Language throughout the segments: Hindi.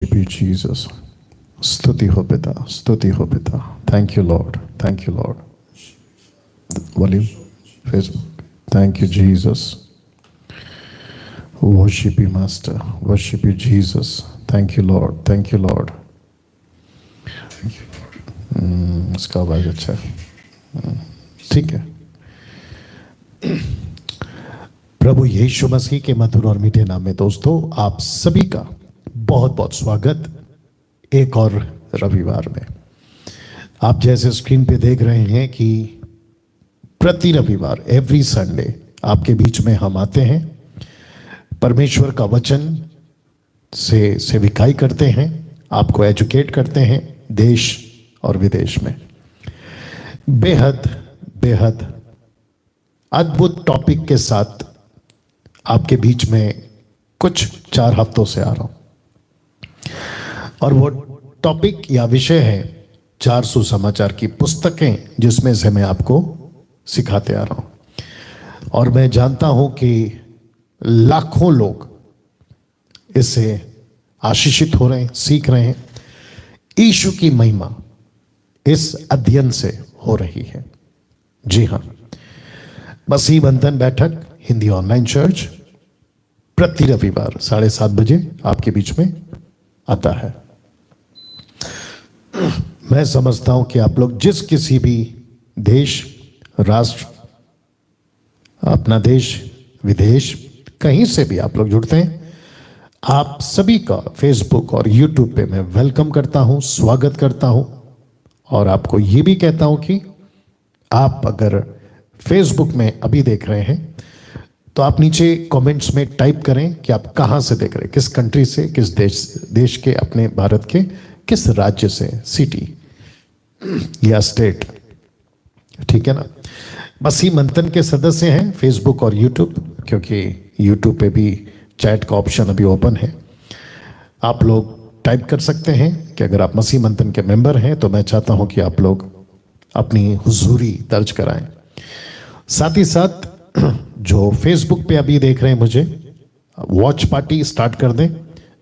Be Jesus. स्तुति हो पिता, स्तुति हो पिता. Thank you Lord, thank you Lord. Volume, Facebook. Thank you Jesus. Worship you Master, worship you Jesus. Thank you Lord, thank you Lord. इसका आवाज अच्छा है, ठीक है. प्रभु यीशु मसीह के मधुर और मीठे नाम में दोस्तों आप सभी का बहुत बहुत स्वागत एक और रविवार में. आप जैसे स्क्रीन पे देख रहे हैं कि प्रति रविवार एवरी संडे आपके बीच में हम आते हैं, परमेश्वर का वचन से सेविकाई करते हैं, आपको एजुकेट करते हैं देश और विदेश में. बेहद बेहद अद्भुत टॉपिक के साथ आपके बीच में कुछ 4 हफ्तों से आ रहा हूं और वो टॉपिक या विषय है 4 सुसमाचार की पुस्तकें, जिसमें से मैं आपको सिखाते आ रहा हूं. और मैं जानता हूं कि लाखों लोग इससे आशीषित हो रहे हैं, सीख रहे हैं. यीशु की महिमा इस अध्ययन से हो रही है. जी हां, मसीह बंधन बैठक हिंदी ऑनलाइन चर्च प्रति रविवार 7:30 बजे आपके बीच में आता है. मैं समझता हूं कि आप लोग जिस किसी भी देश, राष्ट्र, अपना देश, विदेश, कहीं से भी आप लोग जुड़ते हैं, आप सभी का फेसबुक और यूट्यूब पे मैं वेलकम करता हूं, स्वागत करता हूं. और आपको ये भी कहता हूं कि आप अगर फेसबुक में अभी देख रहे हैं तो आप नीचे कमेंट्स में टाइप करें कि आप कहां से देख रहे हैं, किस कंट्री से, किस देश के, अपने भारत के किस राज्य से, सिटी या स्टेट. ठीक है ना. मसीह मंथन के सदस्य हैं फेसबुक और यूट्यूब, क्योंकि यूट्यूब पे भी चैट का ऑप्शन अभी ओपन है. आप लोग टाइप कर सकते हैं कि अगर आप मसीह मंथन के मेंबर हैं तो मैं चाहता हूं कि आप लोग अपनी हुजूरी दर्ज कराएं. साथ ही साथ जो फेसबुक पे अभी देख रहे हैं मुझे, वॉच पार्टी स्टार्ट कर दें,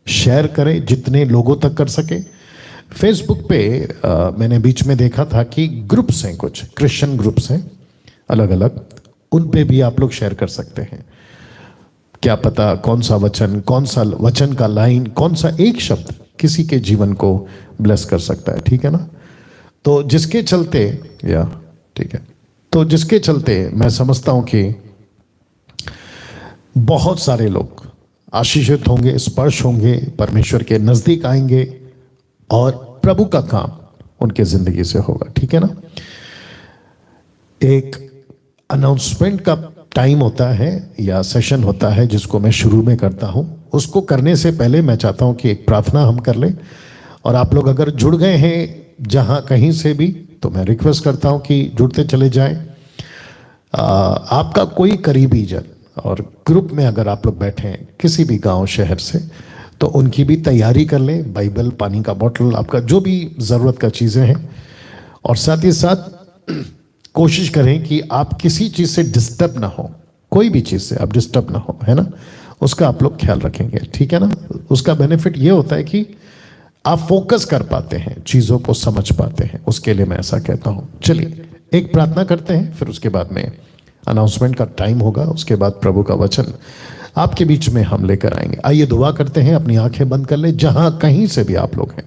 शेयर करें जितने लोगों तक कर सके. फेसबुक पे मैंने बीच में देखा था कि ग्रुप्स हैं, कुछ क्रिश्चियन ग्रुप्स हैं अलग अलग, उन पे भी आप लोग शेयर कर सकते हैं. क्या पता कौन सा वचन का लाइन, कौन सा एक शब्द किसी के जीवन को ब्लेस कर सकता है. ठीक है ना. तो जिसके चलते ठीक है, तो जिसके चलते मैं समझता हूं कि बहुत सारे लोग आशीषित होंगे, स्पर्श होंगे, परमेश्वर के नजदीक आएंगे और प्रभु का काम उनके जिंदगी से होगा. ठीक है ना. एक अनाउंसमेंट का टाइम होता है या सेशन होता है जिसको मैं शुरू में करता हूं. उसको करने से पहले मैं चाहता हूं कि एक प्रार्थना हम कर लें. और आप लोग अगर जुड़ गए हैं जहां कहीं से भी, तो मैं रिक्वेस्ट करता हूं कि जुड़ते चले जाएं. आपका कोई करीबी जन और ग्रुप में अगर आप लोग बैठे हैं किसी भी गांव शहर से, तो उनकी भी तैयारी कर लें. बाइबल, पानी का बोतल, आपका जो भी ज़रूरत का चीज़ें हैं. और साथ ही साथ कोशिश करें कि आप किसी चीज़ से डिस्टर्ब ना हो, कोई भी चीज़ से आप डिस्टर्ब ना हो, है ना. उसका आप लोग ख्याल रखेंगे. ठीक है ना. उसका बेनिफिट ये होता है कि आप फोकस कर पाते हैं, चीज़ों को समझ पाते हैं. उसके लिए मैं ऐसा कहता हूँ. चलिए एक प्रार्थना करते हैं, फिर उसके बाद में अनाउंसमेंट का टाइम होगा. उसके बाद प्रभु का वचन आपके बीच में हम लेकर आएंगे. आइए दुआ करते हैं. अपनी आंखें बंद कर ले, जहां कहीं से भी आप लोग हैं.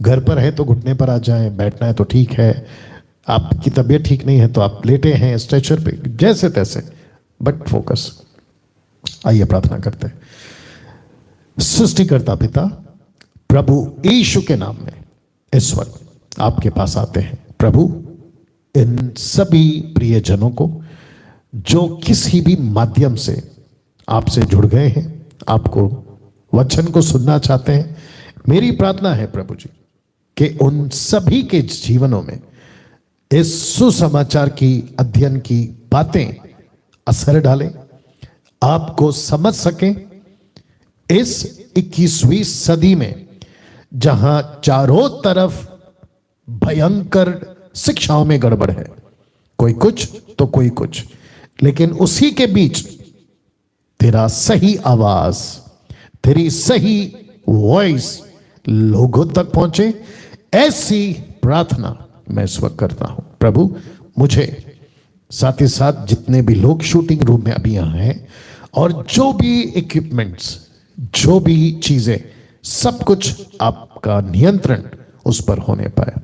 घर पर है तो घुटने पर आ जाएं, बैठना है तो ठीक है, आपकी तबीयत ठीक नहीं है तो आप लेटे हैं स्ट्रेचर पे, जैसे तैसे, बट फोकस. आइए प्रार्थना करते हैं. सृष्टिकर्ता पिता, प्रभु यीशु के नाम में इस वक्त आपके पास आते हैं. प्रभु, इन सभी प्रियजनों को जो किसी भी माध्यम से आपसे जुड़ गए हैं, आपको वचन को सुनना चाहते हैं, मेरी प्रार्थना है प्रभु जी कि उन सभी के जीवनों में इस सुसमाचार की अध्ययन की बातें असर डालें, आपको समझ सकें. इस 21वीं सदी में जहां चारों तरफ भयंकर शिक्षाओं में गड़बड़ है, कोई कुछ तो कोई कुछ, लेकिन उसी के बीच तेरा सही आवाज, तेरी सही वॉइस लोगों तक पहुंचे, ऐसी प्रार्थना मैं इस वक्त करता हूं। प्रभु मुझे, साथ ही साथ जितने भी लोग शूटिंग रूम में अभी यहाँ हैं, और जो भी इक्विपमेंट्स, जो भी चीजें, सब कुछ आपका नियंत्रण उस पर होने पाए।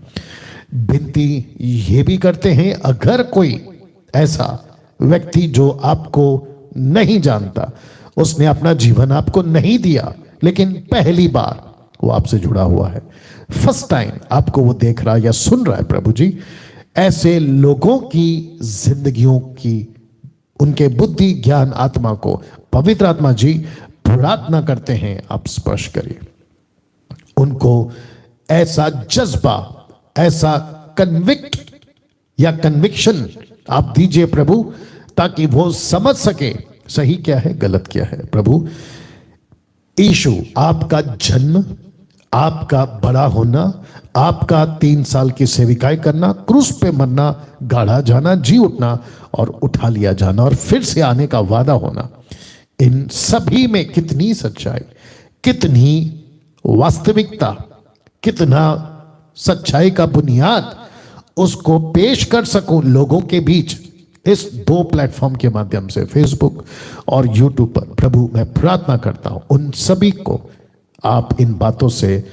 विनती ये भी करते हैं, अगर कोई ऐसा व्यक्ति जो आपको नहीं जानता, उसने अपना जीवन आपको नहीं दिया, लेकिन पहली बार वो आपसे जुड़ा हुआ है, फर्स्ट टाइम आपको वो देख रहा है या सुन रहा है, प्रभु जी ऐसे लोगों की जिंदगियों की, उनके बुद्धि, ज्ञान, आत्मा को पवित्र आत्मा जी प्रार्थना करते हैं आप स्पर्श करिए। उनको ऐसा जज्बा, ऐसा कन्विक्ट या कन्विक्शन आप दीजिए प्रभु, ताकि वो समझ सके सही क्या है, गलत क्या है। प्रभु यीशु, आपका जन्म, आपका बड़ा होना, आपका 3 साल की सेविकाई करना, क्रूस पे मरना, गाड़ा जाना, जी उठना और उठा लिया जाना और फिर से आने का वादा होना, इन सभी में कितनी सच्चाई, कितनी वास्तविकता, कितना सच्चाई का बुनियाद उसको पेश कर सकूं लोगों के बीच, इस 2 प्लेटफॉर्म के माध्यम से, फेसबुक और यूट्यूब पर। प्रभु मैं प्रार्थना करता हूं उन सभी को आप इन बातों से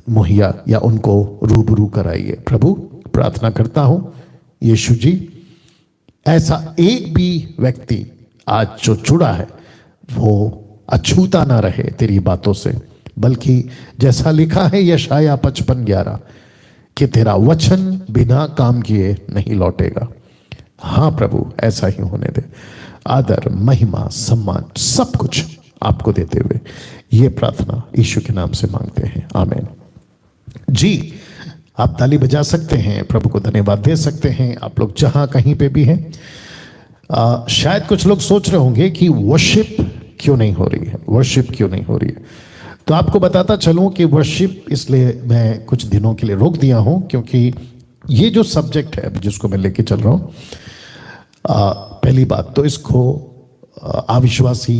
मुहैया या उनको रूबरू कराइए। प्रभु प्रार्थना करता हूं यीशु जी, ऐसा एक भी व्यक्ति आज जो जुड़ा है वो अछूता ना रहे तेरी बातों से, बल्कि जैसा लिखा है यशाया 55:11 कि तेरा वचन बिना काम किए नहीं लौटेगा। हाँ प्रभु ऐसा ही होने दे। आदर, महिमा, सम्मान सब कुछ आपको देते हुए ये प्रार्थना यीशु के नाम से मांगते हैं, आमीन। जी आप ताली बजा सकते हैं, प्रभु को धन्यवाद दे सकते हैं, आप लोग जहां कहीं पे भी हैं। शायद कुछ लोग सोच रहे होंगे कि वर्शिप क्यों नहीं हो रही है, वर्शिप क्यों नहीं हो रही है। तो आपको बताता चलूं कि वर्शिप इसलिए मैं कुछ दिनों के लिए रोक दिया हूं, क्योंकि ये जो सब्जेक्ट है जिसको मैं लेके चल रहा हूं, पहली बात तो इसको अविश्वासी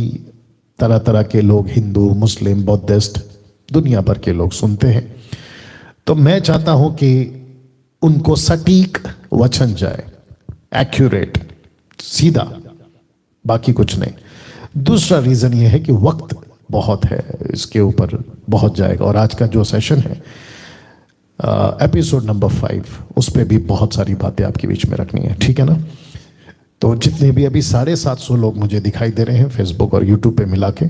तरह तरह के लोग, हिंदू, मुस्लिम, बौद्धिस्ट, दुनिया भर के लोग सुनते हैं। तो मैं चाहता हूं कि उनको सटीक वचन जाए, एक्यूरेट, सीधा, बाकी कुछ नहीं। दूसरा रीजन यह है कि वक्त बहुत है, इसके ऊपर बहुत जाएगा, और आज का जो सेशन है एपिसोड नंबर 5, उस पर भी बहुत सारी बातें आपके बीच में रखनी है, ठीक है ना। तो जितने भी अभी 750 लोग मुझे दिखाई दे रहे हैं फेसबुक और यूट्यूब पे मिला के,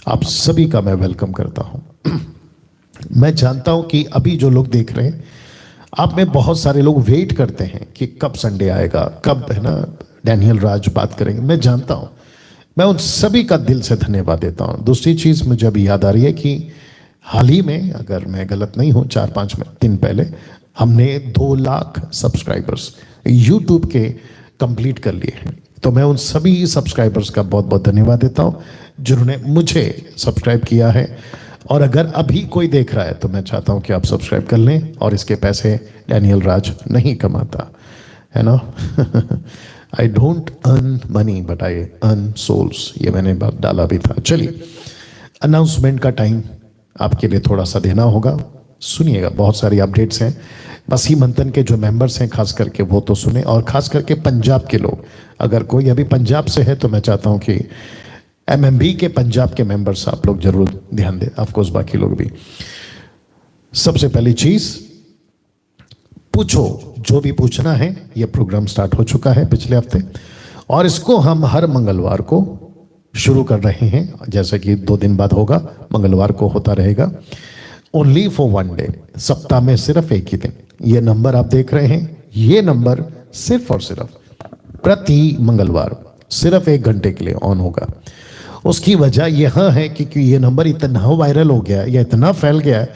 आप सभी का मैं वेलकम करता हूं। मैं जानता हूं कि अभी जो लोग देख रहे हैं, आप में बहुत सारे लोग वेट करते हैं कि कब संडे आएगा, कब है ना डैनियल राज बात करेंगे। मैं जानता हूं, मैं उन सभी का दिल से धन्यवाद देता हूं। दूसरी चीज मुझे अभी याद आ रही है कि हाल ही में, अगर मैं गलत नहीं हूं, 4-5 दिन पहले हमने 2 लाख सब्सक्राइबर्स यूट्यूब के कंप्लीट कर लिए हैं। तो मैं उन सभी सब्सक्राइबर्स का बहुत बहुत धन्यवाद देता हूं जिन्होंने मुझे सब्सक्राइब किया है। और अगर अभी कोई देख रहा है तो मैं चाहता हूं कि आप सब्सक्राइब कर लें, और इसके पैसे डैनियल राज नहीं कमाता है ना। I don't earn money but I earn souls, ये मैंने बात डाला भी था। चलिए, अनाउंसमेंट का टाइम आपके लिए थोड़ा सा देना होगा, सुनिएगा, बहुत सारी अपडेट्स हैं। मसीह मंथन के जो मेंबर्स हैं खास करके वो तो सुने, और खास करके पंजाब के लोग, अगर कोई अभी पंजाब से है तो मैं चाहता हूं कि एमएमबी के पंजाब के मेंबर्स आप लोग जरूर ध्यान दें, ऑफकोर्स बाकी लोग भी। सबसे पहली चीज, पूछो जो भी पूछना है। यह प्रोग्राम स्टार्ट हो चुका है पिछले हफ्ते, और इसको हम हर मंगलवार को शुरू कर रहे हैं, जैसे कि 2 दिन बाद होगा, मंगलवार को होता रहेगा। ओनली फॉर 1 डे, सप्ताह में सिर्फ एक ही दिन। ये नंबर आप देख रहे हैं, ये नंबर सिर्फ और सिर्फ प्रति मंगलवार सिर्फ 1 घंटे के लिए ऑन होगा। उसकी वजह यह है कि ये नंबर इतना वायरल हो गया, या इतना फैल गया है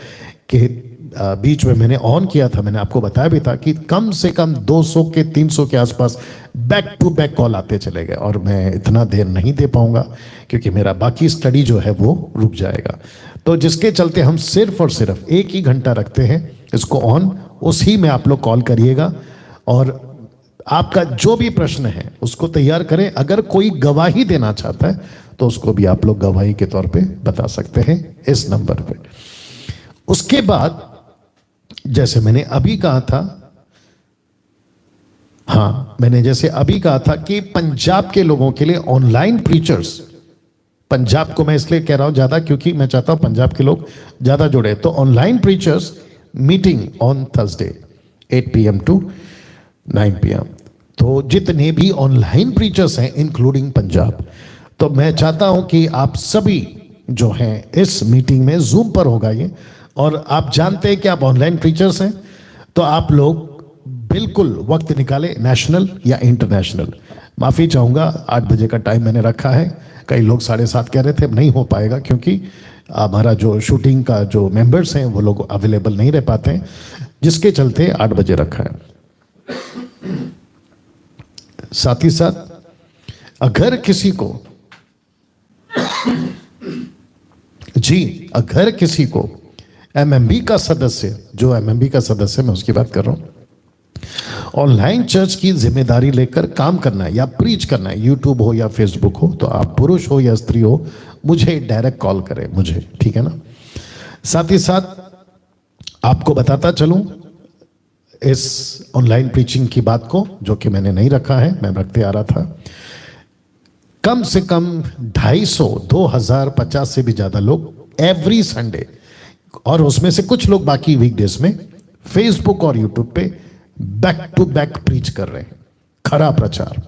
कि बीच में मैंने ऑन किया था, मैंने आपको बताया भी था कि कम से कम 200 के 300 के आसपास बैक टू बैक कॉल आते चले गए, और मैं इतना देर नहीं दे पाऊंगा क्योंकि मेरा बाकी स्टडी जो है वो रुक जाएगा। तो जिसके चलते हम सिर्फ और सिर्फ 1 ही घंटा रखते हैं इसको ऑन, उसी में आप लोग कॉल करिएगा, और आपका जो भी प्रश्न है उसको तैयार करें। अगर कोई गवाही देना चाहता है तो उसको भी आप लोग गवाही के तौर पे बता सकते हैं इस नंबर पे। उसके बाद जैसे मैंने अभी कहा था, हाँ मैंने जैसे अभी कहा था कि पंजाब के लोगों के लिए ऑनलाइन प्रीचर्स, पंजाब को मैं इसलिए कह रहा हूं ज्यादा क्योंकि मैं चाहता हूं पंजाब के लोग ज्यादा जुड़े, तो online preachers meeting on Thursday 8 PM to 9 PM। तो जितने भी ऑनलाइन प्रीचर्स हैं इंक्लूडिंग पंजाब, तो मैं चाहता हूं कि आप सभी जो हैं इस मीटिंग में जूम पर होगा ये, और आप जानते हैं कि आप ऑनलाइन प्रीचर्स हैं तो आप लोग बिल्कुल वक्त निकाले, नेशनल या इंटरनेशनल। माफी चाहूंगा 8 बजे का टाइम मैंने रखा है, कई लोग 7:30 कह रहे थे, नहीं हो पाएगा क्योंकि हमारा जो शूटिंग का जो मेंबर्स हैं वो लोग अवेलेबल नहीं रह पाते हैं, जिसके चलते 8 बजे रखा है। साथ ही साथ अगर किसी को अगर किसी को MMB का सदस्य, जो MMB का सदस्य मैं उसकी बात कर रहा हूं, ऑनलाइन चर्च की जिम्मेदारी लेकर काम करना है या प्रीच करना है, यूट्यूब हो या फेसबुक हो, तो आप पुरुष हो या स्त्री हो मुझे डायरेक्ट कॉल करें मुझे, ठीक है ना। साथ ही साथ आपको बताता चलूं इस ऑनलाइन प्रीचिंग की बात को, जो कि मैंने नहीं रखा है, मैं रखते आ रहा था। कम से कम 250, 2000, 50 से भी ज्यादा लोग एवरी संडे, और उसमें से कुछ लोग बाकी वीकडेज में फेसबुक और यूट्यूब पे बैक टू बैक प्रीच कर रहे हैं। खरा प्रचार,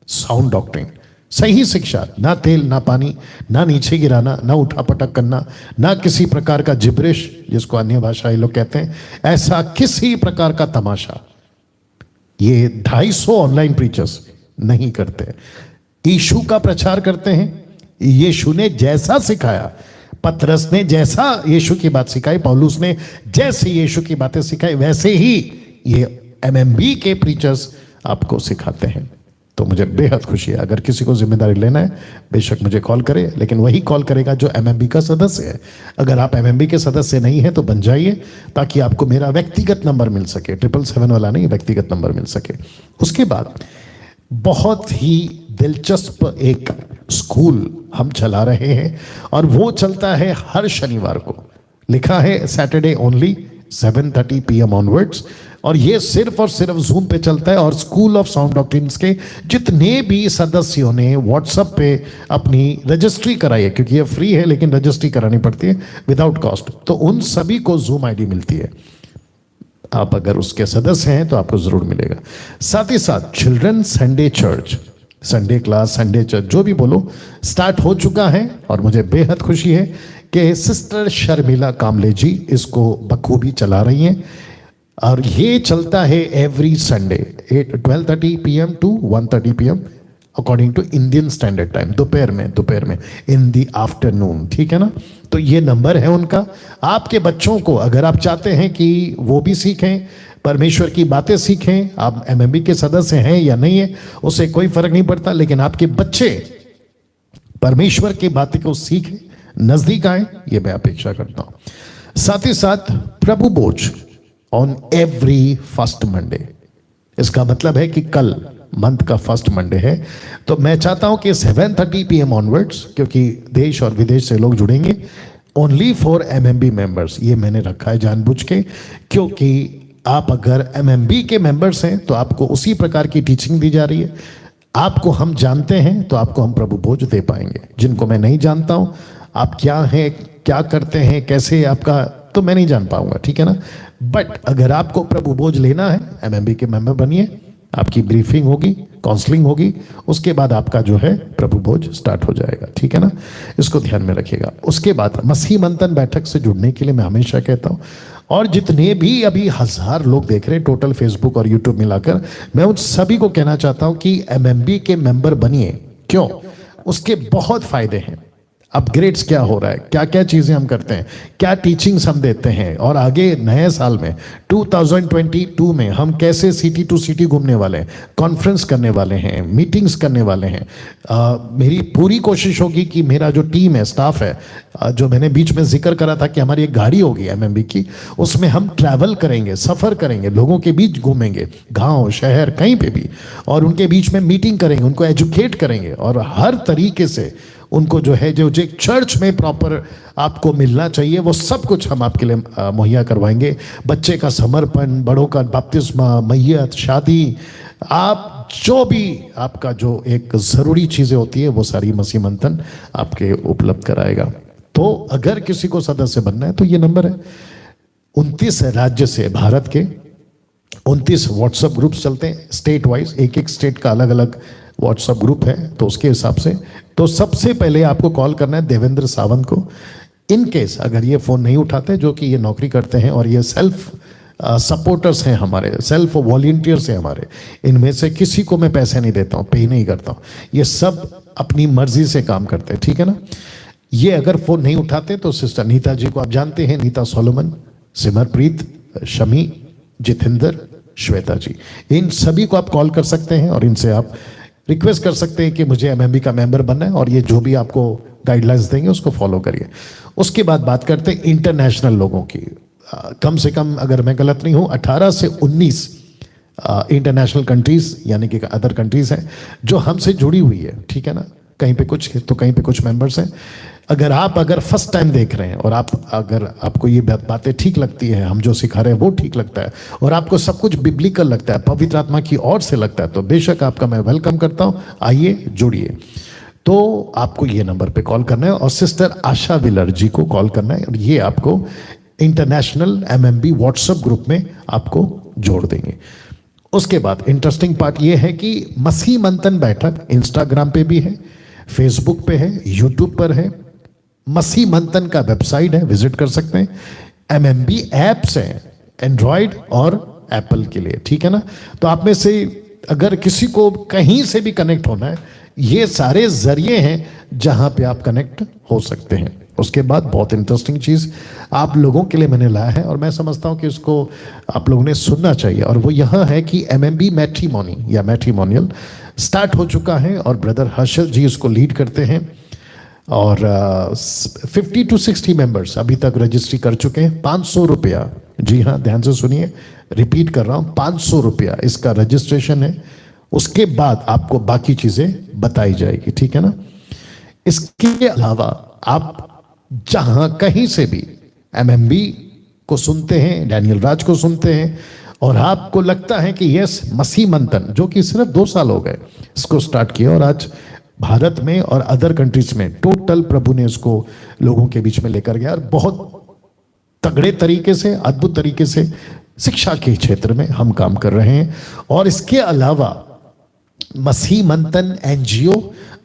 साउंड डॉक्ट्रिन, सही शिक्षा, ना तेल ना पानी, ना नीचे गिराना, ना उठा पटक करना, ना किसी प्रकार का जिब्रिश जिसको अन्य भाषाई लोग कहते हैं, ऐसा किसी प्रकार का तमाशा ये 250 ऑनलाइन प्रीचर्स नहीं करते। यीशु का प्रचार करते हैं, यीशु ने जैसा सिखाया, पतरस ने जैसा यीशु की बात सिखाई, पौलुस ने जैसे यीशु की बातें सिखाई, वैसे ही ये MMB के प्रीचर्स आपको सिखाते हैं। तो मुझे बेहद खुशी है। अगर किसी को जिम्मेदारी लेना है बेशक मुझे कॉल करे, लेकिन वही कॉल करेगा जो MMB का सदस्य है। अगर आप MMB के सदस्य नहीं है तो बन जाइए, ताकि आपको मेरा व्यक्तिगत नंबर मिल सके, 777 वाला नहीं, व्यक्तिगत नंबर मिल सके। उसके बाद बहुत ही दिलचस्प एक स्कूल हम चला रहे हैं, और वो चलता है हर शनिवार को, लिखा है सैटरडे ओनली 7:30 PM ऑनवर्ड्स, और ये सिर्फ और सिर्फ जूम पे चलता है। और स्कूल ऑफ साउंड डॉक्ट्रिन्स के जितने भी सदस्यों ने व्हाट्सएप पे अपनी रजिस्ट्री कराई है, क्योंकि ये फ्री है लेकिन रजिस्ट्री करानी पड़ती है विदाउट कॉस्ट, तो उन सभी को जूम ID मिलती है। आप अगर उसके सदस्य हैं तो आपको जरूर मिलेगा। साथ ही साथ children Sunday church, Sunday class, Sunday church, जो भी बोलो, स्टार्ट हो चुका है, और मुझे बेहद खुशी है कि सिस्टर शर्मिला कामले जी इसको बखूबी चला रही हैं, और ये चलता है every Sunday 12:30 PM to 1:30 PM according to Indian standard time, दोपहर में इन दी आफ्टरनून, ठीक है ना। तो ये नंबर है उनका। आपके बच्चों को अगर आप चाहते हैं कि वो भी सीखें, परमेश्वर की बातें सीखें, आप MMB के सदस्य हैं या नहीं है उससे कोई फर्क नहीं पड़ता, लेकिन आपके बच्चे परमेश्वर की बातें को सीखें, नजदीक आए, ये मैं अपेक्षा करता हूं। साथ ही साथ प्रभु भोज ऑन एवरी फर्स्ट मंडे, इसका मतलब है कि कल मंथ का फर्स्ट मंडे है, तो मैं चाहता हूं कि 7:30 PM ऑनवर्ड्स, क्योंकि देश और विदेश से लोग जुड़ेंगे, ओनली फॉर MMB मेंबर्स, ये मैंने रखा है जानबूझ के, क्योंकि आप अगर MMB के मेंबर्स हैं तो आपको उसी प्रकार की टीचिंग दी जा रही है। आपको हम जानते हैं तो आपको हम प्रभु भोज दे पाएंगे। जिनको मैं नहीं जानता हूं, आप क्या हैं, क्या करते हैं, कैसे आपका, तो मैं नहीं जान पाऊंगा, ठीक है ना। बट अगर आपको प्रभु भोज लेना है, MMB के मेंबर बनिए, आपकी ब्रीफिंग होगी, काउंसलिंग होगी, उसके बाद आपका जो है प्रभु भोज स्टार्ट हो जाएगा, ठीक है ना। इसको ध्यान में रखिएगा। उसके बाद मसीह मंथन बैठक से जुड़ने के लिए मैं हमेशा कहता हूं, और जितने भी अभी 1000 लोग देख रहे हैं टोटल फेसबुक और यूट्यूब मिलाकर, मैं उन सभी को कहना चाहता हूं कि MMB के मेंबर बनिए। क्यों? उसके बहुत फायदे हैं। अपग्रेड्स क्या हो रहा है, क्या क्या चीजें हम करते हैं, क्या टीचिंग्स हम देते हैं, और आगे नए साल में 2022 में हम कैसे सिटी टू सिटी घूमने वाले हैं, कॉन्फ्रेंस करने वाले हैं, मीटिंग्स करने वाले हैं। मेरी पूरी कोशिश होगी कि मेरा जो टीम है, स्टाफ है, जो मैंने बीच में जिक्र करा था कि हमारी एक गाड़ी होगी MMB की, उसमें हम ट्रैवल करेंगे, सफर करेंगे, लोगों के बीच घूमेंगे, गांव शहर कहीं पे भी, और उनके बीच में मीटिंग करेंगे, उनको एजुकेट करेंगे, और हर तरीके से उनको जो है जो एक चर्च में प्रॉपर आपको मिलना चाहिए वो सब कुछ हम आपके लिए मुहैया करवाएंगे। बच्चे का समर्पण, बड़ों का बपतिस्मा, मैयत, शादी, आप जो भी आपका जो एक ज़रूरी चीज़ें होती है वो सारी मसीह मंथन आपके उपलब्ध कराएगा। तो अगर किसी को सदस्य बनना है तो ये नंबर है। 29 राज्य से भारत के 29 व्हाट्सएप ग्रुप्स चलते हैं स्टेट वाइज, एक एक स्टेट का अलग अलग व्हाट्सएप ग्रुप है। तो उसके हिसाब से तो सबसे पहले आपको कॉल करना है देवेंद्र सावंत को। इन केस अगर ये फ़ोन नहीं उठाते, जो कि ये नौकरी करते हैं और ये सेल्फ सपोर्टर्स हैं, हमारे सेल्फ वॉलंटियर्स हैं हमारे, इनमें से किसी को मैं पैसे नहीं देता हूँ, पे नहीं करता हूँ, ये सब अपनी मर्जी से काम करते हैं, ठीक है ना। ये अगर फ़ोन नहीं उठाते तो सिस्टर नीता जी को आप जानते हैं, नीता सोलोमन, सिमरप्रीत, शमी, जितेंद्र, श्वेता जी, इन सभी को आप कॉल कर सकते हैं और इनसे आप रिक्वेस्ट कर सकते हैं कि मुझे एमएमबी का मेंबर बनना है, और ये जो भी आपको गाइडलाइंस देंगे उसको फॉलो करिए। उसके बाद बात करते हैं इंटरनेशनल लोगों की। कम से कम, अगर मैं गलत नहीं हूँ, 18 से 19 इंटरनेशनल कंट्रीज यानी कि अदर कंट्रीज हैं जो हमसे जुड़ी हुई है, ठीक है ना। कहीं पे कुछ तो कहीं पे कुछ मेंबर्स हैं। अगर फर्स्ट टाइम देख रहे हैं और अगर आपको ये बातें ठीक लगती है, हम जो सिखा रहे हैं वो ठीक लगता है, और आपको सब कुछ बिब्लिकल लगता है, पवित्र आत्मा की ओर से लगता है, तो बेशक आपका मैं वेलकम करता हूँ, आइए जुड़िए। तो आपको ये नंबर पे कॉल करना है और सिस्टर आशा विलर जी को कॉल करना है, और ये आपको इंटरनेशनल एमएमबी व्हाट्सएप ग्रुप में आपको जोड़ देंगे। उसके बाद इंटरेस्टिंग पार्ट ये है कि मसीह मंथन बैठक इंस्टाग्राम पे भी है, फेसबुक पे है, यूट्यूब पर है। मसीह मंथन का वेबसाइट है, विजिट कर सकते हैं। एमएमबी ऐप्स हैं एंड्रॉयड और एप्पल के लिए, ठीक है ना। तो आप में से अगर किसी को कहीं से भी कनेक्ट होना है, ये सारे जरिए हैं जहां पे आप कनेक्ट हो सकते हैं। उसके बाद बहुत इंटरेस्टिंग चीज़ आप लोगों के लिए मैंने लाया है और मैं समझता हूं कि इसको आप लोगों ने सुनना चाहिए, और वो यह है कि एमएमबी मैट्रिमोनी या मैट्रिमोनियल स्टार्ट हो चुका है और ब्रदर हर्षल जी इसको लीड करते हैं, और 50 to 60 मेंबर्स अभी तक रजिस्ट्री कर चुके हैं। 500 रुपया, जी हाँ ध्यान से सुनिए, रिपीट कर रहा हूँ, 500 रुपया इसका रजिस्ट्रेशन है। उसके बाद आपको बाकी चीज़ें बताई जाएगी, ठीक है ना। इसके अलावा आप जहां कहीं से भी एमएमबी को सुनते हैं, डैनियल राज को सुनते हैं, और आपको लगता है कि यस मसीह मंथन जो कि सिर्फ 2 साल हो गए इसको स्टार्ट किया, और आज भारत में और अदर कंट्रीज में टोटल प्रभु ने इसको लोगों के बीच में लेकर गया, और बहुत तगड़े तरीके से, अद्भुत तरीके से शिक्षा के क्षेत्र में हम काम कर रहे हैं। और इसके अलावा मसीह मंथन एनजीओ,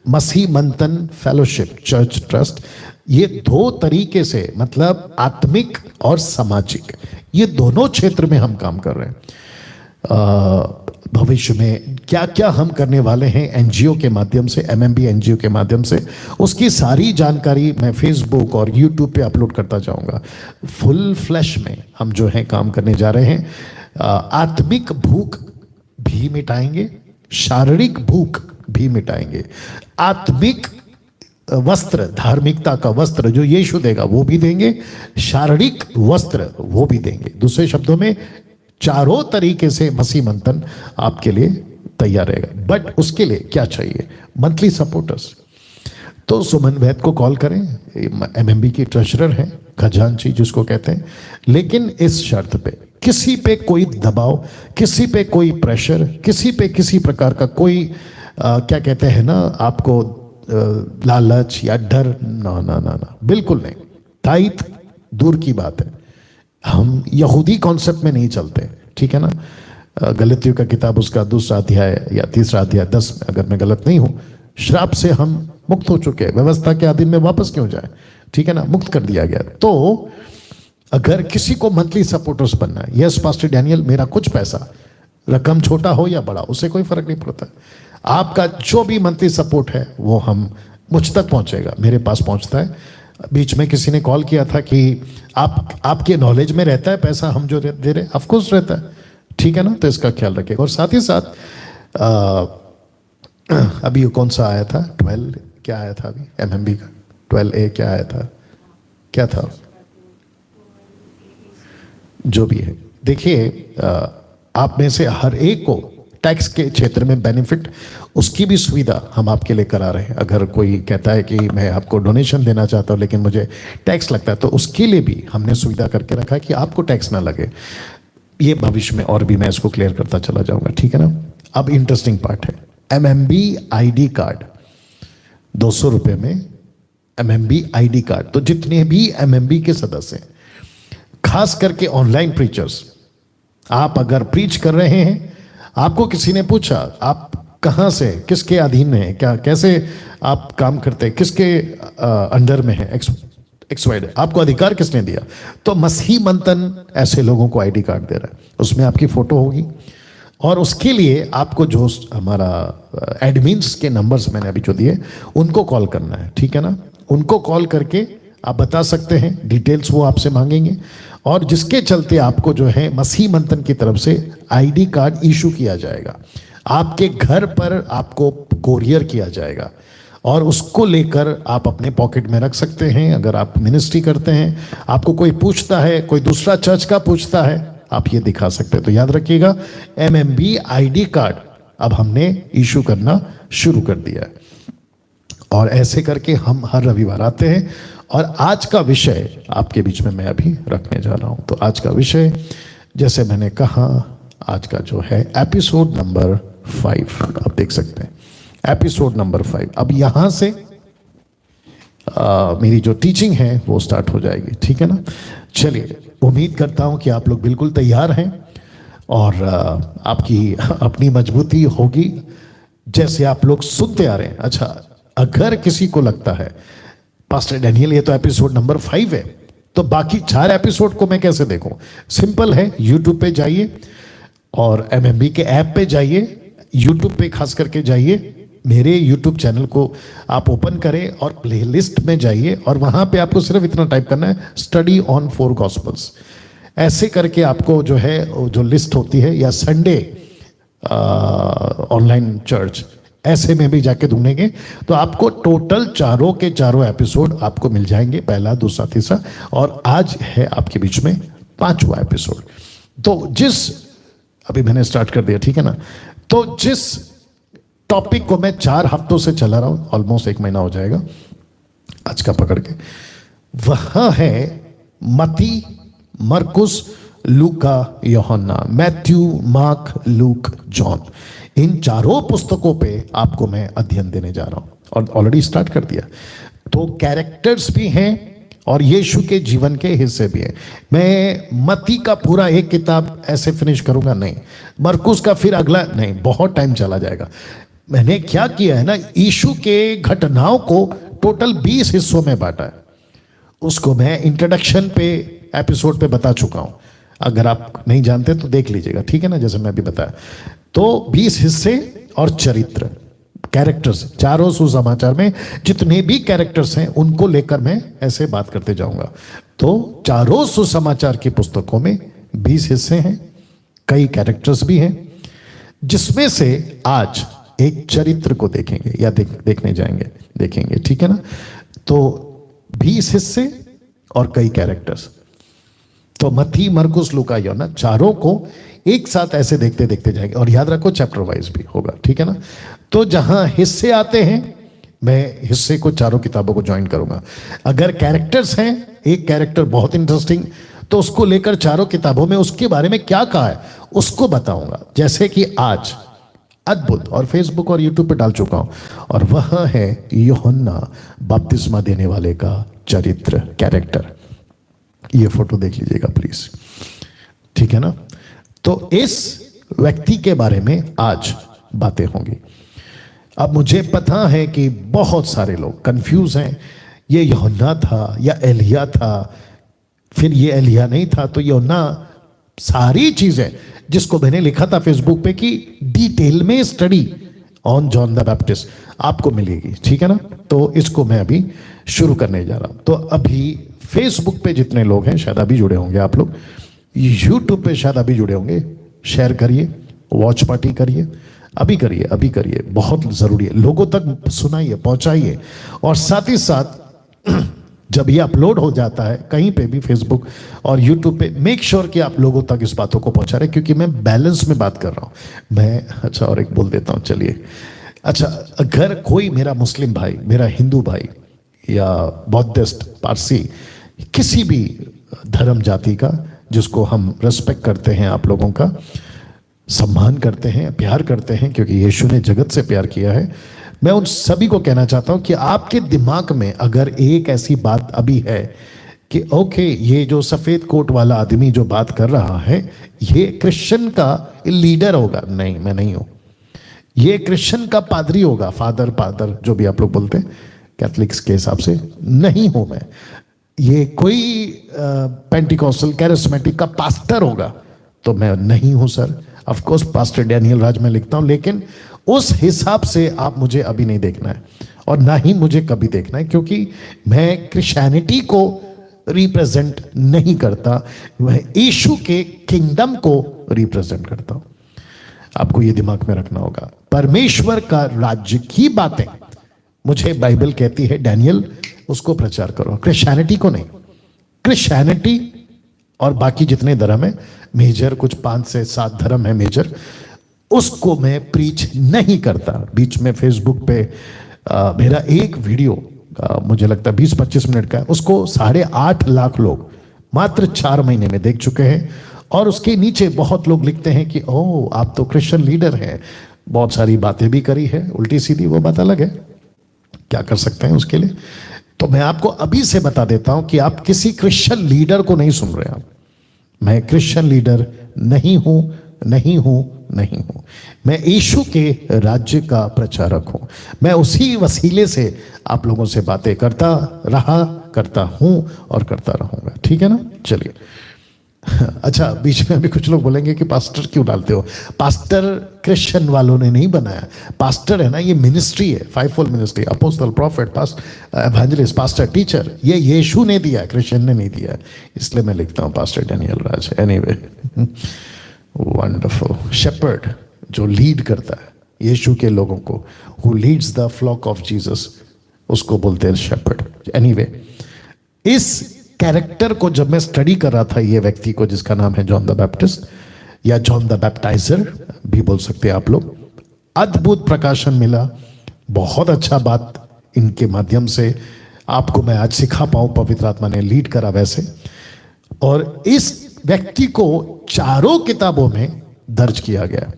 मसीह मंथन फेलोशिप चर्च ट्रस्ट, ये 2 तरीके से, मतलब आत्मिक और सामाजिक, ये दोनों क्षेत्र में हम काम कर रहे हैं। भविष्य में क्या क्या हम करने वाले हैं एनजीओ के माध्यम से, एमएमबी एनजीओ के माध्यम से, उसकी सारी जानकारी मैं फेसबुक और यूट्यूब पे अपलोड करता जाऊंगा। फुल फ्लैश में हम जो है काम करने जा रहे हैं। आत्मिक भूख भी मिटाएंगे, शारीरिक भूख भी मिटाएंगे, आत्मिक वस्त्र, धार्मिकता का वस्त्र जो यीशु देगा वो भी देंगे, शारीरिक वस्त्र वो भी देंगे। दूसरे शब्दों में चारों तरीके से मसीह मंथन आपके लिए तैयार रहेगा। बट उसके लिए क्या चाहिए? Monthly supporters. तो सुमन वैद को कॉल करें, एमएमबी की ट्रेजरर हैं, खजांची जिसको कहते हैं, लेकिन इस शर्त पे, किसी पे कोई दबाव, किसी पे कोई प्रेशर, किसी पे किसी प्रकार का कोई क्या कहते हैं ना आपको लालच या डर, ना ना ना ना, बिल्कुल नहीं। दायित्व दूर की बात है, हम यहूदी कॉन्सेप्ट में नहीं चलते, ठीक है ना। गलतियों का किताब उसका 2रा अध्याय या 3रा अध्याय 10 में, अगर मैं गलत नहीं हूं, श्राप से हम मुक्त हो चुके हैं, व्यवस्था के अधीन में वापस क्यों जाए, ठीक है ना, मुक्त कर दिया गया। तो अगर किसी को मंथली सपोर्टर्स बनना है, यस पास्टर डैनियल मेरा कुछ पैसा, रकम छोटा हो या बड़ा, उससे कोई फर्क नहीं पड़ता, आपका जो भी मंथली सपोर्ट है वो हम मुझ तक पहुंचेगा, मेरे पास पहुंचता है। बीच में किसी ने कॉल किया था कि आपके नॉलेज में रहता है पैसा हम जो दे रहे, ऑफ कोर्स रहता है, ठीक है ना। तो इसका ख्याल रखिएगा। और साथ ही साथ अभी कौन सा आया था, 12 क्या आया था अभी एमएमबी का, 12A क्या आया था, क्या था, जो भी है, देखिए आप में से हर एक को टैक्स के क्षेत्र में बेनिफिट, उसकी भी सुविधा हम आपके लिए करा रहे हैं। अगर कोई कहता है कि मैं आपको डोनेशन देना चाहता हूँ लेकिन मुझे टैक्स लगता है, तो उसके लिए भी हमने सुविधा करके रखा है कि आपको टैक्स ना लगे। ये भविष्य में और भी मैं इसको क्लियर करता चला जाऊंगा, ठीक है ना। अब इंटरेस्टिंग पार्ट है, MMB ID कार्ड 200 रुपये में MMB ID कार्ड। तो जितने भी MMB के सदस्य हैं, खास करके ऑनलाइन प्रीचर्स, आप अगर प्रीच कर रहे हैं, आपको किसी ने पूछा आप कहाँ से, किसके अधीन में है, क्या कैसे आप काम करते हैं, किसके अंडर में है, एक्सवाइड, आपको अधिकार किसने दिया, तो मसीह मंथन ऐसे लोगों को ID कार्ड दे रहा है। उसमें आपकी फोटो होगी और उसके लिए आपको जो हमारा एडमिन्स के नंबर्स मैंने अभी जो दिए उनको कॉल करना है, ठीक है ना। उनको कॉल करके आप बता सकते हैं, डिटेल्स वो आपसे मांगेंगे और जिसके चलते आपको जो है मसीह मंथन की तरफ से ID कार्ड इशू किया जाएगा, आपके घर पर आपको कोरियर किया जाएगा और उसको लेकर आप अपने पॉकेट में रख सकते हैं। अगर आप मिनिस्ट्री करते हैं, आपको कोई पूछता है, कोई दूसरा चर्च का पूछता है, आप ये दिखा सकते हैं। तो याद रखिएगा, MMB ID कार्ड अब हमने इशू करना शुरू कर दिया है और ऐसे करके हम हर रविवार आते हैं। और आज का विषय आपके बीच में मैं अभी रखने जा रहा हूं। तो आज का विषय, जैसे मैंने कहा, आज का जो है एपिसोड नंबर 5, आप देख सकते हैं एपिसोड नंबर 5। अब यहां से मेरी जो टीचिंग है वो स्टार्ट हो जाएगी, ठीक है ना। चलिए, उम्मीद करता हूं कि आप लोग बिल्कुल तैयार हैं और आपकी अपनी मजबूती होगी जैसे आप लोग सुनते आ रहे हैं। अच्छा, अगर किसी को लगता है पास्टर डैनियल ये तो एपिसोड नंबर 5 है, तो बाकी 4 एपिसोड को मैं कैसे देखूं? सिंपल है, यूट्यूब पे जाइए और MMB के ऐप पे जाइए, यूट्यूब पे खास करके जाइए, मेरे यूट्यूब चैनल को आप ओपन करें और प्लेलिस्ट में जाइए और वहां पे आपको सिर्फ इतना टाइप करना है, स्टडी ऑन 4 गॉस्पल्स। ऐसे करके आपको जो है जो लिस्ट होती है, या संडे ऑनलाइन चर्च, ऐसे में भी जाके ढूंढेंगे तो आपको टोटल चारों के चारों एपिसोड आपको मिल जाएंगे, पहला, दूसरा, तीसरा, और आज है आपके बीच में 5वां एपिसोड। तो जिस, अभी मैंने स्टार्ट कर दिया, ठीक है ना। तो जिस टॉपिक को मैं 4 हफ्तों से चला रहा हूं, ऑलमोस्ट 1 महीना हो जाएगा आज का पकड़ के, वह है मती, मरकुस, लूका, यूहन्ना, मैथ्यू, मार्क, लूक, जॉन। इन चारों पुस्तकों पे आपको मैं अध्ययन देने जा रहा हूं और ऑलरेडी स्टार्ट कर दिया। तो कैरेक्टर्स भी हैं और यीशु के जीवन के हिस्से भी हैं। मैं मत्ती का पूरा एक किताब ऐसे फिनिश करूंगा नहीं, मरकुस का फिर अगला नहीं, बहुत टाइम चला जाएगा। मैंने क्या किया है ना, यीशु के घटनाओं को टोटल 20 हिस्सों में बांटा है। उसको मैं इंट्रोडक्शन पे एपिसोड पे बता चुका हूं, अगर आप नहीं जानते तो देख लीजिएगा, ठीक है ना, जैसे मैं अभी बताया। तो 20 हिस्से और चरित्र, कैरेक्टर्स, चारों सुसमाचार में जितने भी कैरेक्टर्स हैं उनको लेकर मैं ऐसे बात करते जाऊंगा। तो चारों सुसमाचार की पुस्तकों में 20 हिस्से हैं, कई कैरेक्टर्स भी हैं, जिसमें से आज एक चरित्र को देखेंगे या देखने जाएंगे, देखेंगे, ठीक है ना। तो 20 हिस्से और कई कैरेक्टर्स, तो मत्ती, मरकुस, लूका, यूहन्ना, चारों को एक साथ ऐसे देखते देखते जाएंगे। और याद रखो, चैप्टर वाइज भी होगा, ठीक है ना। तो जहां हिस्से आते हैं, मैं हिस्से को चारों किताबों को ज्वाइन करूंगा। अगर कैरेक्टर्स हैं, एक कैरेक्टर बहुत इंटरेस्टिंग, तो उसको लेकर चारों किताबों में उसके बारे में क्या कहा है उसको बताऊंगा। जैसे कि आज अद्भुत, और फेसबुक और यूट्यूब पे डाल चुका हूं, और वह है यूहन्ना बपतिस्मा देने वाले का चरित्र, कैरेक्टर। ये फोटो देख लीजिएगा प्लीज, ठीक है ना। तो इस व्यक्ति के बारे में आज बातें होंगी। अब मुझे पता है कि बहुत सारे लोग कंफ्यूज हैं, ये यूहन्ना था या एलिया था, फिर ये एलिया नहीं था तो यूहन्ना, सारी चीजें जिसको मैंने लिखा था फेसबुक पे कि डिटेल में study on John the Baptist आपको मिलेगी, ठीक है ना। तो इसको मैं अभी शुरू करने जा रहा हूं। तो अभी फेसबुक पे जितने लोग हैं, शायद अभी जुड़े होंगे आप लोग, यूट्यूब पे शायद अभी जुड़े होंगे, शेयर करिए, वॉच पार्टी करिए, अभी करिए, अभी करिए, बहुत जरूरी है। लोगों तक सुनाइए, पहुंचाइए, और साथ ही साथ जब ये अपलोड हो जाता है कहीं पे भी, फेसबुक और यूट्यूब पे, मेक श्योर कि आप लोगों तक इस बातों को पहुंचा रहे, क्योंकि मैं बैलेंस में बात कर रहा हूं मैं। अच्छा, और एक बोल देता हूं, चलिए। अच्छा, अगर कोई मेरा मुस्लिम भाई, मेरा हिंदू भाई या बौद्धिस्ट, पारसी, किसी भी धर्म जाति का, जिसको हम रेस्पेक्ट करते हैं, आप लोगों का सम्मान करते हैं, प्यार करते हैं, क्योंकि यीशु ने जगत से प्यार किया है, मैं उन सभी को कहना चाहता हूं कि आपके दिमाग में अगर एक ऐसी बात अभी है कि ओके, ये जो सफेद कोट वाला आदमी जो बात कर रहा है ये क्रिश्चियन का लीडर होगा, नहीं, मैं नहीं हूं। ये क्रिश्चियन का पादरी होगा, फादर जो भी आप लोग बोलते हैं कैथलिक्स के हिसाब से, नहीं हूं मैं। ये कोई पेंटिकॉस्टल कैरिस्मेटिक का पास्टर होगा, तो मैं नहीं हूं sir. Of course pastor Daniel Raj मैं लिखता हूं, लेकिन उस हिसाब से आप मुझे अभी नहीं देखना है और ना ही मुझे कभी देखना है, क्योंकि मैं क्रिश्चियनिटी को रिप्रेजेंट नहीं करता, मैं यीशु के किंगडम को रिप्रेजेंट करता हूं। आपको ये दिमाग में रखना होगा। परमेश्वर का राज्य की बातें मुझे बाइबल कहती है, डैनियल उसको प्रचार करो, क्रिश्चियनिटी को नहीं। क्रिश्चियनिटी और बाकी जितने धर्म है मेजर, कुछ 5 से 7 धर्म है मेजर, उसको मैं प्रीच नहीं करता। बीच में फेसबुक पे मेरा एक वीडियो मुझे लगता है 20-25 मिनट का है, उसको 8.5 लाख लोग मात्र 4 महीने में देख चुके हैं। और उसके नीचे बहुत लोग लिखते हैं कि ओह, आप तो क्रिश्चियन लीडर हैं, बहुत सारी बातें भी करी है उल्टी सीधी, वो बात अलग है, क्या कर सकते हैं उसके लिए। तो मैं आपको अभी से बता देता हूं कि आप किसी क्रिश्चियन लीडर को नहीं सुन रहे हैं। मैं क्रिश्चियन लीडर नहीं हूं, नहीं हूं, नहीं हूं। मैं यीशु के राज्य का प्रचारक हूं। मैं उसी वसीले से आप लोगों से बातें करता रहा, करता हूं और करता रहूंगा, ठीक है ना। चलिए। अच्छा, बीच में अभी कुछ लोग बोलेंगे कि पास्टर क्यों डालते हो। पास्टर क्रिश्चियन वालों ने नहीं बनाया, पास्टर है ना, ये मिनिस्ट्री है, 5-fold ministry, apostle, profit, evangelist, pastor, teacher, ये यीशु ने दिया, क्रिश्चियन ने नहीं दिया। इसलिए मैं लिखता हूं pastor Daniel Raj. Anyway, wonderful. Shepherd जो लीड करता है यीशु के लोगों को, who leads the flock of Jesus, उसको बोलते हैं शेपर्ड। एनीवे, इस कैरेक्टर को जब मैं स्टडी कर रहा था, ये व्यक्ति को जिसका नाम है जॉन द बैप्टिस्ट या जॉन द बैप्टाइजर भी बोल सकते हैं आप लोग, अद्भुत प्रकाशन मिला। बहुत अच्छा बात इनके माध्यम से आपको मैं आज सिखा पाऊं, पवित्र आत्मा ने लीड करा वैसे। और इस व्यक्ति को 4 किताबों में दर्ज किया गया।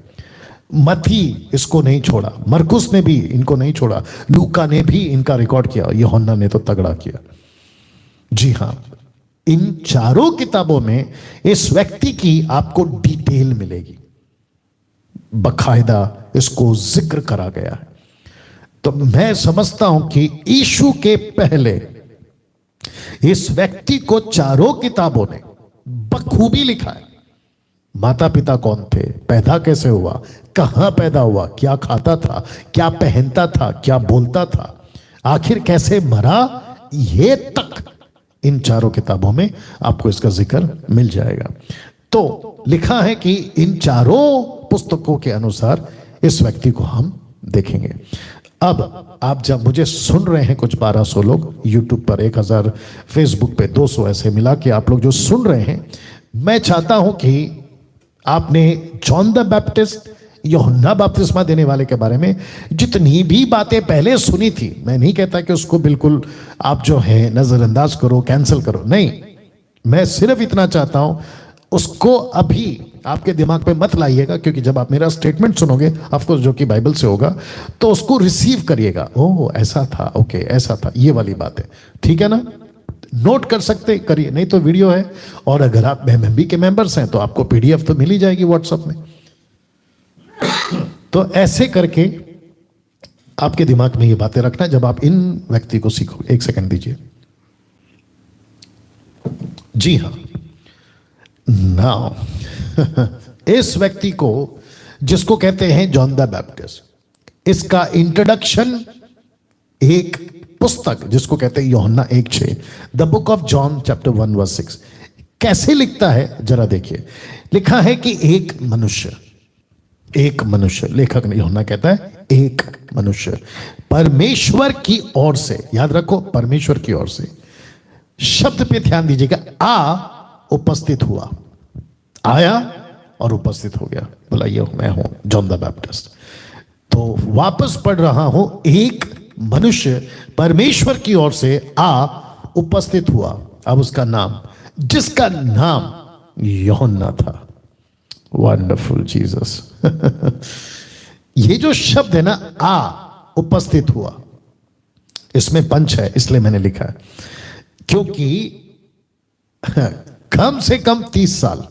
मत्ती इसको नहीं छोड़ा, मरकुस ने भी इनको नहीं छोड़ा, लूका ने भी इनका रिकॉर्ड किया, यूहन्ना ने तो तगड़ा किया। जी हां, इन 4 किताबों में इस व्यक्ति की आपको डिटेल मिलेगी, बकायदा इसको जिक्र करा गया है। तो मैं समझता हूं कि यीशु के पहले इस व्यक्ति को 4 किताबों ने बखूबी लिखा है। माता पिता कौन थे, पैदा कैसे हुआ, कहां पैदा हुआ, क्या खाता था, क्या पहनता था, क्या बोलता था, आखिर कैसे मरा, ये तक इन 4 किताबों में आपको इसका जिक्र मिल जाएगा। तो लिखा है कि इन 4 पुस्तकों के अनुसार इस व्यक्ति को हम देखेंगे। अब आप जब मुझे सुन रहे हैं, कुछ 1200 लोग यूट्यूब पर, 1000 फेसबुक पे, 200 ऐसे मिला के आप लोग जो सुन रहे हैं, मैं चाहता हूं कि आपने जॉन द बैप्टिस्ट, यूहन्ना बपतिस्मा देने वाले के बारे में जितनी भी बातें पहले सुनी थी, मैं नहीं कहता कि उसको बिल्कुल आप जो है नजरअंदाज करो, कैंसिल करो, नहीं। मैं सिर्फ इतना चाहता हूं, उसको अभी आपके दिमाग पे मत लाइएगा, क्योंकि जब आप मेरा स्टेटमेंट सुनोगे, ऑफकोर्स जो कि बाइबल से होगा, तो उसको रिसीव करिएगा। ओह, ऐसा था, ओके, ऐसा था, ये वाली बात है, ठीक है ना। नोट कर सकते करिए, नहीं तो वीडियो है, और अगर आप MMB के मेंबर्स हैं तो आपको PDF तो मिल ही जाएगी व्हाट्सएप में। तो ऐसे करके आपके दिमाग में ये बातें रखना जब आप इन व्यक्ति को सीखोगे। 1 सेकंड दीजिए। जी हां, नाउ इस व्यक्ति को जिसको कहते हैं जॉन द बैप्टिस्ट, इसका इंट्रोडक्शन एक पुस्तक जिसको कहते हैं यूहन्ना 1:6, the book of John chapter 1:6 कैसे लिखता है जरा देखिए। लिखा है कि एक मनुष्य, लेखक ने यूहन्ना कहता है एक मनुष्य परमेश्वर की ओर से, याद रखो, परमेश्वर की ओर से शब्द पे ध्यान दीजिएगा, आ उपस्थित हुआ, आया और उपस्थित हो गया, बोला ये मैं हूं जॉन द बैप्टिस्ट। तो वापस पढ़ रहा हूं, एक मनुष्य परमेश्वर की ओर से आ उपस्थित हुआ। अब उसका नाम, जिसका नाम यूहन्ना था। Wonderful Jesus. ये जो शब्द है ना, आ उपस्थित हुआ, इसमें पंच है, इसलिए मैंने लिखा है, क्योंकि कम से कम 30 साल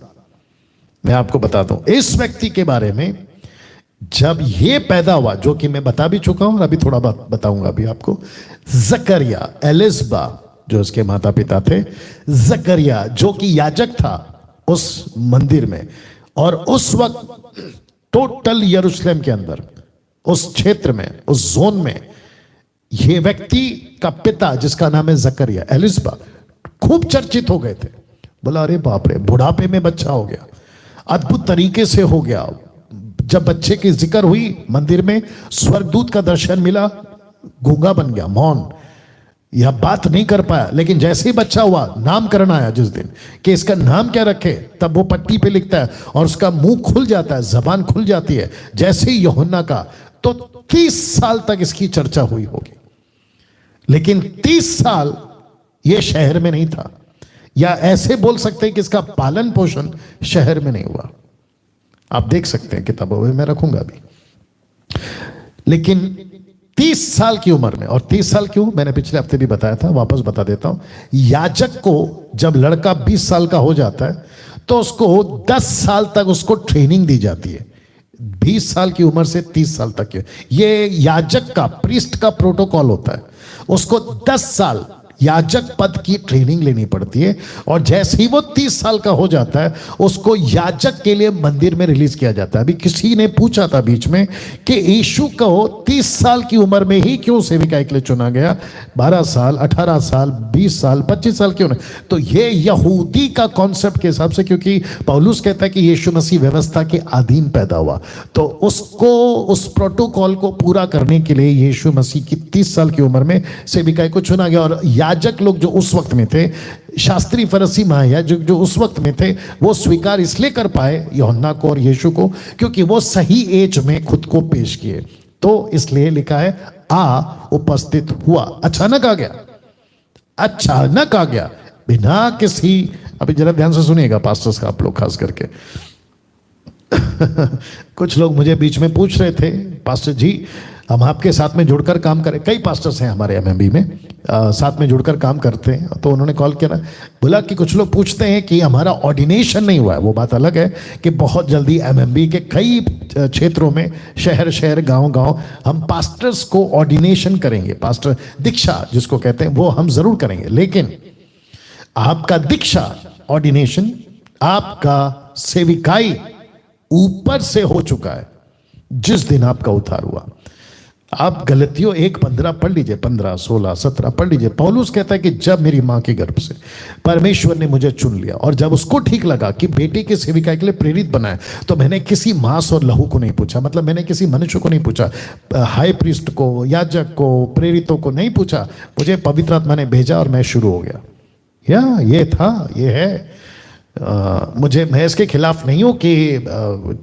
मैं आपको बताता हूं इस व्यक्ति के बारे में। जब ये पैदा हुआ, जो कि मैं बता भी चुका हूं और अभी थोड़ा बात बताऊंगा अभी आपको, जकरिया, एलिसबा जो उसके माता पिता थे, जकरिया जो कि याजक था उस मंदिर में, और उस वक्त टोटल यरूशलेम के अंदर, उस क्षेत्र में, उस जोन में, ये व्यक्ति का पिता जिसका नाम है जकरिया, एलिसबा, खूब चर्चित हो गए थे। बोला अरे बाप रे, बुढ़ापे में बच्चा हो गया, अद्भुत तरीके से हो गया। जब बच्चे की जिक्र हुई मंदिर में, स्वर्गदूत का दर्शन मिला, गूंगा बन गया, मौन, यह बात नहीं कर पाया। लेकिन जैसे ही बच्चा हुआ, नामकरण आया जिस दिन कि इसका नाम क्या रखे, तब वो पट्टी पे लिखता है और उसका मुंह खुल जाता है, जबान खुल जाती है, जैसे ही यूहन्ना का। तो 30 साल तक इसकी चर्चा हुई होगी, लेकिन 30 साल ये शहर में नहीं था, या ऐसे बोल सकते हैं कि इसका पालन पोषण शहर में नहीं हुआ। आप देख सकते हैं किताबों में, मैं रखूंगा अभी। लेकिन 30 साल की उम्र में, और 30 साल क्यों, मैंने पिछले हफ्ते भी बताया था, वापस बता देता हूं। याजक को जब लड़का 20 साल का हो जाता है तो उसको 10 साल तक उसको ट्रेनिंग दी जाती है। 20 साल की उम्र से 30 साल तक ये याजक का, प्रीस्ट का प्रोटोकॉल होता है। उसको 10 साल याजक पद की ट्रेनिंग लेनी पड़ती है, और जैसे ही वो 30 साल का हो जाता है, उसको याजक के लिए मंदिर में रिलीज किया जाता है। अभी किसी ने पूछा था बीच में कि यीशु को 30 साल की उम्र में ही क्यों सेविकाई के लिए चुना गया, 12 साल, 18 साल, 20 साल, 25 साल क्यों नहीं? तो ये यहूदी का कॉन्सेप्ट के हिसाब से, क्योंकि पौलुस कहता है कि यीशु मसीह व्यवस्था के अधीन पैदा हुआ, तो उसको, उस प्रोटोकॉल को पूरा करने के लिए यीशु मसीह की 30 साल की उम्र में सेविकाई को चुना गया। और याजक लोग जो उस वक्त में थे, शास्त्री, फरीसी, महायाजक जो उस वक्त में थे, वो स्वीकार इसलिए कर पाए यूहन्ना को और यीशु को, क्योंकि वो सही एज में खुद को पेश किए। तो इसलिए लिखा है आ उपस्थित हुआ। अचानक आ गया, अचानक आ गया, बिना किसी, अभी जरा ध्यान से सुनिएगा पास्टर्स का, आप लोग खास करके। कुछ लोग मुझे बीच में पूछ रहे थे, पास्टर जी हम आपके साथ में जुड़कर काम करें। कई पास्टर्स हैं हमारे एमएमबी में, साथ में जुड़कर काम करते हैं। तो उन्होंने कॉल किया, बोला कि कुछ लोग पूछते हैं कि हमारा ऑर्डिनेशन नहीं हुआ है। वो बात अलग है कि बहुत जल्दी एमएमबी के कई क्षेत्रों में, शहर शहर, गांव गांव, हम पास्टर्स को ऑर्डिनेशन करेंगे, पास्टर दीक्षा जिसको कहते हैं, वो हम जरूर करेंगे। लेकिन आपका दीक्षा, ऑर्डिनेशन, आपका सेविकाई ऊपर से हो चुका है जिस दिन आपका उद्धार हुआ। आप गलतियों 1:15 पढ़ लीजिए, 15, 16, 17 पढ़ लीजिए। पौलुस कहता है कि जब मेरी मां के गर्भ से परमेश्वर ने मुझे चुन लिया, और जब उसको ठीक लगा कि बेटे की सेविका के लिए प्रेरित बनाए, तो मैंने किसी मांस और लहू को नहीं पूछा, मतलब मैंने किसी मनुष्य को नहीं पूछा, हाई प्रीस्ट को, याजक को, प्रेरितों को नहीं पूछा, मुझे पवित्र आत्मा ने भेजा और मैं शुरू हो गया। या ये था, ये है। मैं इसके खिलाफ नहीं हूं कि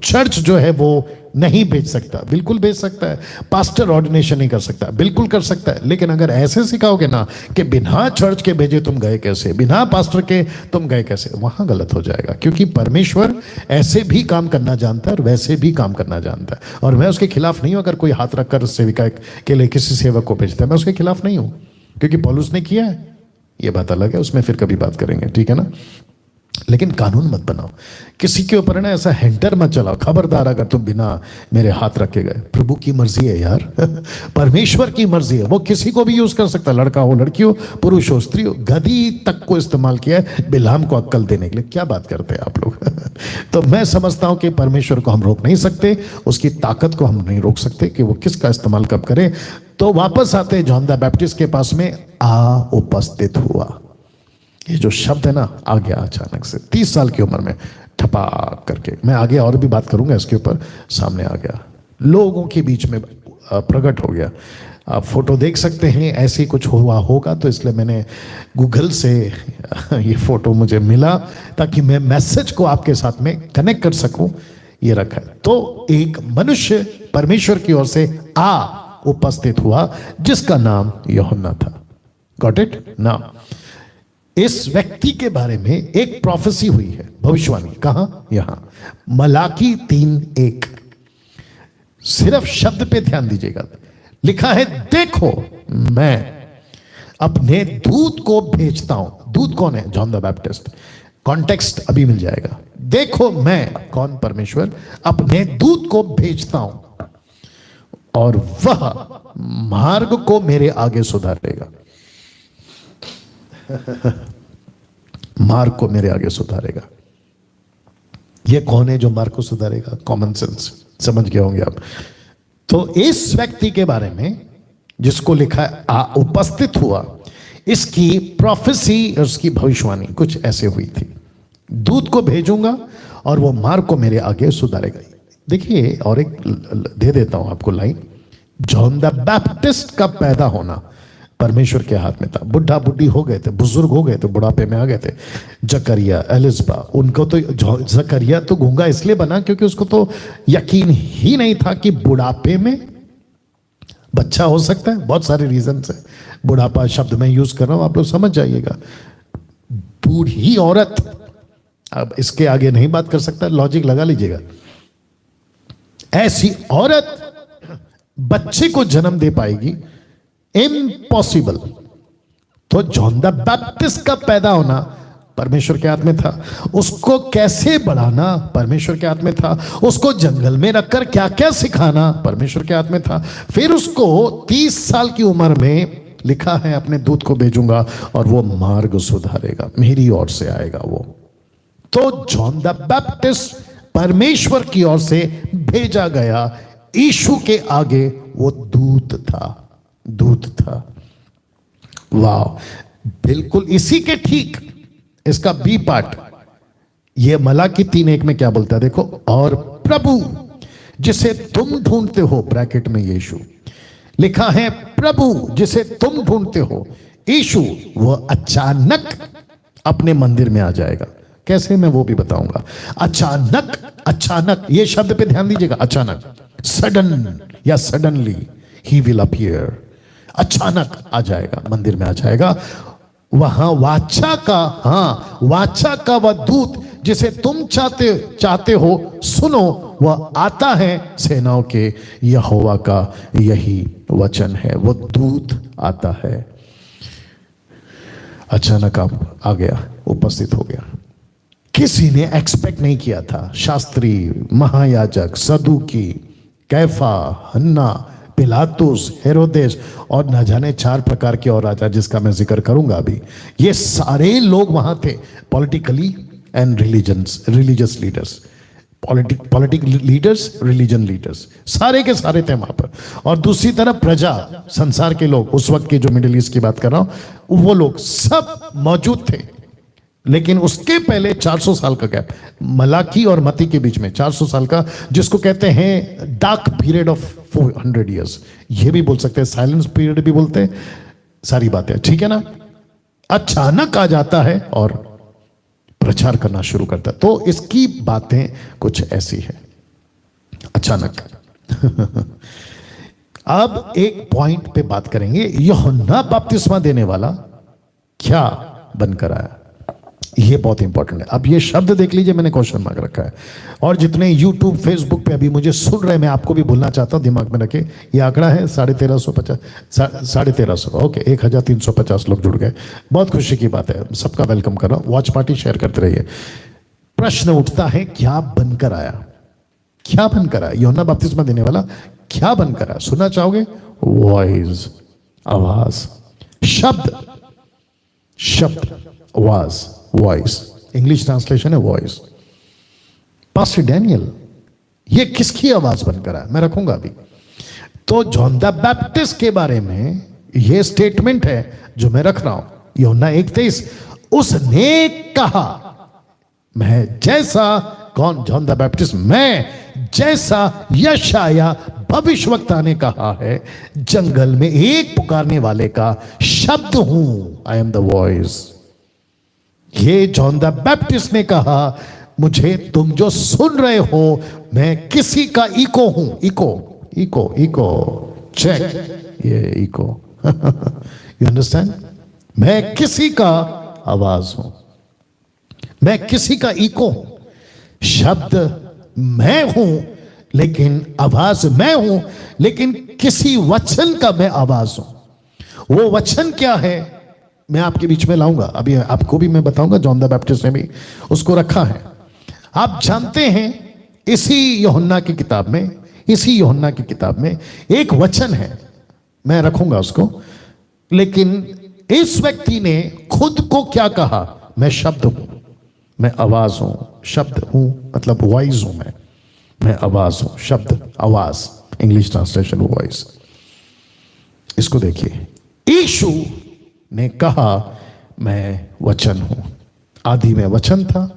चर्च जो है वो नहीं भेज सकता, बिल्कुल भेज सकता है। पास्टर ऑर्डिनेशन नहीं कर सकता, बिल्कुल कर सकता है। लेकिन अगर ऐसे सिखाओगे ना कि बिना चर्च के भेजे तुम गए कैसे, बिना पास्टर के तुम गए कैसे, वहां गलत हो जाएगा। क्योंकि परमेश्वर ऐसे भी काम करना जानता है और वैसे भी काम करना जानता है। और मैं उसके खिलाफ नहीं हूं अगर कोई हाथ रखकर सेविका के लिए किसी सेवक को भेजता है, मैं उसके खिलाफ नहीं हूं, क्योंकि पौलुस ने किया है। ये बात अलग है, उसमें फिर कभी बात करेंगे, ठीक है ना। लेकिन कानून मत बनाओ, किसी के ऊपर ना ऐसा हैंटर मत चलाओ, खबरदार अगर तुम बिना मेरे हाथ रखे गए। प्रभु की मर्जी है यार, परमेश्वर की मर्जी है, वो किसी को भी यूज कर सकता है, लड़का हो, लड़की हो, पुरुष हो, स्त्री हो। गधी तक को इस्तेमाल किया है बिलाम को अक्कल देने के लिए। क्या बात करते हैं आप लोग। तो मैं समझता हूं कि परमेश्वर को हम रोक नहीं सकते, उसकी ताकत को हम नहीं रोक सकते कि वो किसका इस्तेमाल कब करे। तो वापस आते हैं जॉन द बैप्टिस्ट के पास में, आ उपस्थित हुआ। ये जो शब्द है ना, आ गया अचानक से, 30 साल की उम्र में ठपाक करके। मैं आगे और भी बात करूंगा इसके ऊपर। सामने आ गया, लोगों के बीच में प्रकट हो गया। आप फोटो देख सकते हैं, ऐसे ही कुछ हुआ होगा, तो इसलिए मैंने गूगल से ये फोटो मुझे मिला ताकि मैं मैसेज को आपके साथ में कनेक्ट कर सकूं। ये रखा है। तो एक मनुष्य परमेश्वर की ओर से उपस्थित हुआ जिसका नाम यूहन्ना था। Got it now? इस व्यक्ति के बारे में एक प्रोफेसी हुई है, भविष्यवाणी। कहां? यहां मलाकी 3:1। सिर्फ शब्द पे ध्यान दीजिएगा। लिखा है, देखो मैं अपने दूत को भेजता हूं। दूत कौन है? John the Baptist. कॉन्टेक्स्ट अभी मिल जाएगा। देखो मैं, कौन? परमेश्वर, अपने दूत को भेजता हूं और वह मार्ग को मेरे आगे सुधारेगा। मार्ग को मेरे आगे सुधारेगा। यह कौन है जो मार्ग को सुधारेगा? कॉमन सेंस समझ गए होंगे आप। तो इस व्यक्ति के बारे में जिसको लिखा है उपस्थित हुआ, इसकी प्रोफेसी, उसकी भविष्यवाणी कुछ ऐसे हुई थी, दूत को भेजूंगा और वो मार्ग को मेरे आगे सुधारेगा। देखिए, और एक दे देता हूं आपको लाइन। जॉन द बैप्टिस्ट का पैदा होना परमेश्वर के हाथ में था। बुढ़ा बुढ़ी हो गए थे, बुजुर्ग हो गए थे, बुढ़ापे में आ गए थे। जकरिया, एलिजबा, उनको तो जकरिया तो गूंगा इसलिए बना क्योंकि उसको तो यकीन ही नहीं था कि बुढ़ापे में बच्चा हो सकता है। बहुत सारे रीजन है। बुढ़ापा शब्द मैं यूज कर रहा हूं, आप लोग समझ जाइएगा। बूढ़ी औरत, अब इसके आगे नहीं बात कर सकता, लॉजिक लगा लीजिएगा। ऐसी औरत बच्चे को जन्म दे पाएगी? इम्पॉसिबल। तो जॉन द बैप्टिस्ट का पैदा होना परमेश्वर के हाथ में था। उसको कैसे बढ़ाना परमेश्वर के हाथ में था। उसको जंगल में रखकर क्या क्या सिखाना परमेश्वर के हाथ में था। फिर उसको 30 साल की उम्र में लिखा है, अपने दूत को भेजूंगा और वो मार्ग सुधारेगा, मेरी ओर से आएगा वो। तो जॉन द बैप्टिस्ट परमेश्वर की ओर से भेजा गया यीशु के आगे वो दूत था। दूत था। वाह, बिल्कुल इसी के ठीक इसका बी पार्ट। ये मलाकी 3:1 में क्या बोलता है देखो, और प्रभु जिसे तुम ढूंढते हो, ब्रैकेट में यीशु लिखा है, प्रभु जिसे तुम ढूंढते हो यीशु, वह अचानक अपने मंदिर में आ जाएगा। कैसे, मैं वो भी बताऊंगा। अचानक, अचानक, ये शब्द पे ध्यान दीजिएगा। अचानक, सडन या सडनली ही विल अपीयर। अचानक आ जाएगा, मंदिर में आ जाएगा। वहां वाचा का, वाचा का वह दूत जिसे तुम चाहते हो, सुनो, वह आता है। सेनाओं के यहोवा का यही वचन है। वो दूत आता है। अचानक आ गया, उपस्थित हो गया। किसी ने एक्सपेक्ट नहीं किया था। शास्त्री, महायाजक, सदूकी, कैफा, हन्ना, पिलातुस, हेरोदेस और न जाने 4 प्रकार के और राजा जिसका मैं जिक्र करूंगा अभी। ये सारे लोग वहां थे। Politically and religious leaders, political leaders, religion leaders, सारे के सारे थे वहां पर। और दूसरी तरफ प्रजा, संसार के लोग, उस वक्त के जो मिडिल ईस्ट की बात कर रहा हूं, वो लोग सब मौजूद थे। लेकिन उसके पहले 400 साल का गैप, मलाकी और मती के बीच में 400 साल का, जिसको कहते हैं डार्क पीरियड ऑफ 400 इयर्स। ये भी बोल सकते हैं, साइलेंस पीरियड भी बोलते हैं, सारी बातें, ठीक है ना। अचानक आ जाता है और प्रचार करना शुरू करता है। तो इसकी बातें कुछ ऐसी है, अचानक। अब एक पॉइंट पे बात करेंगे, यूहन्ना बपतिस्मा देने वाला क्या बनकर आया। ये बहुत इंपॉर्टेंट है। अब ये शब्द देख लीजिए, मैंने क्वेश्चन मार्क रखा है। और जितने यूट्यूब, फेसबुक पे अभी मुझे सुन रहे, मैं आपको भी बोलना चाहता हूं, दिमाग में रखे। ये आंकड़ा है 1350, ओके, 1350 लोग जुड़ गए। बहुत खुशी की बात है, सबका वेलकम कर रहा हूं। वॉच पार्टी शेयर करते रहिए। प्रश्न उठता है, क्या बनकर आया? क्या बनकर आया यूहन्ना बपतिस्मा देने वाला? क्या बनकर आया? सुनना चाहोगे? वॉइस, आवाज, शब्द, आवाज, वॉइस। इंग्लिश ट्रांसलेशन है वॉइस। पास्टर डैनियल, ये किसकी आवाज बनकर आया? मैं रखूंगा अभी। तो जॉन द बैप्टिस्ट के बारे में ये स्टेटमेंट है जो मैं रख रहा हूं, यूहन्ना 1:23। उसने कहा, मैं जैसा, कौन? जॉन द बैप्टिस्ट, मैं जैसा यशाया भविष्यवक्ता ने कहा है, जंगल में एक पुकारने वाले का शब्द हूं, आई एम द वॉइस। ये जॉन द बैप्टिस्ट ने कहा, मुझे तुम जो सुन रहे हो मैं किसी का इको हूं। इको इको इको चेक, ये इको यू अंडरस्टैंड? मैं किसी का आवाज हूं, मैं किसी का इको हूं। शब्द मैं हूं लेकिन आवाज मैं हूं, लेकिन किसी वचन का मैं आवाज हूं। वो वचन क्या है मैं आपके बीच में लाऊंगा, अभी आपको भी मैं बताऊंगा। जॉन द बैप्टिस्ट ने भी उसको रखा है। आप जानते हैं इसी यूहन्ना की किताब में, इसी यूहन्ना की किताब में एक वचन है, मैं रखूंगा उसको। लेकिन इस व्यक्ति ने खुद को क्या कहा? मैं शब्द हूं, मैं आवाज हूं। शब्द हूं मतलब वॉइस हूं, मैं आवाज हूं। शब्द आवाज, इंग्लिश ट्रांसलेशन वॉइस। इसको देखिए, यीशु ने कहा मैं वचन हूं। आदि में वचन था,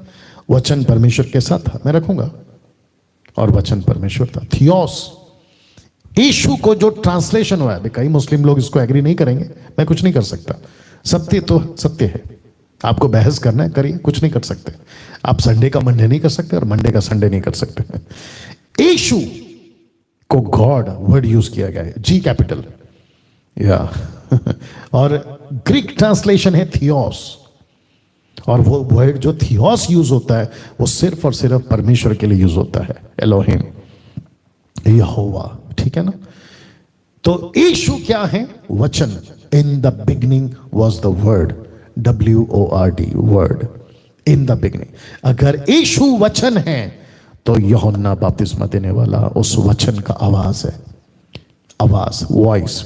वचन परमेश्वर के साथ था, मैं रखूंगा, और वचन परमेश्वर था। थियोस, यीशु को जो ट्रांसलेशन हुआ है, कई मुस्लिम लोग इसको एग्री नहीं करेंगे, मैं कुछ नहीं कर सकता। सत्य तो सत्य है, आपको बहस करना है करिए, कुछ नहीं कर सकते। आप संडे का मंडे नहीं कर सकते और मंडे का संडे नहीं कर सकते। यीशु को गॉड वर्ड यूज किया गया है, जी कैपिटल, या और ग्रीक ट्रांसलेशन है थियोस, और वो वर्ड जो थियोस यूज होता है वो सिर्फ और सिर्फ परमेश्वर के लिए यूज होता है, एलोहिम, यहोवा, ठीक है ना। तो यीशु क्या है? वचन। In the beginning was the word, WORD, word, in the beginning. अगर यीशु वचन है तो यूहन्ना बपतिस्मा देने वाला उस वचन का आवाज है, आवाज, वॉइस।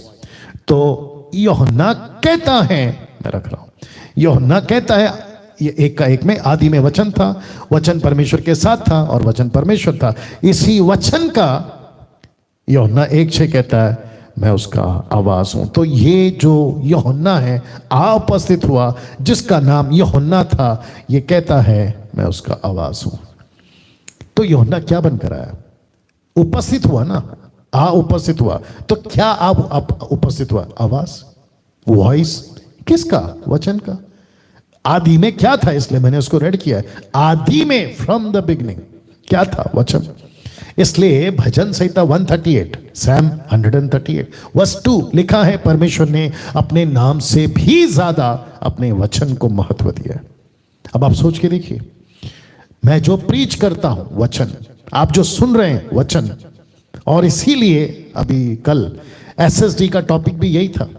तो यूहन्ना कहता है, मैं रख रहा हूं, यूहन्ना कहता है, ये एक का एक में, आदि में वचन था, वचन परमेश्वर के साथ था और वचन परमेश्वर था। इसी वचन का यूहन्ना 1:6 कहता है मैं उसका आवाज हूं। तो ये जो यूहन्ना है उपस्थित हुआ, जिसका नाम यूहन्ना था, ये कहता है मैं उसका आवाज हूं। तो यूहन्ना क्या बनकर आया? उपस्थित हुआ ना, उपस्थित हुआ। तो क्या आप उपस्थित हुआ? आवाज, वॉइस, किसका? वचन का। आदि में क्या था? इसलिए मैंने उसको रेड किया है। आदि में, फ्रॉम द बिगनिंग क्या था? वचन। इसलिए भजन संहिता 138, सैम 138 वर्स 2 लिखा है, परमेश्वर ने अपने नाम से भी ज्यादा अपने वचन को महत्व दिया है। अब आप सोच के देखिए, मैं जो प्रीच करता हूं वचन, आप जो सुन रहे हैं वचन, और इसीलिए अभी कल SSD का टॉपिक भी यही था।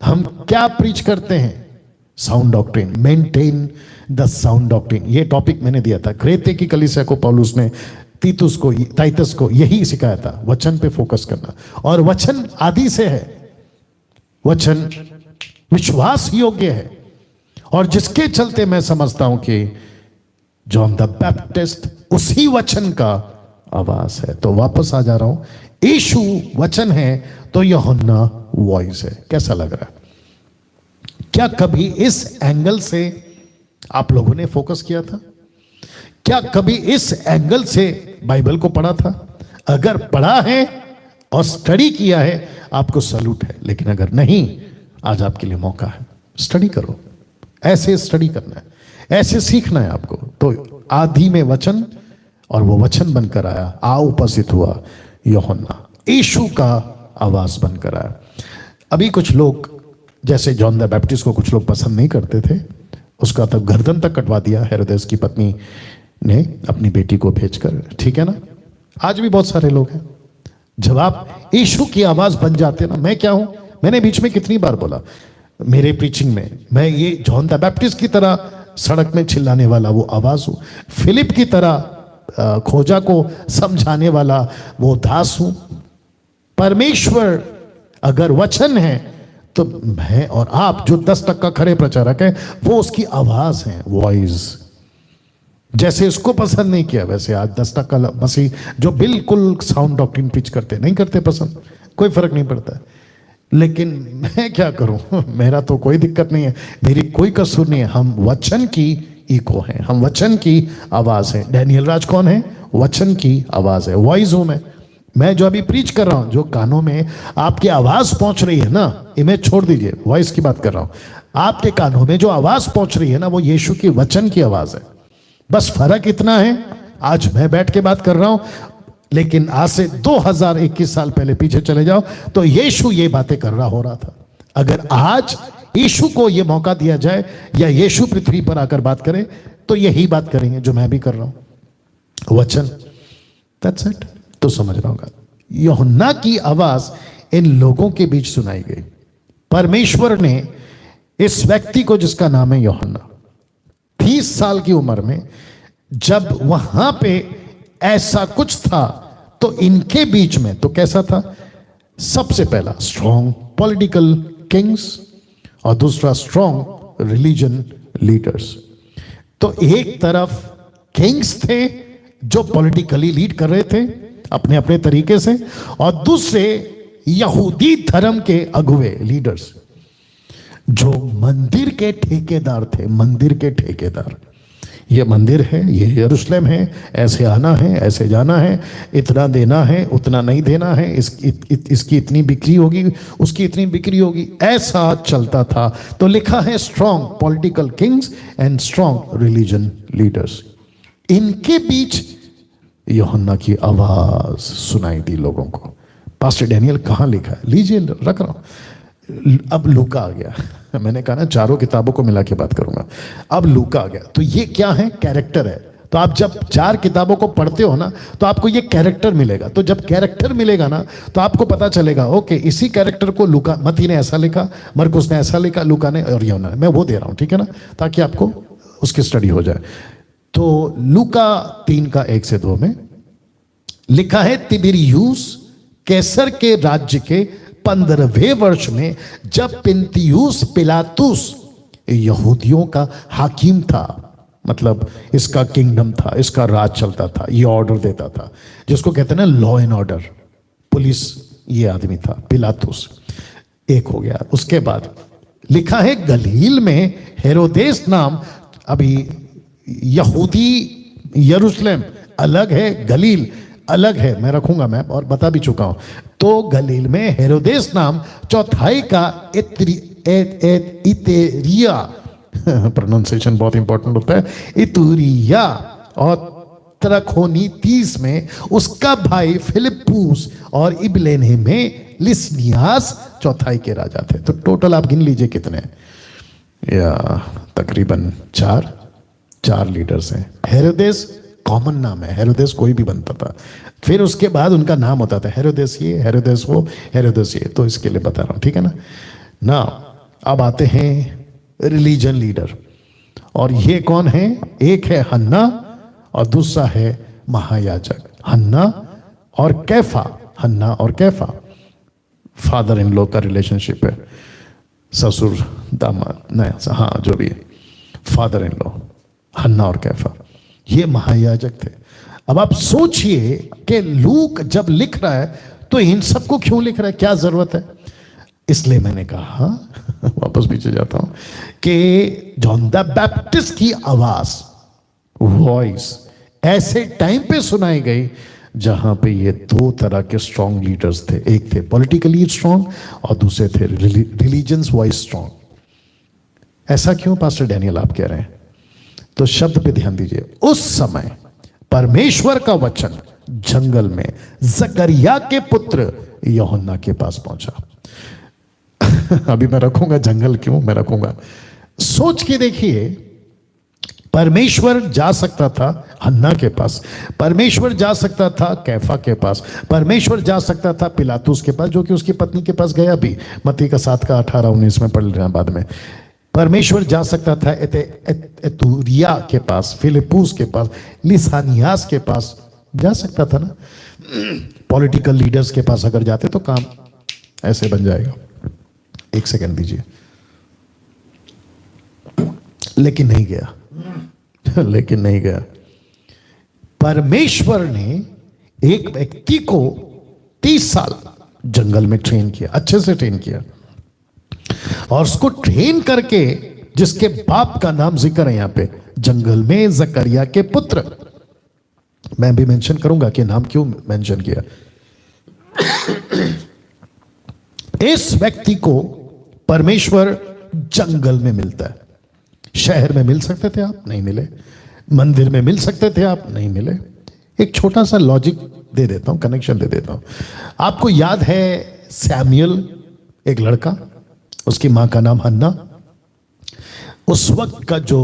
हम क्या प्रीच करते हैं? Sound doctrine, maintain the sound doctrine. ये टॉपिक मैंने दिया था। क्रेते की कलीसिया को पौलुस ने टाइटस को यही सिखाया था, वचन पे फोकस करना। और वचन आदि से है, वचन विश्वास योग्य है, और जिसके चलते मैं समझता हूं कि जॉन द बैप्टिस्ट उसी वचन का आवाज है। तो वापस आ जा रहा हूं, यीशु वचन है तो यूहन्ना वॉइस है। कैसा लग रहा है? क्या कभी इस एंगल से आप लोगों ने फोकस किया था? क्या कभी इस एंगल से बाइबल को पढ़ा था? अगर पढ़ा है और स्टडी किया है, आपको सैल्यूट है। लेकिन अगर नहीं, आज आपके लिए मौका है, स्टडी करो। ऐसे स्टडी करना है, ऐसे सीखना है आपको। तो आदि में वचन, और वो वचन बनकर आया, उपस्थित हुआ यूहन्ना, यीशु का आवाज बनकर आया। अभी कुछ लोग, जैसे जॉन द बैप्टिस्ट को कुछ लोग पसंद नहीं करते थे, उसका तब गर्दन तक कटवा दिया हेरोदेस की पत्नी ने अपनी बेटी को भेजकर, ठीक है ना। आज भी बहुत सारे लोग हैं। जब आप यीशु की आवाज बन जाते ना, मैं क्या हूं, मैंने बीच में कितनी बार बोला मेरे प्रीचिंग में, मैं ये जॉन द बैप्टिस्ट की तरह सड़क में चिल्लाने वाला वो आवाज हूं, फिलिप की तरह खोजा को समझाने वाला वो दास हूं। परमेश्वर अगर वचन है तो मैं और आप जो 10% खरे प्रचारक हैं, वो उसकी आवाज है, वॉइस। जैसे उसको पसंद नहीं किया, वैसे आज 10% मसीह जो बिल्कुल साउंड डॉक्ट्रिन पिच करते नहीं करते पसंद, कोई फर्क नहीं पड़ता। लेकिन मैं क्या करूं, मेरा तो कोई दिक्कत नहीं है, मेरी कोई कसूर नहीं है। हम वचन की इको हैं, हम वचन की आवाज है। डैनियल राज कौन है? वचन की आवाज है, वॉइस हूं मैं। मैं जो अभी प्रीच कर रहा हूं, जो कानों में आपकी आवाज पहुंच रही है ना, इमेज छोड़ दीजिए, वॉइस की बात कर रहा हूं, आपके कानों में जो आवाज पहुंच रही है ना, वो यीशु की वचन की आवाज है। बस फर्क इतना है, आज मैं बैठ के बात कर रहा हूं, लेकिन आज से 2021 साल पहले पीछे चले जाओ तो यीशु ये बातें कर रहा हो रहा था। अगर आज यीशु को ये मौका दिया जाए या यीशु पृथ्वी पर आकर बात करे तो यही बात करेंगे जो मैं भी कर रहा हूं, वचन। That's it. तो समझ रहा होगा, यूहन्ना की आवाज इन लोगों के बीच सुनाई गई। परमेश्वर ने इस व्यक्ति को, जिसका नाम है यूहन्ना, 30 साल की उम्र में जब वहां पे ऐसा कुछ था तो इनके बीच में तो कैसा था? सबसे पहला स्ट्रॉन्ग पॉलिटिकल किंग्स और दूसरा स्ट्रॉन्ग रिलीजन लीडर्स। तो एक तरफ किंग्स थे जो पॉलिटिकली लीड कर रहे थे अपने अपने तरीके से, और दूसरे यहूदी धर्म के अगुवे लीडर्स जो मंदिर के ठेकेदार थे। मंदिर के ठेकेदार, ये मंदिर है, ये यरूशलेम है, ऐसे आना है, ऐसे जाना है, इतना देना है, उतना नहीं देना है, इसकी इतनी बिक्री होगी, उसकी इतनी बिक्री होगी, ऐसा चलता था। तो लिखा है strong political Kings and strong religion leaders. इनके बीच यूहन्ना की आवाज सुनाई दी लोगों को। पास्टर डैनियल कहाँ लिखा है? लीजिए, रख रहा हूं। अब लूका आ गया। मैंने कहा ना चारों किताबों को मिला के बात करूंगा। अब लूका आ गया। तो ये क्या है? कैरेक्टर है। तो आप जब 4 किताबों को पढ़ते हो ना, तो आपको ये कैरेक्टर मिलेगा। तो जब कैरेक्टर मिलेगा ना, तो आपको पता चलेगा ओके, इसी कैरेक्टर को लूका, मत्ती ने ऐसा लिखा, मरकुस ने ऐसा लिखा, लूका ने और यूहन्ना ने। मैं वो दे रहा हूं, ठीक है ना, ताकि आपको उसकी स्टडी हो जाए। तो लूका 3 का 1 से 2 में लिखा है, तिबिरियुस कैसर के राज्य के 15वें वर्ष में, जब पिन्तियुस पिलातुस यहूदियों का हाकिम था, मतलब इसका किंगडम था, इसका राज चलता था, ये ऑर्डर देता था, जिसको कहते हैं ना लॉ एंड ऑर्डर, पुलिस, ये आदमी था पिलातुस। एक हो गया। उसके बाद लिखा है गलील में हेरोदेस नाम, अभी यहूदी यरूशलेम अलग है, गलील अलग है, मैं रखूंगा मैप और बता भी चुका हूं। तो गलील में हेरोदेस नाम चौथाई का इतेरिया, प्रोनाउंसिएशन बहुत इंपॉर्टेंट होता है, इतुरिया, और त्रखोनी 30 में उसका भाई फिलिप्पुस, और इबलेने में लिस्नियास चौथाई के राजा थे। तो टोटल आप गिन लीजिए कितने, या तकरीबन 4 लीडर्स हैं। हेरोदेस कॉमन नाम है, हेरोदेस कोई भी बनता था, फिर उसके बाद उनका नाम होता था हेरोदेस ये, हेरोदेस वो, हेरोदेस ये। तो इसके लिए बता रहा हूं, ठीक है ना। अब आते हैं रिलीजन लीडर, और ये कौन है? एक है हन्ना और दूसरा है महायाजक। हन्ना और कैफा, हन्ना और कैफा फादर इन लॉ का रिलेशनशिप है, ससुर दामाद, नहीं हाँ जो भी है, फादर इन लॉ, हन्ना और कैफा, ये महायाजक थे। अब आप सोचिए कि लूक जब लिख रहा है तो इन सबको क्यों लिख रहा है, क्या जरूरत है? इसलिए मैंने कहा वापस पीछे जाता हूं कि जॉन द बैप्टिस्ट की आवाज, वॉइस ऐसे टाइम पे सुनाई गई जहां पे ये 2 तरह के स्ट्रॉन्ग लीडर्स थे। एक थे पॉलिटिकली स्ट्रॉन्ग और दूसरे थे रिलीजियंस वाइज स्ट्रॉन्ग। ऐसा क्यों पास्टर डैनियल आप कह रहे हैं? तो शब्द पे ध्यान दीजिए। उस समय परमेश्वर का वचन जंगल में जकरिया के पुत्र यूहन्ना के पास पहुंचा। अभी मैं रखूंगा जंगल क्यों, मैं रखूंगा। सोच के देखिए, परमेश्वर जा सकता था हन्ना के पास, परमेश्वर जा सकता था कैफा के पास, परमेश्वर जा सकता था पिलातुस के पास, जो कि उसकी पत्नी के पास गया भी, मत्ती का 7 का 18-19 में पढ़ लेना बाद में। परमेश्वर जा सकता था एतुरिया के पास, फिलिप्पुस के पास, लिसानियास के पास जा सकता था ना। पॉलिटिकल लीडर्स के पास अगर जाते तो काम ऐसे बन जाएगा। 1 सेकंड दीजिए। लेकिन नहीं गया, लेकिन नहीं गया। परमेश्वर ने एक व्यक्ति को 30 साल जंगल में ट्रेन किया, अच्छे से ट्रेन किया, और उसको ट्रेन करके, जिसके बाप का नाम जिक्र है यहां पे जंगल में, जकरिया के पुत्र। मैं भी मेंशन करूंगा कि नाम क्यों मेंशन किया। इस व्यक्ति को परमेश्वर जंगल में मिलता है। शहर में मिल सकते थे आप, नहीं मिले। मंदिर में मिल सकते थे आप, नहीं मिले। एक छोटा सा लॉजिक दे देता हूं, कनेक्शन दे देता हूं। आपको याद है सैमुअल, एक लड़का, उसकी मां का नाम हन्ना। उस वक्त का जो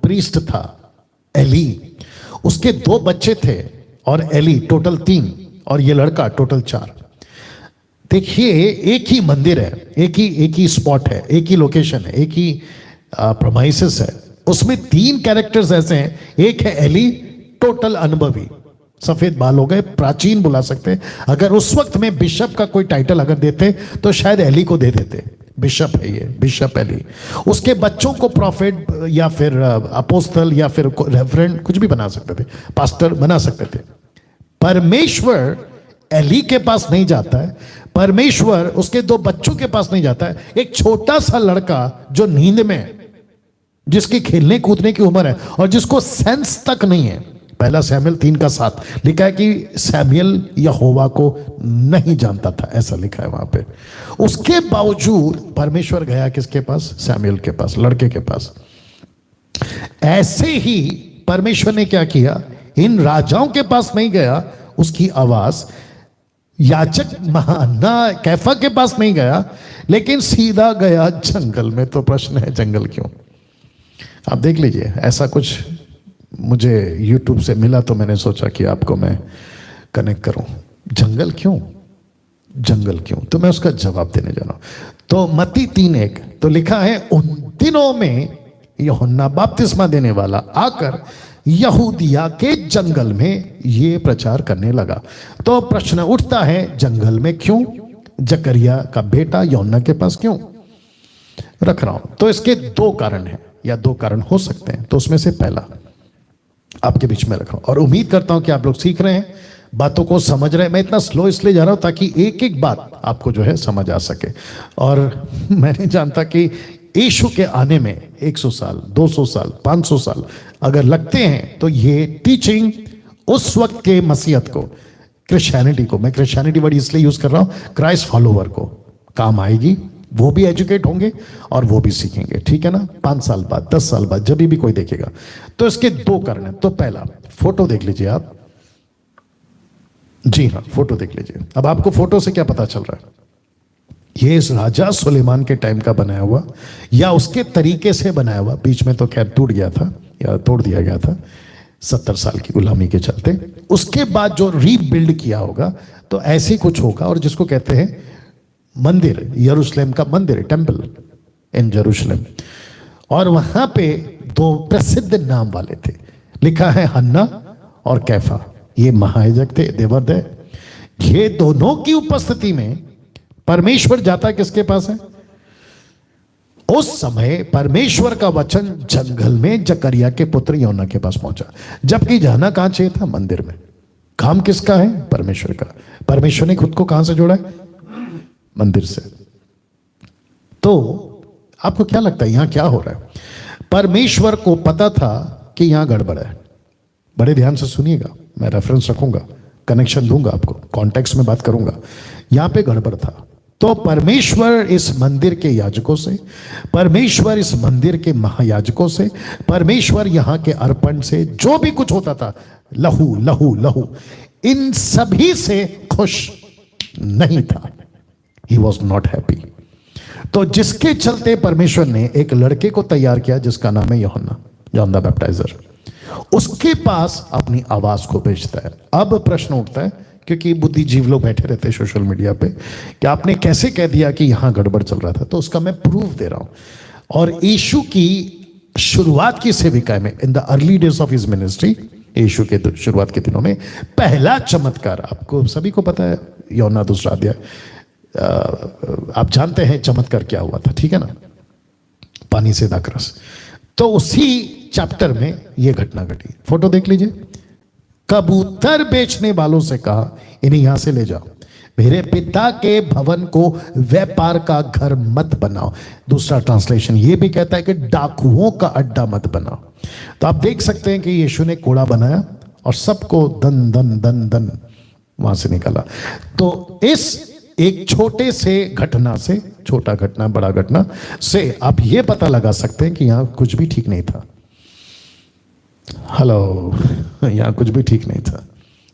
प्रीस्ट था एली, उसके 2 बच्चे थे और एली टोटल 3 और ये लड़का टोटल 4। देखिए एक ही मंदिर है, एक ही स्पॉट है, एक ही लोकेशन है, एक ही प्रोमाइसेस है, उसमें 3 कैरेक्टर्स ऐसे हैं। एक है एली, टोटल अनुभवी, सफेद बाल हो गए, प्राचीन बुला सकते हैं। अगर उस वक्त में बिशप का कोई टाइटल अगर देते तो शायद एली को दे देते, बिशप है ये, बिशप एली। उसके बच्चों को प्रॉफिट या फिर अपोस्तल या फिर रेवरेंड कुछ भी बना सकते थे, पास्टर बना सकते थे। परमेश्वर एली के पास नहीं जाता है, परमेश्वर उसके 2 बच्चों के पास नहीं जाता है। एक छोटा सा लड़का जो नींद में है, जिसकी खेलने कूदने की उम्र है और जिसको सेंस तक नहीं है। पहला सैमुएल 3:7 लिखा है कि सैमुएल यहोवा को नहीं जानता था, ऐसा लिखा है वहां पे। उसके बावजूद परमेश्वर गया किसके पास? सैमुएल के पास, लड़के के पास। ऐसे ही परमेश्वर ने क्या किया, इन राजाओं के पास नहीं गया, उसकी आवाज याजक हन्ना कैफा के पास नहीं गया, लेकिन सीधा गया जंगल में। तो प्रश्न है जंगल क्यों? आप देख लीजिए, ऐसा कुछ मुझे YouTube से मिला तो मैंने सोचा कि आपको मैं कनेक्ट करूं। जंगल क्यों, जंगल क्यों? तो मैं उसका जवाब देने जा रहा हूं। तो मत्ती 3:1 तो लिखा है, उन दिनों में यूहन्ना बपतिस्मा देने वाला आकर यहूदिया के जंगल में ये प्रचार करने लगा। तो प्रश्न उठता है, जंगल में क्यों? जकरिया का बेटा यूहन्ना के पास क्यों रख रहा हूं? तो इसके 2 कारण हैं या 2 कारण हो सकते हैं। तो उसमें से पहला आपके बीच में रख रहा हूं और उम्मीद करता हूं कि आप लोग सीख रहे हैं, बातों को समझ रहे हैं। मैं इतना स्लो इसलिए जा रहा हूं ताकि एक एक बात आपको जो है समझ आ सके। और मैं नहीं जानता कि यीशु के आने में 100 साल, 200 साल, 500 साल अगर लगते हैं तो ये टीचिंग उस वक्त के मसीहत को, क्रिश्चियनिटी को, मैं क्रिश्चियनिटी वर्ड इसलिए यूज कर रहा हूं, क्राइस्ट फॉलोवर को काम आएगी। वो भी एजुकेट होंगे और वो भी सीखेंगे, ठीक है ना? 5 साल बाद, 10 साल बाद, जब भी कोई देखेगा। तो इसके 2 कारण हैं। तो पहला, फोटो देख लीजिए आप। जी हाँ, फोटो देख लीजिए। अब आपको फोटो से क्या पता चल रहा है? ये इस राजा सुलेमान के टाइम का बनाया हुआ या उसके तरीके से बनाया हुआ, बीच में तो खैर टूट गया था या तोड़ दिया गया था 70 साल की गुलामी के चलते। उसके बाद जो रीबिल्ड किया होगा तो ऐसे कुछ होगा, और जिसको कहते हैं मंदिर, यरूशलेम का मंदिर, टेंपल इन जेरूशलेम। और वहां पे 2 प्रसिद्ध नाम वाले थे, लिखा है हन्ना और कैफा। ये महायाजक थे, देवर्दय। ये दोनों की उपस्थिति में परमेश्वर जाता किसके पास है? उस समय परमेश्वर का वचन जंगल में जकरिया के पुत्र यूहन्ना के पास पहुंचा, जबकि जाना कहां चाहिए था? मंदिर में। काम किसका है? परमेश्वर का। परमेश्वर ने खुद को कहां से जोड़ा है? मंदिर से। तो आपको क्या लगता है यहां क्या हो रहा है? परमेश्वर को पता था कि यहां गड़बड़ है। बड़े ध्यान से सुनिएगा, मैं रेफरेंस रखूंगा, कनेक्शन दूंगा आपको, कॉन्टेक्स्ट में बात करूंगा। यहां पे गड़बड़ था। तो परमेश्वर इस मंदिर के याजकों से, परमेश्वर इस मंदिर के महायाजकों से, परमेश्वर यहां के अर्पण से, जो भी कुछ होता था, लहू लहू लहू, इन सभी से खुश नहीं था। He was not happy। तो जिसके चलते परमेश्वर ने एक लड़के को तैयार किया जिसका नाम है यूहन्ना, जॉन द बैप्टाइजर। उसके पास अपनी आवाज को भेजता है। अब प्रश्न उठता है, क्योंकि बुद्धिजीवी लोग बैठे रहते हैं सोशल मीडिया पे, कि आपने कैसे कह दिया कि यहां गड़बड़ चल रहा था? तो उसका मैं प्रूफ दे रहा हूं। और यीशु की शुरुआत की सेविका में, in the early days of his ministry, यीशु के शुरुआत के दिनों में पहला चमत्कार, आपको सभी को पता है, यूहन्ना 2 अध्याय, आप जानते हैं चमत्कार क्या हुआ था, ठीक है ना? पानी से दाखरस। तो उसी चैप्टर में यह घटना घटी। फोटो देख लीजिए। कबूतर बेचने वालों से कहा, इन्हें यहां से ले जाओ, मेरे पिता के भवन को व्यापार का घर मत बनाओ। दूसरा ट्रांसलेशन ये भी कहता है कि डाकुओं का अड्डा मत बनाओ। तो आप देख सकते हैं कि यीशु ने कोड़ा बनाया और सबको दन दन दन दन वहां से निकाला। तो इस एक छोटे से घटना से, छोटा घटना बड़ा घटना से आप ये पता लगा सकते हैं कि यहां कुछ भी ठीक नहीं था। हेलो, यहां कुछ भी ठीक नहीं था,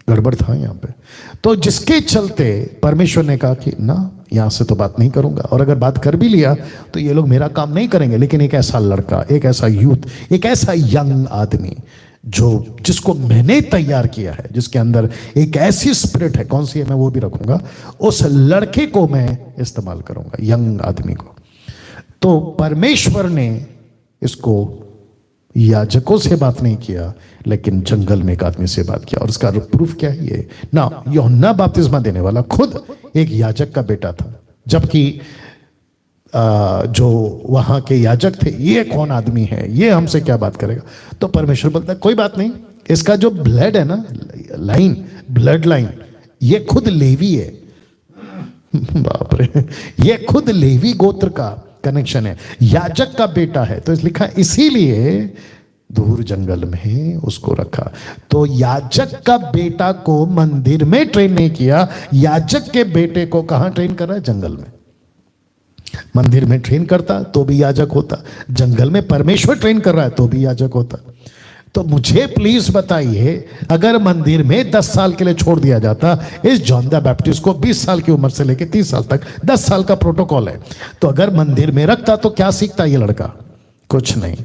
गड़बड़ था यहां पे। तो जिसके चलते परमेश्वर ने कहा कि ना, यहां से तो बात नहीं करूंगा, और अगर बात कर भी लिया तो ये लोग मेरा काम नहीं करेंगे। लेकिन एक ऐसा लड़का, एक ऐसा यूथ, एक ऐसा यंग आदमी जिसको मैंने तैयार किया है, जिसके अंदर एक ऐसी स्पिरिट है, कौन सी है मैं वो भी रखूंगा, उस लड़के को मैं इस्तेमाल करूंगा, यंग आदमी को। तो परमेश्वर ने इसको याजकों से बात नहीं किया, लेकिन जंगल में एक आदमी से बात किया। और उसका प्रूफ क्या है? ये ना, यूहन्ना बपतिस्मा देने वाला खुद एक याजक का बेटा था, जबकि जो वहां के याजक थे, ये कौन आदमी है, ये हमसे क्या बात करेगा? तो परमेश्वर बोलता है कोई बात नहीं, इसका जो ब्लड है ना, लाइन, ब्लड लाइन, ये खुद लेवी है। बाप रे, ये खुद लेवी गोत्र का कनेक्शन है, याजक का बेटा है। तो लिखा, इसीलिए दूर जंगल में उसको रखा। तो याजक का बेटा को मंदिर में ट्रेन नहीं किया, याजक के बेटे को कहां ट्रेन कर रहा है? जंगल में। मंदिर में ट्रेन करता तो भी याजक होता, जंगल में परमेश्वर ट्रेन कर रहा है तो भी याजक होता। तो मुझे प्लीज बताइए, अगर मंदिर में 10 साल के लिए छोड़ दिया जाता इस जॉन द बैप्टिस्ट को, 20 साल की उम्र से लेकर 30 साल तक, 10 साल का प्रोटोकॉल है, तो अगर मंदिर में रखता तो क्या सीखता ये लड़का? कुछ नहीं,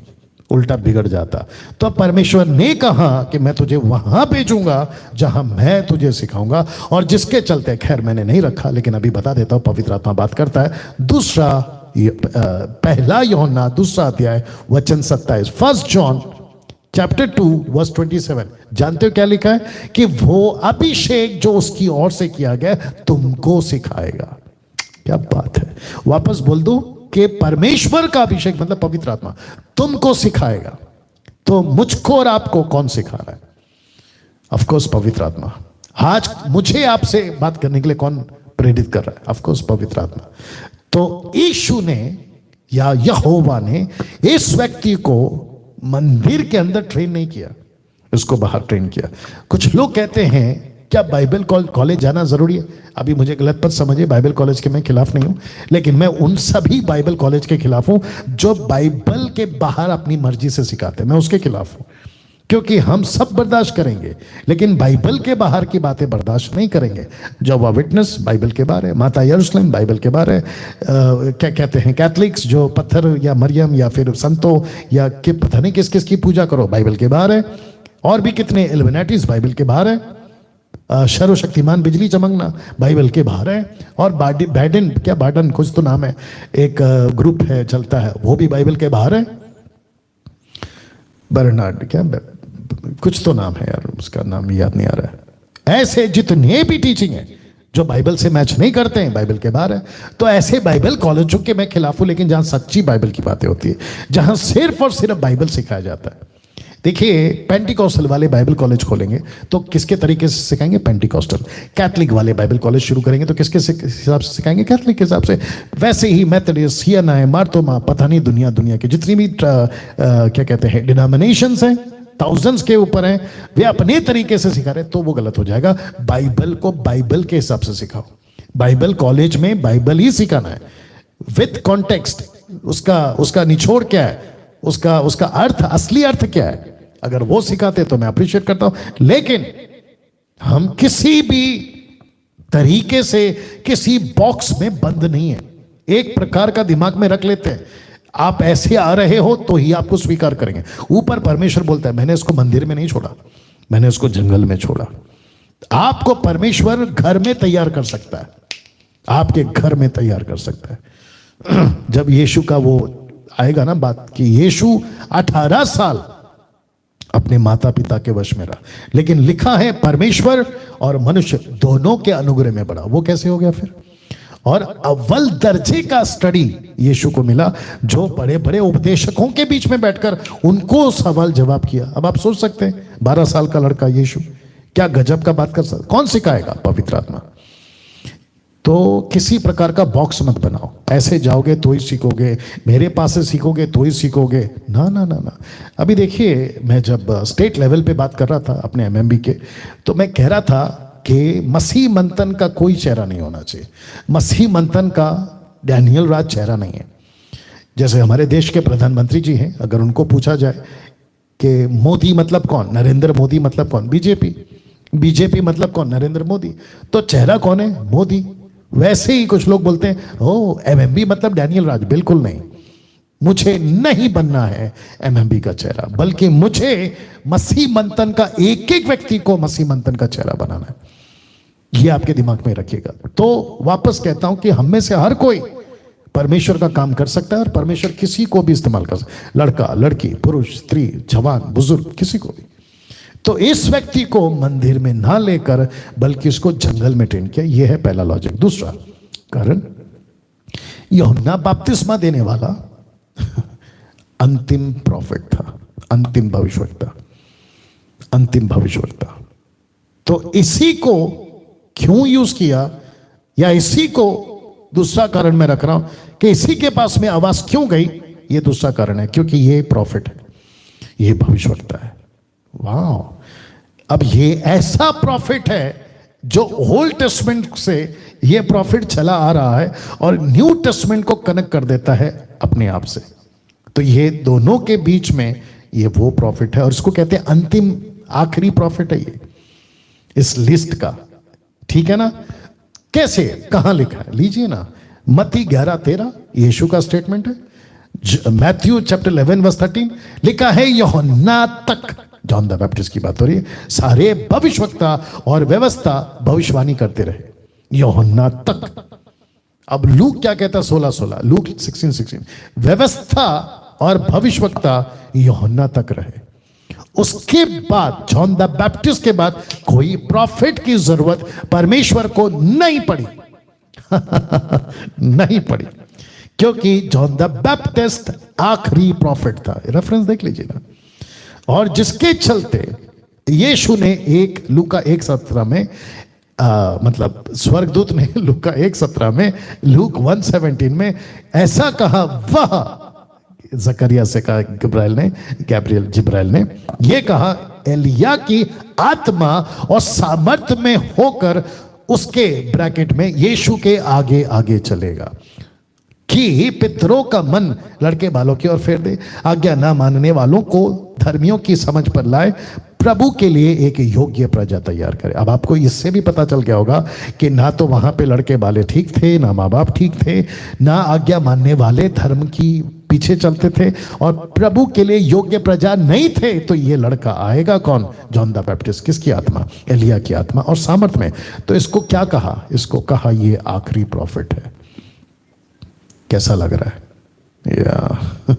उल्टा बिगड़ जाता। तो परमेश्वर ने कहा कि मैं तुझे वहां भेजूंगा जहां मैं तुझे सिखाऊंगा, और जिसके चलते, खैर मैंने नहीं रखा लेकिन अभी बता देता हूं, पवित्र आत्मा बात करता है। दूसरा, पहला यूहन्ना 2 अध्याय वचन 27, 1 जॉन चैप्टर 2 वर्स 27, जानते हो क्या लिखा है? कि वो अभिषेक जो उसकी ओर से किया गया तुमको सिखाएगा। क्या बात है, वापस बोल दो कि परमेश्वर का अभिषेक मतलब पवित्र आत्मा तुमको सिखाएगा। तो मुझको और आपको कौन सिखा रहा है? ऑफ कोर्स पवित्र आत्मा। आज मुझे आपसे बात करने के लिए कौन प्रेरित कर रहा है? ऑफ कोर्स पवित्र आत्मा। तो यीशु ने या यहोवा ने इस व्यक्ति को मंदिर के अंदर ट्रेन नहीं किया, इसको बाहर ट्रेन किया। कुछ लोग कहते हैं क्या बाइबल कॉलेज जाना जरूरी है? अभी मुझे गलत मत समझिए, बाइबल कॉलेज के मैं खिलाफ नहीं हूं, लेकिन मैं उन सभी बाइबल कॉलेज के खिलाफ हूं जो बाइबल के बाहर अपनी मर्जी से सिखाते हैं। मैं उसके खिलाफ हूं, क्योंकि हम सब बर्दाश्त करेंगे लेकिन बाइबल के बाहर की बातें बर्दाश्त नहीं करेंगे। जोवा विटनेस बाइबल के बाहर है, माता यरूशलेम बाइबल के बाहर है, क्या कहते हैं कैथलिक्स जो पत्थर या मरियम या फिर संतों या पता नहीं किस किस की पूजा करो, बाइबल के बाहर है। और भी कितने इल्यूमिनाटीज बाइबल के बाहर है, सर्वशक्तिमान बिजली चमकना बाइबल के बाहर है, और बार्डन कुछ तो नाम है, एक ग्रुप है चलता है, वो भी बाइबल के बाहर है। बर्नार्ड क्या कुछ तो नाम है यार, उसका नाम याद नहीं आ रहा है। ऐसे जितने भी टीचिंग है जो बाइबल से मैच नहीं करते हैं, बाइबल के बाहर है। तो ऐसे बाइबल कॉलेजों के मैं खिलाफ हूं, लेकिन जहां सच्ची बाइबल की बातें होती है, जहां सिर्फ और सिर्फ बाइबल सिखाया जाता है। देखिए, पेंटिकॉस्टल वाले बाइबल कॉलेज खोलेंगे तो किसके तरीके से सिखाएंगे? पेंटिकॉस्टल। कैथलिक वाले बाइबल कॉलेज शुरू करेंगे तो किसके हिसाब से सिखाएंगे? कैथलिक के हिसाब से। वैसे ही मेथोडिस्ट, सीएनआई, मार्तोमा, पता नहीं दुनिया के जितनी भी क्या कहते हैं डिनोमिनेशंस हैं, थाउजेंड्स के ऊपर हैं, वे अपने तरीके से सिखा रहे, तो वो गलत हो जाएगा। बाइबल को बाइबल के हिसाब से सिखाओ। बाइबल कॉलेज में बाइबल ही सिखाना है विद कॉन्टेक्स्ट। उसका निचोड़ क्या है, उसका अर्थ, असली अर्थ क्या है, अगर वो सिखाते तो मैं अप्रिशिएट करता हूं। लेकिन हम किसी भी तरीके से किसी बॉक्स में बंद नहीं है। एक प्रकार का दिमाग में रख लेते हैं, आप ऐसे आ रहे हो तो ही आपको स्वीकार करेंगे। ऊपर परमेश्वर बोलता है मैंने इसको मंदिर में नहीं छोड़ा, मैंने इसको जंगल में छोड़ा। आपको परमेश्वर घर में तैयार कर सकता है, आपके घर में तैयार कर सकता है। जब यीशु का वो आएगा ना बात कि यीशु 18 साल अपने माता पिता के वश में रहा, लेकिन लिखा है परमेश्वर और मनुष्य दोनों के अनुग्रह में बढ़ा। वो कैसे हो गया फिर? और अव्वल दर्जे का स्टडी यीशु को मिला, जो बड़े बड़े उपदेशकों के बीच में बैठकर उनको सवाल जवाब किया। अब आप सोच सकते हैं 12 साल का लड़का यीशु क्या गजब का बात कर सकता। कौन सिखाएगा? पवित्र आत्मा। तो किसी प्रकार का बॉक्स मत बनाओ, ऐसे जाओगे तो ही सीखोगे, मेरे पास से सीखोगे तो ही सीखोगे। ना ना ना ना। अभी देखिए, मैं जब स्टेट लेवल पे बात कर रहा था अपने एमएमबी के, तो मैं कह रहा था कि मसीह मंथन का कोई चेहरा नहीं होना चाहिए। मसीह मंथन का डैनियल राज चेहरा नहीं है। जैसे हमारे देश के प्रधानमंत्री जी हैं, अगर उनको पूछा जाए कि मोदी मतलब कौन, नरेंद्र मोदी मतलब कौन, बीजेपी, बीजेपी मतलब कौन, नरेंद्र मोदी, तो चेहरा कौन है, मोदी। वैसे ही कुछ लोग बोलते हैं ओ एमएमबी मतलब डैनियल राज। बिल्कुल नहीं, मुझे नहीं बनना है एमएमबी का चेहरा, बल्कि मुझे मसीह मंथन का एक एक व्यक्ति को मसीह मंथन का चेहरा बनाना है। ये आपके दिमाग में रखिएगा। तो वापस कहता हूं कि हम में से हर कोई परमेश्वर का काम कर सकता है और परमेश्वर किसी को भी इस्तेमाल कर सकता है, लड़का लड़की, पुरुष स्त्री, जवान बुजुर्ग, किसी को भी। तो इस व्यक्ति को मंदिर में ना लेकर बल्कि उसको जंगल में ट्रेन किया। यह है पहला लॉजिक। दूसरा कारण, यूहन्ना बपतिस्मा देने वाला अंतिम प्रॉफिट था, अंतिम भविष्यवक्ता, अंतिम भविष्यवक्ता। तो इसी को क्यों यूज किया, या इसी को दूसरा कारण मैं रख रहा हूं कि इसी के पास में आवाज क्यों गई, ये दूसरा कारण है, क्योंकि ये प्रॉफिट है, ये भविष्यवक्ता है। वाह, अब ये ऐसा प्रॉफिट है जो ओल्ड टेस्टमेंट से ये प्रॉफिट चला आ रहा है और न्यू टेस्टमेंट को कनेक्ट कर देता है अपने आप से। तो ये दोनों के बीच में ये वो प्रॉफिट है और इसको कहते हैं अंतिम आखिरी प्रॉफिट है ये इस लिस्ट का। ठीक है ना? कैसे, कहां लिखा है, लीजिए ना, मत्ती 11:13 यीशु का स्टेटमेंट है। मैथ्यू चैप्टर 11 वर्स 13 लिखा है यूहन्ना तक, जॉन द बैप्टिस्ट की बात हो रही है, सारे भविष्यवक्ता और व्यवस्था भविष्यवाणी करते रहे, यूहन्ना तक। अब लूक क्या कहता है 16:16, लूक 16:16, व्यवस्था और भविष्यवक्ता यूहन्ना तक रहे। उसके बाद जॉन द बैप्टिस्ट के बाद कोई प्रॉफिट की जरूरत परमेश्वर को नहीं पड़ी नहीं पड़ी, क्योंकि जॉन द बैप्टिस्ट आखिरी प्रॉफिट था। रेफरेंस देख लीजिए ना। और जिसके चलते यीशु ने एक लूका 1:17 में मतलब स्वर्गदूत ने लूका 1:17 में, लूक 1:17 में ऐसा कहा, वह जकरिया से कहा जिब्राइल ने यह कहा, एलिया की आत्मा और सामर्थ में होकर उसके ब्रैकेट में यीशु के आगे आगे चलेगा कि पितरों का मन लड़के बालों की ओर फेर दे, आज्ञा ना मानने वालों को धर्मियों की समझ पर लाए, प्रभु के लिए एक योग्य प्रजा तैयार करे। अब आपको इससे भी पता चल गया होगा कि ना तो वहां पे लड़के बाले ठीक थे, ना माँ बाप ठीक थे, ना आज्ञा मानने वाले धर्म की पीछे चलते थे, और प्रभु के लिए योग्य प्रजा नहीं थे। तो ये लड़का आएगा कौन? John the Baptist. किसकी आत्मा? एलिया की आत्मा और सामर्थ में। तो इसको क्या कहा? इसको कहा ये आखिरी प्रॉफिट है। कैसा लग रहा है या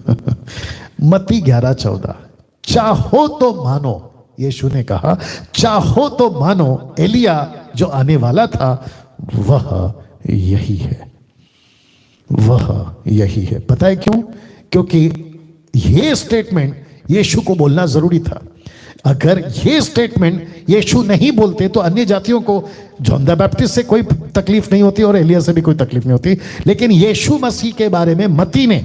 मत्ती 11:14, चाहो तो मानो, यीशु ने कहा चाहो तो मानो, एलिया जो आने वाला था वह यही है, वह यही है। पता है क्यों? क्योंकि यह स्टेटमेंट यीशु को बोलना जरूरी था। अगर यह स्टेटमेंट यीशु नहीं बोलते तो अन्य जातियों को जॉन द बैप्टिस्ट से कोई तकलीफ नहीं होती और एलिया से भी कोई तकलीफ नहीं होती, लेकिन यीशु मसीह के बारे में मत्ती ने,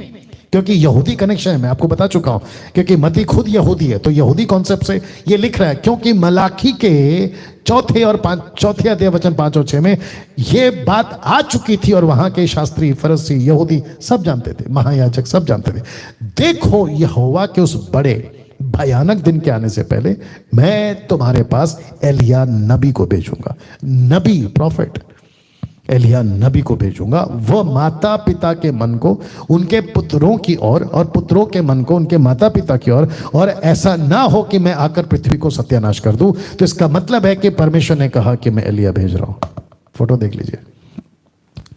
क्योंकि यहूदी कनेक्शन है, मैं आपको बता चुका हूं, क्योंकि मत्ती खुद यहूदी है, तो यहूदी कॉन्सेप्ट से ये लिख रहा है, क्योंकि मलाकी के चौथे अध्याय वचन 5 और 6 में ये बात आ चुकी थी और वहां के शास्त्री, फरीसी, यहूदी सब जानते थे, महायाजक सब जानते थे। देखो, यहोवा के उस बड़े भयानक दिन के आने से पहले मैं तुम्हारे पास एलिया नबी को भेजूंगा, नबी प्रॉफिट एलिया नबी को भेजूंगा। वह माता पिता के मन को उनके पुत्रों की ओर और पुत्रों के मन को उनके माता पिता की ओर, और ऐसा ना हो कि मैं आकर पृथ्वी को सत्यानाश कर दूं। तो इसका मतलब है कि परमेश्वर ने कहा कि मैं एलिया भेज रहा हूं। फोटो देख लीजिए,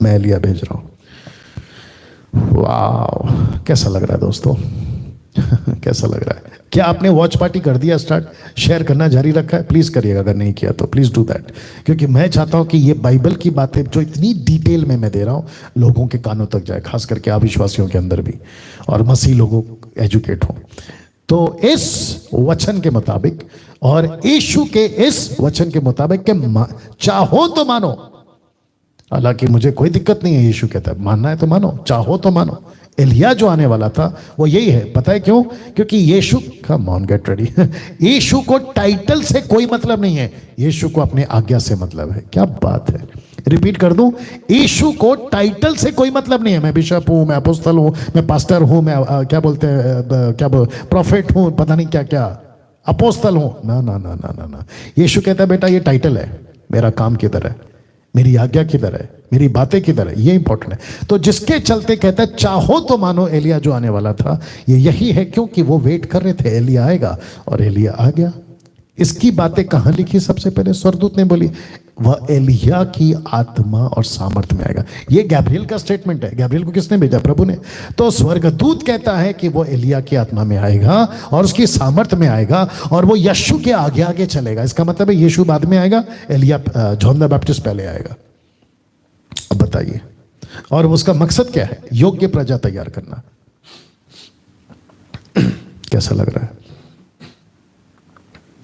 मैं एलिया भेज रहा हूं। वाह, कैसा लग रहा है दोस्तों? कैसा लग रहा है? क्या आपने वॉच पार्टी कर दिया स्टार्ट? शेयर करना जारी रखा है? प्लीज करिएगा, अगर नहीं किया तो प्लीज डू दैट, क्योंकि मैं चाहता हूं कि ये बाइबल की बातें जो इतनी डिटेल में मैं दे रहा हूं लोगों के कानों तक जाए, खास करके अविश्वासियों के अंदर भी, और मसीह लोगों एजुकेट हो। तो इस वचन के मुताबिक और यीशु के इस वचन के मुताबिक कि चाहो तो मानो, हालांकि मुझे कोई दिक्कत नहीं है, यीशु कहता है मानना है तो मानो, चाहो तो मानो, एलिया जो आने वाला था वो यही है। पता है क्यों? क्योंकि यीशु, कम ऑन गेट रेडी, यीशु को टाइटल से कोई मतलब नहीं है, यीशु को अपने आज्ञा से मतलब है। क्या बात है! रिपीट कर दूं, यीशु को टाइटल से कोई मतलब नहीं है। मैं बिशप हूं, मैं अपोस्तल हूं, मैं पास्टर हूं, मैं क्या बोलते हैं, क्या प्रॉफिट हूं, पता नहीं क्या क्या, अपोस्तल हूं। ना ना ना ना ना ना, यीशु कहता है बेटा ये टाइटल है, मेरा काम किधर है, मेरी आज्ञा किधर है, मेरी बातें किधर है, ये इंपॉर्टेंट है। तो जिसके चलते कहता है चाहो तो मानो एलिया जो आने वाला था ये यही है, क्योंकि वो वेट कर रहे थे एलिया आएगा, और एलिया आ गया। इसकी बातें कहां लिखी? सबसे पहले स्वर्गदूत ने बोली, वह एलिया की आत्मा और सामर्थ में आएगा। ये गैब्रियल का स्टेटमेंट है। गैब्रियल को किसने भेजा? प्रभु ने। तो स्वर्गदूत कहता है कि वो एलिया की आत्मा में आएगा और उसकी सामर्थ में आएगा, और वो यीशु के आगे आगे चलेगा। इसका मतलब है यीशु बाद में आएगा, एलिया जॉन द बैप्टिस्ट पहले आएगा। अब बताइए, और उसका मकसद क्या है? योग्य प्रजा तैयार करना। कैसा लग रहा है?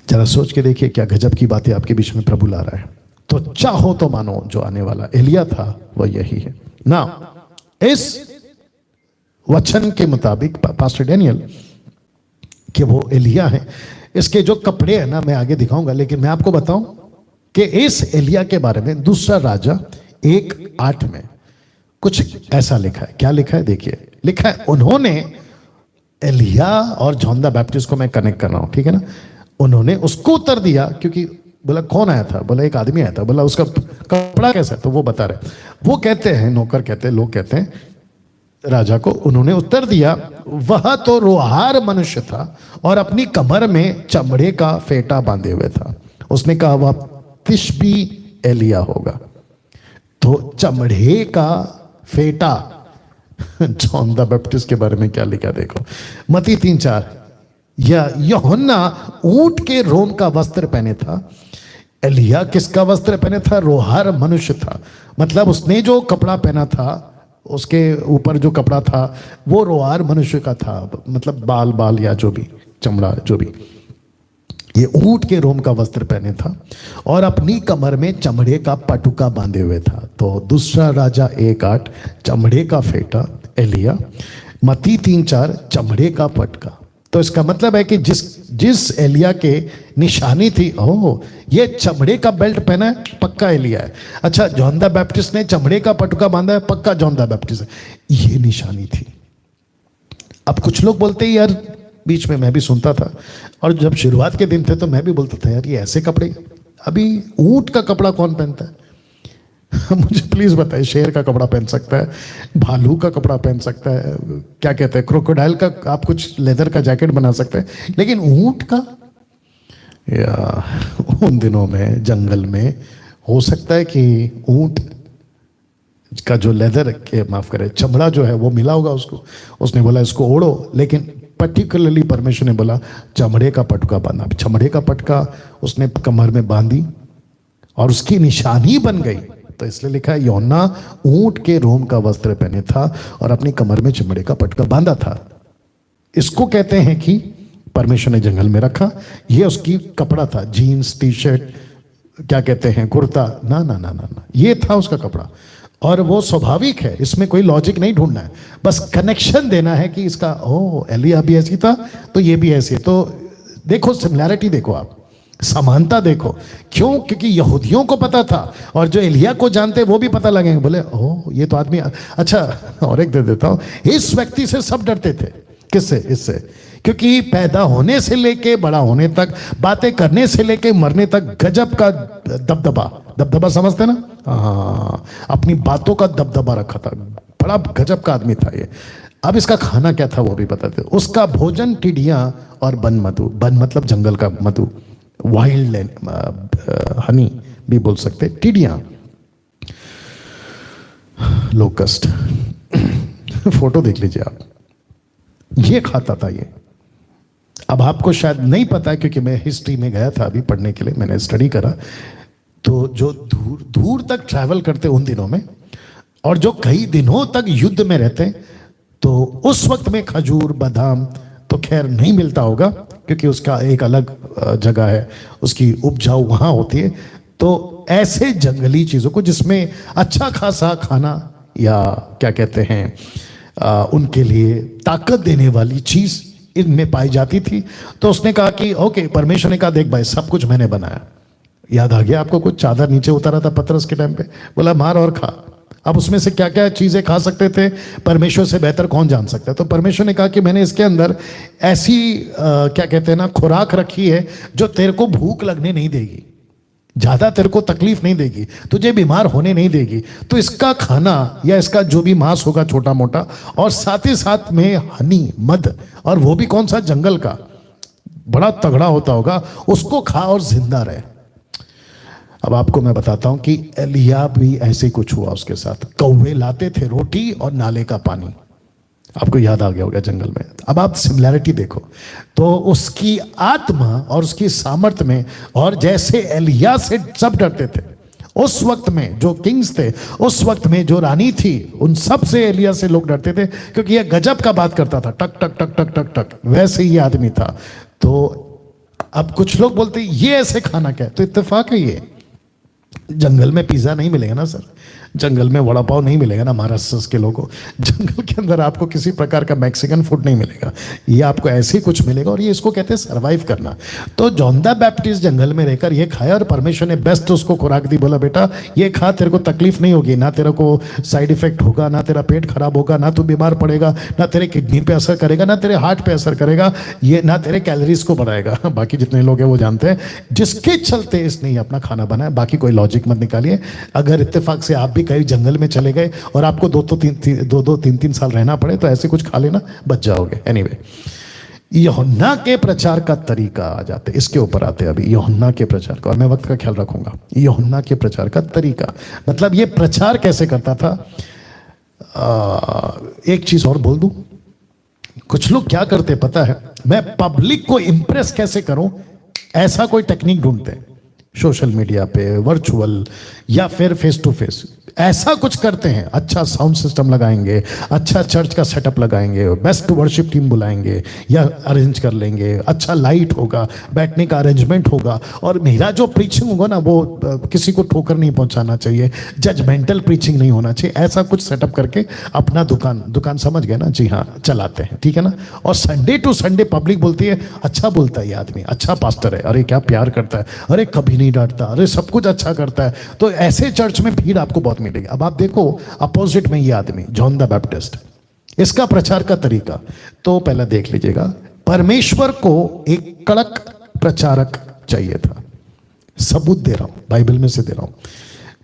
जरा सोच के देखिए, क्या गजब की बातें आपके बीच में प्रभु ला रहा है। तो चाहो तो मानो जो आने वाला एलिया था वह यही है ना। इस वचन के मुताबिक पास्टर डैनियल कि वो एलिया है, इसके जो कपड़े हैं ना मैं आगे दिखाऊंगा, लेकिन मैं आपको बताऊं कि इस एलिया के बारे में दूसरा राजा 1:8 में कुछ ऐसा लिखा है। क्या लिखा है? देखिए, लिखा है उन्होंने एलिया और जॉन द बैप्टिस्ट को मैं कनेक्ट कर रहा हूं, ठीक है ना। उन्होंने उसको उत्तर दिया, क्योंकि बोला कौन आया था? बोला एक आदमी आया था। बोला उसका कपड़ा कैसा है? तो वो बता रहे। वो कहते हैं, नौकर कहते हैं, लोग कहते हैं राजा को, उन्होंने उत्तर दिया वह तो रोहार मनुष्य था और अपनी कमर में चमड़े का फेटा बांधे हुए था। उसने कहा वह तिशबी एलिया होगा। तो चमड़े का फेटा, जॉन द बैप्टिस्ट के बारे में क्या लिखा देखो, मत्ती 3:4। या यूहन्ना ऊंट के रोम का वस्त्र पहने था, एलिया किसका वस्त्र पहने था? रोहार मनुष्य था। मतलब उसने जो कपड़ा पहना था, उसके ऊपर जो कपड़ा था वो रोहार मनुष्य का था, मतलब बाल बाल या जो भी चमड़ा जो भी। ये ऊंट के रोम का वस्त्र पहने था और अपनी कमर में चमड़े का पटुका बांधे हुए था। तो दूसरा राजा 1:8 चमड़े का फेटा एलिया, मत्ती 3:4 चमड़े का पटका। तो इसका मतलब है कि जिस एलिया के निशानी थी, ओह ये चमड़े का बेल्ट पहना है, पक्का एलिया है। अच्छा, जॉन द बैप्टिस्ट ने चमड़े का पटुका बांधा है, पक्का जॉन द बैप्टिस्ट है। ये निशानी थी। अब कुछ लोग बोलते हैं यार, बीच में मैं भी सुनता था, और जब शुरुआत के दिन थे तो मैं भी बोलता था यार ये ऐसे कपड़े, अभी ऊंट का कपड़ा कौन पहनता है? मुझे प्लीज बताइए, शेर का कपड़ा पहन सकता है, भालू का कपड़ा पहन सकता है, क्या कहते हैं क्रोकोडाइल का, आप कुछ लेदर का जैकेट बना सकते हैं, लेकिन ऊंट का? या उन दिनों में जंगल में हो सकता है कि ऊंट का जो लेदर के, माफ करें, चमड़ा जो है वो मिला होगा उसको। उसने बोला इसको ओढ़ो, लेकिन पर्टिकुलरली परमेश्वर ने बोला चमड़े का पटका बांधा। चमड़े का पटका उसने कमर में बांधी और उसकी निशानी बन गई। तो इसलिए लिखा है यूहन्ना ऊंट के रोम का वस्त्र पहने था और अपनी कमर में चमड़े का पटका बांधा था। इसको कहते हैं कि परमेश्वर ने जंगल में रखा। ये उसकी कपड़ा था, जीन्स टी शर्ट, क्या कहते हैं कुर्ता, ना ना ना ना ना, ये था उसका कपड़ा। और वो स्वाभाविक है, इसमें कोई लॉजिक नहीं ढूंढना है, बस कनेक्शन देना है कि इसका ओ एलिया भी ऐसी था तो ये भी ऐसी है। तो देखो सिमिलैरिटी, देखो आप समानता देखो। क्यों? क्योंकि यहूदियों को पता था, और जो एलिया को जानते वो भी पता लगेंगे, बोले ओह ये तो आदमी अच्छा। और एक दे देता हूं, इस व्यक्ति से सब डरते थे। किससे? इससे, क्योंकि पैदा होने से लेके बड़ा होने तक, बातें करने से लेके मरने तक गजब का दबदबा समझते ना? हाँ, अपनी बातों का दबदबा रखा था, बड़ा गजब का आदमी था ये। अब इसका खाना क्या था वो भी बताते। उसका भोजन टिड्डियां और बन मधु, बन मतलब जंगल का मधु, वाइल्ड हनी भी बोल सकते, टिड्डियां, लोकस्ट। फोटो देख लीजिए आप, ये खाता था ये। अब आपको शायद नहीं पता है, क्योंकि मैं हिस्ट्री में गया था अभी पढ़ने के लिए, मैंने स्टडी करा। तो जो दूर दूर तक ट्रैवल करते उन दिनों में, और जो कई दिनों तक युद्ध में रहते, तो उस वक्त में खजूर बादाम तो खैर नहीं मिलता होगा, क्योंकि उसका एक अलग जगह है, उसकी उपजाऊ वहां होती है। तो ऐसे जंगली चीजों को जिसमें अच्छा खासा खाना, या क्या कहते हैं उनके लिए ताकत देने वाली चीज इनमें पाई जाती थी। तो उसने कहा कि ओके, परमेश्वर ने कहा देख भाई सब कुछ मैंने बनाया। याद आ गया आपको, कुछ चादर नीचे उतारा था पतरस के टाइम पे, बोला मार और खा। अब उसमें से क्या क्या चीजें खा सकते थे, परमेश्वर से बेहतर कौन जान सकता है। तो परमेश्वर ने कहा कि मैंने इसके अंदर ऐसी क्या कहते हैं ना, खुराक रखी है जो तेरे को भूख लगने नहीं देगी, ज्यादा तेरे को तकलीफ नहीं देगी, तुझे बीमार होने नहीं देगी। तो इसका खाना या इसका जो भी मांस होगा छोटा मोटा, और साथ ही साथ में हनी, मध, और वो भी कौन सा, जंगल का, बड़ा तगड़ा होता होगा, उसको खा और जिंदा रहे। अब आपको मैं बताता हूं कि एलिया भी ऐसे कुछ हुआ उसके साथ। कौवे लाते थे रोटी और नाले का पानी, आपको याद आ गया होगा जंगल में। अब आप सिमिलैरिटी देखो, तो उसकी आत्मा और उसकी सामर्थ्य में, और जैसे एलिया से सब डरते थे उस वक्त में, जो किंग्स थे उस वक्त में, जो रानी थी, उन सब से एलिया से लोग डरते थे, क्योंकि यह गजब का बात करता था, टक टक टक टक टक टक, वैसे ही आदमी था। तो अब कुछ लोग बोलते ये ऐसे खाना क्या है, तो इत्तेफाक है ये, जंगल में पिज्जा नहीं मिलेगा ना सर, जंगल में वड़ा पाव नहीं मिलेगा ना महाराष्ट्र के लोगों को, जंगल के अंदर आपको किसी प्रकार का मैक्सिकन फूड नहीं मिलेगा, ये आपको ऐसे ही कुछ मिलेगा, और ये इसको कहते हैं सरवाइव करना। तो जॉन द बैप्टिस्ट जंगल में रहकर ये खाया, और परमेश्वर ने बेस्ट उसको खुराक दी, बोला बेटा ये खा, तेरे को तकलीफ नहीं होगी, ना तेरे को साइड इफेक्ट होगा, ना तेरा पेट खराब होगा, ना तू बीमार पड़ेगा, ना तेरे किडनी पे असर करेगा, ना तेरे हार्ट पे असर करेगा, ये ना तेरे कैलोरीज को बढ़ाएगा। बाकी जितने लोग हैं वो जानते हैं, जिसके चलते इसने अपना खाना बनाया। बाकी कोई लॉजिक मत निकालिए। अगर इत्तेफाक से आप भी कहीं जंगल में चले गए और आपको दो तीन साल रहना पड़े, तो ऐसे कुछ खा लेना, बच जाओगे। एनीवे, यूहन्ना के प्रचार का तरीका आ जाते, इसके ऊपर आते अभी यूहन्ना के प्रचार का, और मैं वक्त का ख्याल रखूंगा। यूहन्ना के प्रचार का तरीका मतलब ये प्रचार कैसे करता था। एक चीज और बोल दूं, कुछ लोग क्या करते पता है, मैं पब्लिक को इंप्रेस कैसे करूं, ऐसा कोई टेक्निक ढूंढते हैं, सोशल मीडिया पे, वर्चुअल या फिर फेस टू फेस, ऐसा कुछ करते हैं। अच्छा साउंड सिस्टम लगाएंगे, अच्छा चर्च का सेटअप लगाएंगे, बेस्ट वर्शिप टीम बुलाएंगे या अरेंज कर लेंगे, अच्छा लाइट होगा, बैठने का अरेंजमेंट होगा, और मेरा जो प्रीचिंग होगा ना वो किसी को ठोकर नहीं पहुंचाना चाहिए, जजमेंटल प्रीचिंग नहीं होना चाहिए, ऐसा कुछ सेटअप करके अपना दुकान समझ गए ना, जी हाँ, चलाते हैं, ठीक है ना। और संडे टू संडे पब्लिक बोलती है अच्छा बोलता है ये आदमी, अच्छा पास्टर है, अरे क्या प्यार करता है, अरे कभी नहीं डांटता, अरे सब कुछ अच्छा करता है। तो ऐसे चर्च में भीड़ आपको बहुत मिलेगी। अब आप देखो अपोजिट में ये आदमी जॉन द बैप्टिस्ट, इसका प्रचार का तरीका तो पहले देख लीजिएगा। परमेश्वर को एक कड़क प्रचारक चाहिए था। सबूत दे रहा हूं, बाइबल में से दे रहा हूं,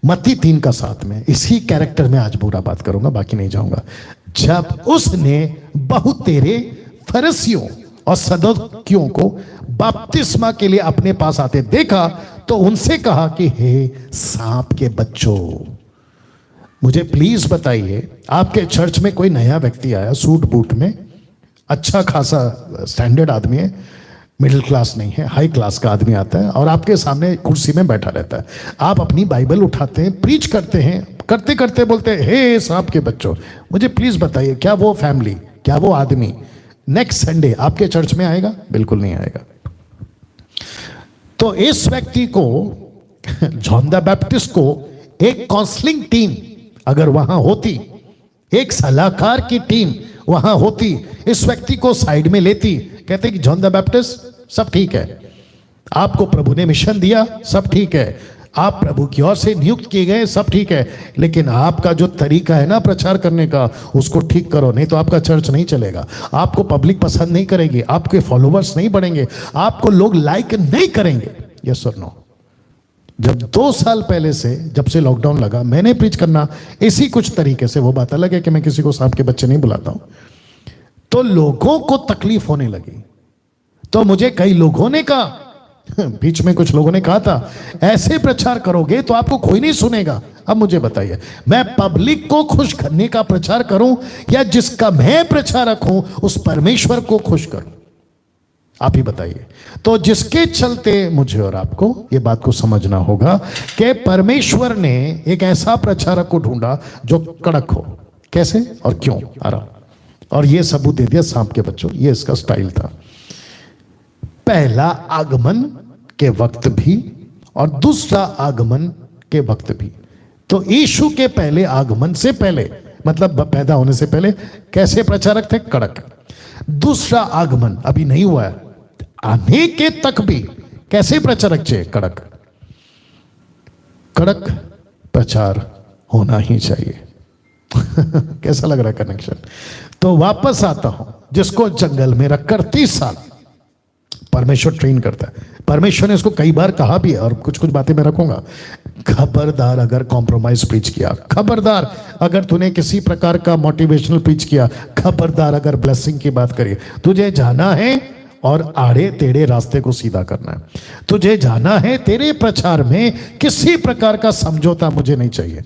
मत्ती 3:7 में। इसी कैरेक्टर में आज पूरा बात करूंगा, बाकी नहीं जाऊंगा। जब उसने बहुत तेरे फरीसियों और सदूकियों को बपतिस्मा के लिए अपने पास आते देखा, तो उनसे कहा कि हे सांप के बच्चों, मुझे प्लीज बताइए, आपके चर्च में कोई नया व्यक्ति आया सूट बूट में, अच्छा खासा स्टैंडर्ड आदमी है, मिडिल क्लास नहीं है, हाई क्लास का आदमी आता है और आपके सामने कुर्सी में बैठा रहता है। आप अपनी बाइबल उठाते हैं, प्रीच करते हैं, करते करते बोलते हैं हे सांप के बच्चों, मुझे प्लीज बताइए क्या वो फैमिली, क्या वो आदमी नेक्स्ट संडे आपके चर्च में आएगा? बिल्कुल नहीं आएगा। तो इस व्यक्ति को, जॉन द बैप्टिस्ट को, एक काउंसलिंग टीम अगर वहां होती, एक सलाहकार की टीम वहां होती, इस व्यक्ति को साइड में लेती, कहते कि जॉन द बैप्टिस्ट सब ठीक है, आपको प्रभु ने मिशन दिया, सब ठीक है, आप प्रभु की ओर से नियुक्त किए गए, सब ठीक है, लेकिन आपका जो तरीका है ना प्रचार करने का, उसको ठीक करो, नहीं तो आपका चर्च नहीं चलेगा, आपको पब्लिक पसंद नहीं करेगी, आपके फॉलोवर्स नहीं बढ़ेंगे, आपको लोग लाइक नहीं करेंगे। यस और नो? जब 2 साल पहले से, जब से लॉकडाउन लगा, मैंने प्रीच करना इसी कुछ तरीके से, वो बात अलग है कि मैं किसी को सांप के बच्चे नहीं बुलाता हूं, तो लोगों को तकलीफ होने लगी। तो मुझे कई लोगों ने कहा, बीच में कुछ लोगों ने कहा था, ऐसे प्रचार करोगे तो आपको कोई नहीं सुनेगा। अब मुझे बताइए, मैं पब्लिक को खुश करने का प्रचार करूं या जिसका मैं प्रचारक हूं उस परमेश्वर को खुश करूं? आप ही बताइए। तो जिसके चलते मुझे और आपको ये बात को समझना होगा कि परमेश्वर ने एक ऐसा प्रचारक को ढूंढा जो कड़क हो। कैसे और क्यों आ रहा, और ये सबूत दे दिया सांप के बच्चों, ये इसका स्टाइल था। पहला आगमन के वक्त भी और दूसरा आगमन के वक्त भी। तो यीशु के पहले आगमन से पहले मतलब पैदा होने से पहले कैसे प्रचारक थे? कड़क। दूसरा आगमन अभी नहीं हुआ है, आने के तक भी कैसे प्रचारक थे? कड़क। कड़क प्रचार होना ही चाहिए। कैसा लग रहा है कनेक्शन? तो वापस आता हूं, जिसको जंगल में रखकर 30 साल परमेश्वर ट्रेन करता है। परमेश्वर ने इसको कई बार कहा भी है, और कुछ कुछ बातें मैं रखूंगा। खबरदार अगर कॉम्प्रोमाइज प्रीच किया, खबरदार अगर तूने किसी प्रकार का मोटिवेशनल प्रीच किया, खबरदार अगर ब्लेसिंग की बात करी, तुझे जाना है और आड़े टेढ़े रास्ते को सीधा करना है। तुझे जाना है, तेरे प्रचार में किसी प्रकार का समझौता मुझे नहीं चाहिए।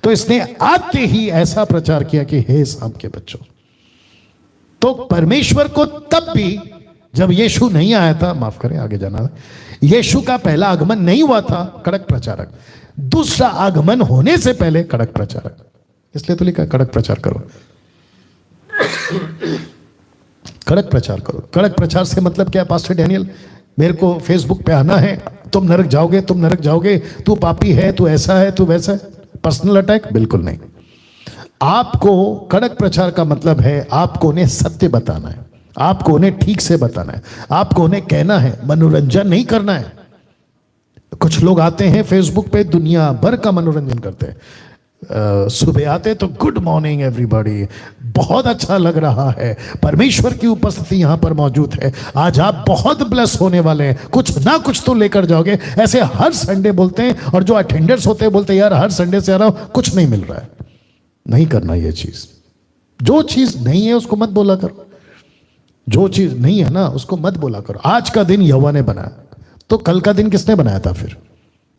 तो इसने आते ही ऐसा प्रचार किया कि हे शाम के बच्चों। तो परमेश्वर को तब भी, जब यीशु नहीं आया था, माफ करें आगे जाना है, यीशु का पहला आगमन नहीं हुआ था, कड़क प्रचारक। दूसरा आगमन होने से पहले कड़क प्रचारक, इसलिए तो लिखा कड़क प्रचार करो। कड़क प्रचार करो। कड़क प्रचार से मतलब क्या? पास्टर डैनियल, मेरे को फेसबुक पे आना है, तुम नरक जाओगे, तुम नरक जाओगे, तू पापी है, तू ऐसा है, तू वैसा है, पर्सनल अटैक? बिल्कुल नहीं। आपको कड़क प्रचार का मतलब है आपको उन्हें सत्य बताना है, आपको उन्हें ठीक से बताना है, आपको उन्हें कहना है, मनोरंजन नहीं करना है। कुछ लोग आते हैं फेसबुक पे, दुनिया भर का मनोरंजन करते हैं। सुबह आते तो गुड मॉर्निंग एवरीबॉडी, बहुत अच्छा लग रहा है, परमेश्वर की उपस्थिति यहां पर मौजूद है, आज आप बहुत ब्लेस होने वाले हैं, कुछ ना कुछ तो लेकर जाओगे। ऐसे हर संडे बोलते हैं, और जो अटेंडर्स होते हैं बोलते हैं यार हर संडे से आ रहा हूं, कुछ नहीं मिल रहा है। नहीं करना ये चीज। जो चीज नहीं है उसको मत बोला करो, जो चीज नहीं है ना उसको मत बोला करो। आज का दिन यहोवा ने बनाया, तो कल का दिन किसने बनाया था? फिर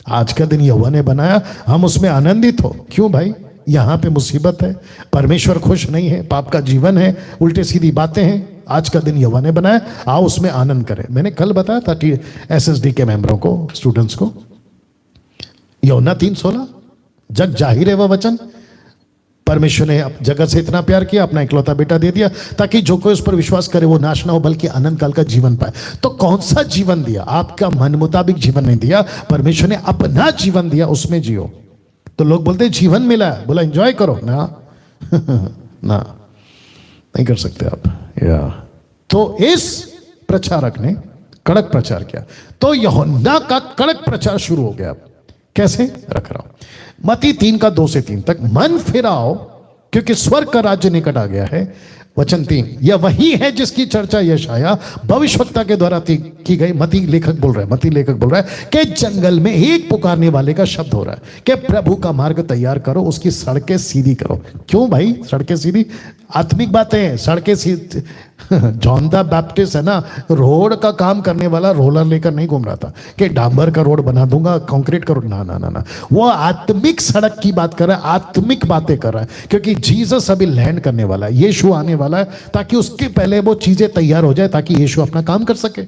आज का दिन यहोवा ने बनाया, हम उसमें आनंदित हो। क्यों भाई? यहां पे मुसीबत है, परमेश्वर खुश नहीं है, पाप का जीवन है, उल्टे सीधी बातें हैं। आज का दिन यहोवा ने बनाया, आओ उसमें आनंद करें। मैंने कल बताया था एसएसडी के मेंबरों को, स्टूडेंट्स को, यूहन्ना 3:16, जग जाहिर है वह वचन, परमेश्वर ने जगत से इतना प्यार किया, अपना इकलौता बेटा दे दिया, ताकि जो कोई उस पर विश्वास करे वो नाश ना हो बल्कि अनंत काल का जीवन पाए। तो कौन सा जीवन दिया? आपका मन मुताबिक जीवन नहीं दिया, परमेश्वर ने अपना जीवन दिया, उसमें जियो। तो लोग बोलते हैं जीवन मिला है, बोला एंजॉय करो ना। ना, नहीं कर सकते आप या। तो इस प्रचारक ने कड़क प्रचार किया, तो यूहन्ना का कड़क प्रचार शुरू हो गया। कैसे? रख रहा हूं, मत्ती 3:2-3 तक। मन फिराओ क्योंकि स्वर्ग का राज्य निकट आ गया है। वचन 3, यह वही है जिसकी चर्चा यशाया भविष्यवक्ता के द्वारा की गई। मत्ती लेखक बोल रहा है कि जंगल में एक पुकारने वाले का शब्द हो रहा है कि प्रभु का मार्ग तैयार करो, उसकी सड़कें सीधी करो। क्यों भाई सड़कें सीधी? आत्मिक बातें हैं, सड़कें सीधी। जॉन द बैप्टिस्ट है ना, रोड का काम करने वाला रोलर लेकर नहीं घूम रहा था कि डांबर का रोड बना दूंगा, कंक्रीट का रोड, ना ना ना ना। वो आत्मिक सड़क की बात कर रहा है, आत्मिक बातें कर रहा है, क्योंकि जीसस अभी लैंड करने वाला है, यीशु आने वाला है, ताकि उसके पहले वो चीजें तैयार हो जाए, ताकि यीशु अपना काम कर सके।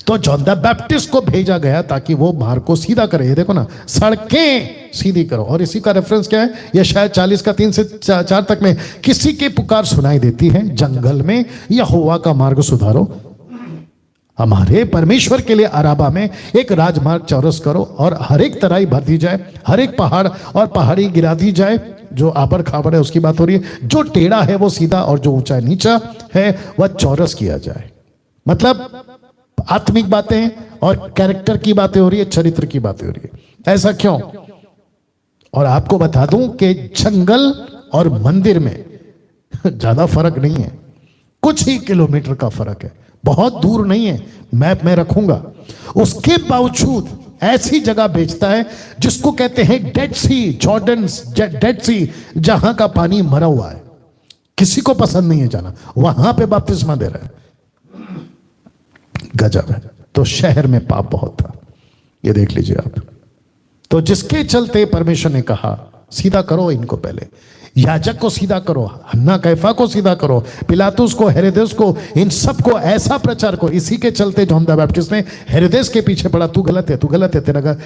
तो जॉन द बैप्टिस्ट को भेजा गया ताकि वो मार्ग को सीधा करे। ये देखो ना, सड़कें सीधी करो। और इसी का रेफरेंस क्या है? यह शायद 40:3-4 तक में, किसी की पुकार सुनाई देती है जंगल में यहोवा का मार्ग सुधारो, हमारे परमेश्वर के लिए अराबा में एक राजमार्ग चौरस करो, और हर एक तराई भर दी जाए, हर एक पहाड़ और पहाड़ी गिरा दी जाए। जो आबर खाबर है उसकी बात हो रही है, जो टेढ़ा है वो सीधा, और जो ऊंचा नीचा है वह चौरस किया जाए। मतलब आत्मिक बातें और कैरेक्टर की बातें हो रही है, चरित्र की बातें हो रही है। ऐसा क्यों? और आपको बता दूं कि जंगल और मंदिर में ज्यादा फर्क नहीं है, कुछ ही किलोमीटर का फर्क है, बहुत दूर नहीं है। मैप में रखूंगा। उसके बावजूद ऐसी जगह बेचता है जिसको कहते हैं डेड सी, जॉर्डन डेड सी, जहां का पानी मरा हुआ है, किसी को पसंद नहीं है जाना, वहां पे बपतिस्मा दे रहा है। गजब है। तो शहर में पाप बहुत था, ये देख लीजिए आप। तो जिसके चलते परमेश्वर ने कहा सीधा करो इनको, पहले याजक को सीधा करो, हन्ना कैफा को सीधा करो, पिलातुस को, हेरोदेस को, इन सब को ऐसा प्रचार को। इसी के चलते जॉन द बैप्टिस्ट ने हेरोदेस के पीछे पड़ा, तू गलत है, तू गलत है,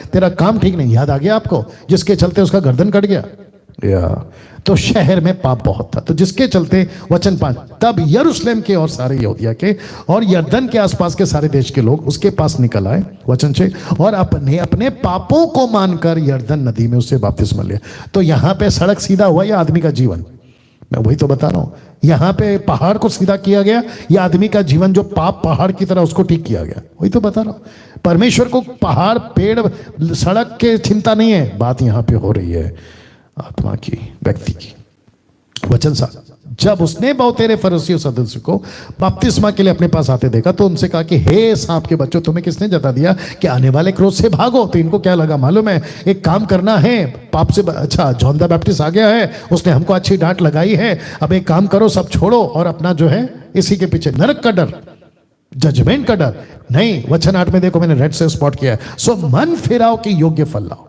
तेरा काम ठीक नहीं। याद आ गया आपको? जिसके चलते उसका गर्दन कट गया। या तो शहर में पाप बहुत था, तो जिसके चलते वचन 5, तब यरूशलेम के और सारे यहूदिया के और यरदन के आसपास के सारे देश के लोग उसके पास निकल आए, वचन 6, और अपने अपने पापों को मानकर यरदन नदी में उससे बपतिस्मा लिया। तो यहां पे सड़क सीधा हुआ या आदमी का जीवन? मैं वही तो बता रहा हूं, यहां पे पहाड़ को सीधा किया गया या आदमी का जीवन जो पाप पहाड़ की तरह उसको ठीक किया गया? वही तो बता रहा हूं। परमेश्वर को पहाड़ पेड़ सड़क के चिंता नहीं है, बात यहां पे हो रही है आत्मा की, व्यक्ति की। वचन 7, जब उसने बहुतेरे फरीसियों सदस्य को बपतिस्मा के लिए अपने पास आते देखा तो उनसे कहा कि हे सांप के बच्चों, तुम्हें किसने जता दिया कि आने वाले क्रोध से भागो? तो इनको क्या लगा मालूम है, एक काम करना है पाप से अच्छा, जॉन द बैप्टिस्ट आ गया है, उसने हमको अच्छी डांट लगाई है, अब एक काम करो, सब छोड़ो और अपना जो है इसी के पीछे, नरक का डर, जजमेंट का डर नहीं। वचन 8 में देखो, मैंने रेड से स्पॉट किया है, सो मन फिराओ कि योग्य फल लाओ।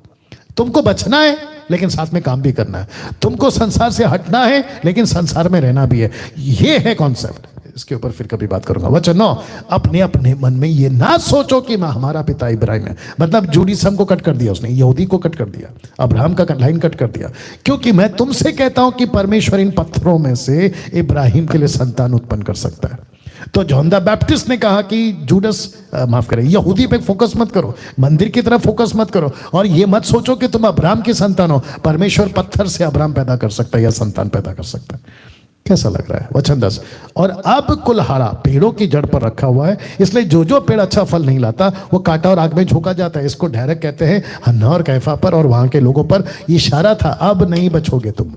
तुमको बचना है लेकिन साथ में काम भी करना है, तुमको संसार से हटना है लेकिन संसार में रहना भी है। ये है कॉन्सेप्ट, इसके ऊपर फिर कभी बात करूंगा। वचन 9, अपने अपने मन में ये ना सोचो कि मैं हमारा पिता इब्राहिम है, मतलब जूडिसम को कट कर दिया उसने, यहूदी को कट कर दिया, अब्राहम का लाइन कट कर दिया, क्योंकि मैं तुमसे कहता हूं कि परमेश्वर इन पत्थरों में से इब्राहिम के लिए संतान उत्पन्न कर सकता है। तो जॉन द बैप्टिस्ट ने कहा कि जूडस माफ करें, यहूदी पे फोकस मत करो, मंदिर की तरफ फोकस मत करो, और ये मत सोचो कि तुम अब्राहम की संतान हो, परमेश्वर पत्थर से अब्राहम पैदा कर सकता है या संतान पैदा कर सकता है। कैसा लग रहा है? वचन 10, और अब कुल्हाड़ा पेड़ों की जड़ पर रखा हुआ है, इसलिए जो जो पेड़ अच्छा फल नहीं लाता वो काटा और आग में झोंका जाता है। इसको डायरेक्ट कहते हैं हन्ना और कैफा पर और वहां के लोगों पर इशारा था, अब नहीं बचोगे तुम,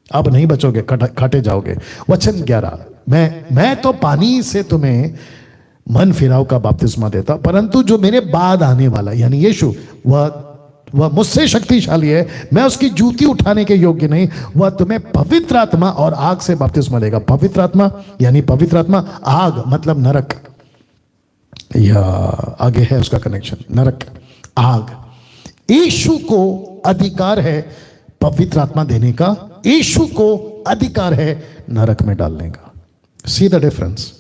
अब नहीं बचोगे, काटे जाओगे। वचन 11, मैं तो पानी से तुम्हें मन फिराव का बपतिस्मा देता, परंतु जो मेरे बाद आने वाला यानी यीशु, वह मुझसे शक्तिशाली है, मैं उसकी जूती उठाने के योग्य नहीं, वह तुम्हें पवित्र आत्मा और आग से बपतिस्मा देगा। पवित्र आत्मा यानी पवित्र आत्मा, आग मतलब नरक, या आगे है उसका कनेक्शन, नरक आग। यीशु को अधिकार है पवित्र आत्मा देने का, यीशु को अधिकार है नरक में डालने का। See the difference?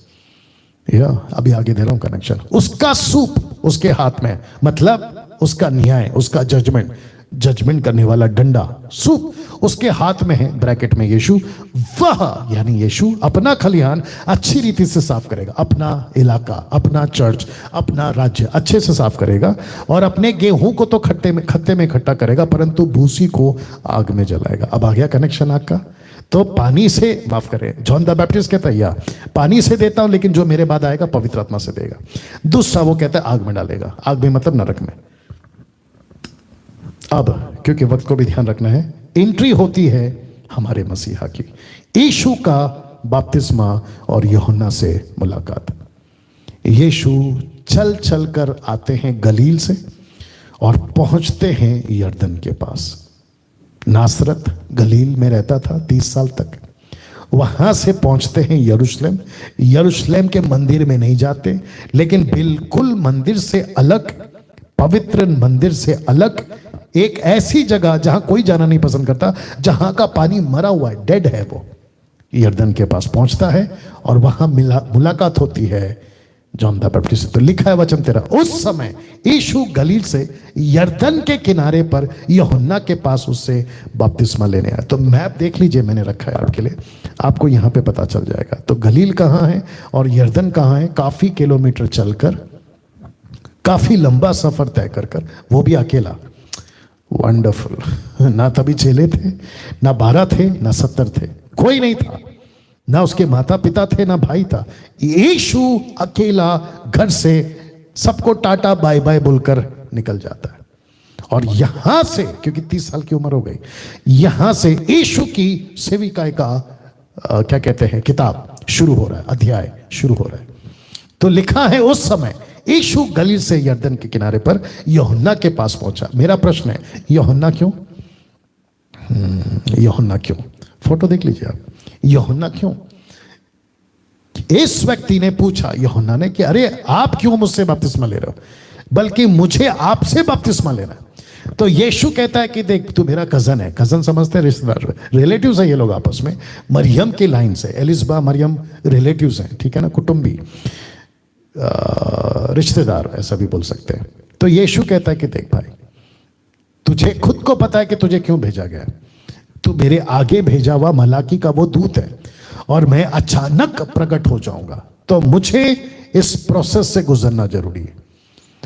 या अभी आगे दे रहा हूं कनेक्शन। उसका सूप उसके हाथ में, मतलब उसका न्याय, उसका जजमेंट करने वाला डंडा, सूप उसके हाथ में है, ब्रैकेट में यीशु, वह यानी यीशु अपना खलिहान अच्छी रीति से साफ करेगा, अपना इलाका, अपना चर्च, अपना राज्य अच्छे से साफ करेगा, और अपने गेहूं को तो खत्ते में इकट्ठा करेगा, परंतु भूसी को आग में जलाएगा। अब आ गया कनेक्शन आग का। तो पानी से, माफ करें, जॉन द बैप्टिस्ट कहता है या पानी से देता हूं, लेकिन जो मेरे बाद आएगा पवित्र आत्मा से देगा। दूसरा वो कहता है आग में डालेगा, आग में मतलब नरक में। अब क्योंकि वक्त को भी ध्यान रखना है, एंट्री होती है हमारे मसीहा की, यीशु का बपतिस्मा और यूहन्ना से मुलाकात। यीशु चल चल कर आते हैं गलील से और पहुंचते हैं यरदन के पास। नासरत गलील में रहता था 30 साल तक, वहां से पहुंचते हैं यरूशलेम। यरूशलेम के मंदिर में नहीं जाते, लेकिन बिल्कुल मंदिर से अलग, पवित्र मंदिर से अलग एक ऐसी जगह जहां कोई जाना नहीं पसंद करता, जहां का पानी मरा हुआ है, डेड है, वो यरदन के पास पहुंचता है और वहां मुलाकात होती है जॉन द बैप्टिस्ट से। तो लिखा है वचन 13, उस समय यीशु गलील से यरदन के किनारे पर यूहन्ना के पास उससे बपतिस्मा लेने आया। तो मैप देख लीजिए, मैंने रखा है आपके लिए, आपको यहां पे पता चल जाएगा। तो गलील कहां है और यरदन कहां है, काफी किलोमीटर चलकर, काफी लंबा सफर तय कर, वो भी अकेला। वंडरफुल। ना तभी चेले थे, ना 12 थे, ना 70 थे, कोई नहीं था, ना उसके माता पिता थे, ना भाई था। यीशु अकेला घर से सबको टाटा बाय बाय बोलकर निकल जाता है। और यहां से, क्योंकि 30 साल की उम्र हो गई, यहां से यीशु की सेविकाई का क्या कहते हैं, किताब शुरू हो रहा है, अध्याय शुरू हो रहा है। तो लिखा है उस समय यीशु गलील से यरदन के किनारे पर यूहन्ना के पास पहुंचा। मेरा प्रश्न है, यूहन्ना क्यों? यूहन्ना क्यों? फोटो देख लीजिए आप, यूहन्ना क्यों? इस व्यक्ति ने पूछा यूहन्ना ने कि अरे आप क्यों मुझसे बपतिस्मा ले रहे हो, बल्कि मुझे आपसे बपतिस्मा लेना है। तो यीशु कहता है कि देख, तू मेरा कजन है, कजन समझते हैं, रिश्तेदार, रिलेटिव्स है ये लोग आपस में, मरियम की लाइन से, एलिजबा मरियम रिलेटिव्स हैं, ठीक है ना, कुटुंबी, रिश्तेदार ऐसा भी बोल सकते हैं। तो यीशु कहता है कि देख भाई, तुझे खुद को पता है कि तुझे क्यों भेजा गया, तू तू मेरे आगे भेजा हुआ मलाकी का वो दूत है और मैं अचानक प्रकट हो जाऊंगा, तो मुझे इस प्रोसेस से गुजरना जरूरी है।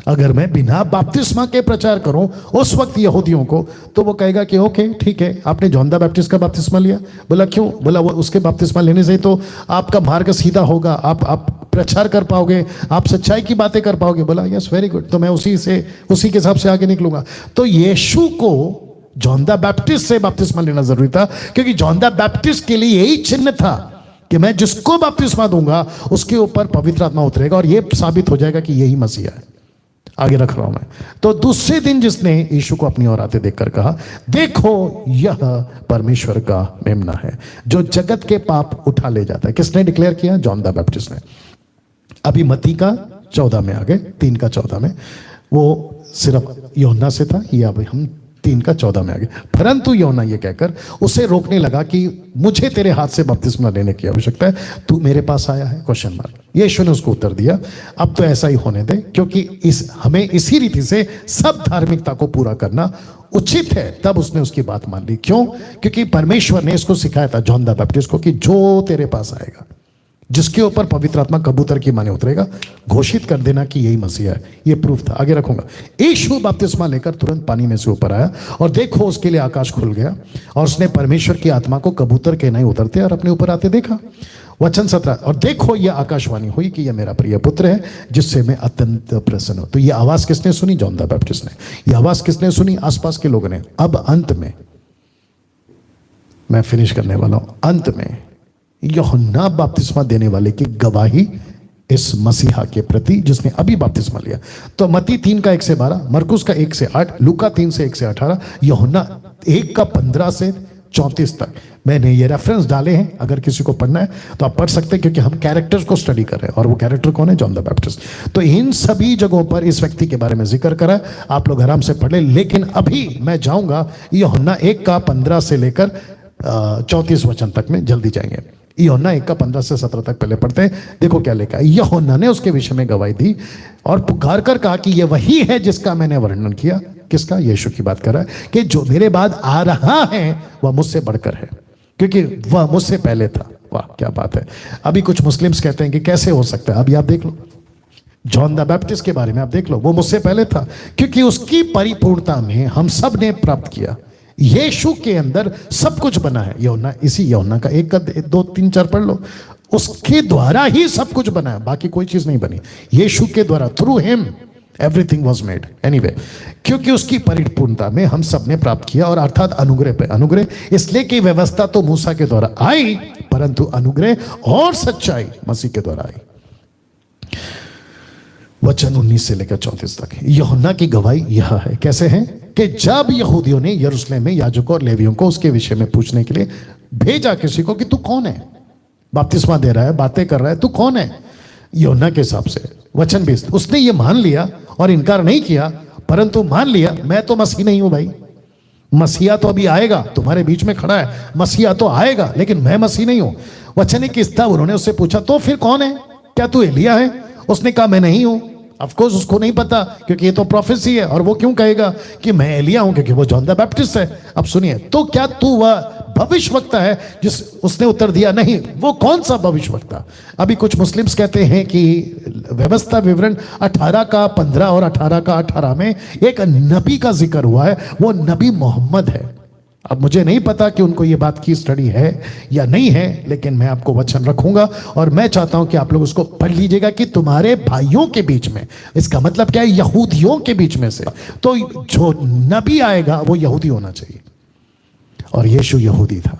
अगर मैं बिना बपतिस्मा के प्रचार करूं उस वक्त यहूदियों को, तो वो कहेगा कि ओके ठीक है, आपने जॉन द बैप्टिस्ट का बपतिस्मा लिया। बोला क्यों? बोला वो उसके बपतिस्मा लेने से तो आपका मार्ग सीधा होगा, आप प्रचार कर पाओगे, आप सच्चाई की बातें कर पाओगे। बोला यस वेरी गुड, तो मैं उसी के हिसाब से आगे निकलूंगा। तो यीशु को जॉन द बैप्टिस्ट से बपतिस्मा लेना जरूरी था, क्योंकि जॉन द बैप्टिस्ट के लिए यही चिन्ह था कि मैं जिसको बपतिस्मा दूंगा उसके ऊपर पवित्र आत्मा उतरेगा और यह साबित हो जाएगा कि यही मसीहा है। आगे रख रहा हूं मैं। तो दूसरे दिन जिसने यीशु को अपनी ओर आते देखकर कहा, देखो यह परमेश्वर का मेमना है जो जगत के पाप उठा ले जाता है। किसने डिक्लेयर किया? जॉन द बैप्टिस्ट ने। अभी मत्ती का 14 में आ गए, 3 का 14 में। वो सिर्फ यूहन्ना से था, ये अभी हम 3 का 14 में आ गए। परंतु यूहन्ना ये कहकर उसे रोकने लगा कि मुझे तेरे हाथ से बपतिस्मा लेने की आवश्यकता है, तू मेरे पास आया है? Question mark. यीशु ने उसको उत्तर दिया, अब तो ऐसा ही होने दे, क्योंकि हमें इसी रीति से सब धार्मिकता को पूरा करना उचित है। तब उसने उसकी बात मान ली। क्यों? क्योंकि परमेश्वर ने इसको सिखाया था जॉन द बैप्टिस्ट को कि जो तेरे पास आएगा, जिसके ऊपर पवित्र आत्मा कबूतर की माने उतरेगा, घोषित कर देना कि यही मसीहा है। ये प्रूफ था। आगे रखूंगा। यीशु बपतिस्मा लेकर तुरंत पानी में से ऊपर आया और देखो उसके लिए आकाश खुल गया और उसने परमेश्वर की आत्मा को कबूतर के नहीं उतरते और अपने ऊपर आते देखा। वचन 17, और देखो यह आकाशवाणी हुई कि यह मेरा प्रिय पुत्र है जिससे मैं अत्यंत प्रसन्न हूं। तो यह आवाज किसने सुनी? जॉन द बैप्टिस्ट ने। यह आवाज किसने सुनी? आसपास के लोगों ने। अब अंत में मैं फिनिश करने वाला हूं। अंत में यूहन्ना बपतिस्मा देने वाले की गवाही इस मसीहा के प्रति जिसने अभी बपतिस्मा लिया। तो मत्ती 3 का 1 से 12, मरकुस का 1 से 8, लूका 3 से 1 से 18, यूहन्ना 1 का 15 से 34 तक मैंने ये रेफरेंस डाले हैं। अगर किसी को पढ़ना है तो आप पढ़ सकते हैं, क्योंकि हम कैरेक्टर्स को स्टडी कर रहे हैं और वो कैरेक्टर कौन है? John the Baptist. तो इन सभी जगहों पर इस व्यक्ति के बारे में जिक्र करा, आप लोग आराम से पढ़ ले। लेकिन अभी मैं जाऊंगा यूहन्ना 1 का 15 से लेकर 34 वचन तक में, जल्दी जाएंगे। यूहन्ना 1 का 15 से 17 तक पहले पढ़ते हैं। देखो क्या लिखा है। यूहन्ना ने उसके विषय में गवाही दी और पुकार कर कहा कि यह वही है जिसका मैंने वर्णन किया। किसका? यीशु की बात कर रहा है कि जो मेरे बाद आ रहा है वह मुझसे बढ़कर है, क्योंकि वह मुझसे पहले था। वाह क्या बात है। अभी कुछ मुस्लिम्स कहते हैं कि कैसे हो सकता है। अभी आप देख लो, जॉन द बैप्टिस्ट के बारे में आप देख लो, वो मुझसे पहले था, क्योंकि उसकी परिपूर्णता में हम सब ने प्राप्त किया। यीशु के अंदर सब कुछ बना है। यूहन्ना, इसी यूहन्ना का 1 का 2 3 4 पढ़ लो। उसके द्वारा ही सब कुछ बना है, बाकी कोई चीज नहीं बनी। यीशु के द्वारा, through him everything was made. Anyway, क्योंकि उसकी परिपूर्णता में हम सब ने प्राप्त किया, और अर्थात अनुग्रह पे अनुग्रह, इसलिए कि व्यवस्था तो मूसा के द्वारा आई, परंतु अनुग्रह और सच्चाई मसीह के द्वारा आई। वचन 19 से लेकर 34 तक यूहन्ना की गवाही यह है। कैसे है? कि जब यहूदियों ने यरूशलेम में याजकों और लेवियों को उसके विषय में पूछने के लिए भेजा किसी को कि तू कौन है, बपतिस्मा दे रहा है, बातें कर रहा है, तू कौन है यूहन्ना के हिसाब से। वचन 20, उसने ये मान लिया और इनकार नहीं किया, परंतु मान लिया मैं तो मसीह नहीं हूं भाई, मसीहा तो अभी आएगा, तुम्हारे बीच में खड़ा है, मसीहा तो आएगा, लेकिन मैं मसीह नहीं हूं। वचन 21 था, उन्होंने उससे पूछा तो फिर कौन है, क्या तू एलिया है? उसने कहा मैं नहीं हूं। ऑफ कोर्स उसको नहीं पता, क्योंकि ये तो प्रोफेसी है, और वो क्यों कहेगा कि मैं एलिया हूं, क्योंकि वो जॉन द बैप्टिस्ट है। अब सुनिए, तो क्या तू वह भविष्यवक्ता है? जिस उसने उत्तर दिया नहीं। वो कौन सा भविष्यवक्ता? अभी कुछ मुस्लिम्स कहते हैं कि व्यवस्था विवरण 18 का 15 और 18 का 18 में एक नबी का जिक्र हुआ है, वो नबी मोहम्मद है। अब मुझे नहीं पता कि उनको ये बात की स्टडी है या नहीं है, लेकिन मैं आपको वचन रखूंगा और मैं चाहता हूं कि आप लोग उसको पढ़ लीजिएगा कि तुम्हारे भाइयों के बीच में, इसका मतलब क्या है? यहूदियों के बीच में से तो जो नबी आएगा वो यहूदी होना चाहिए, और यीशु यहूदी था।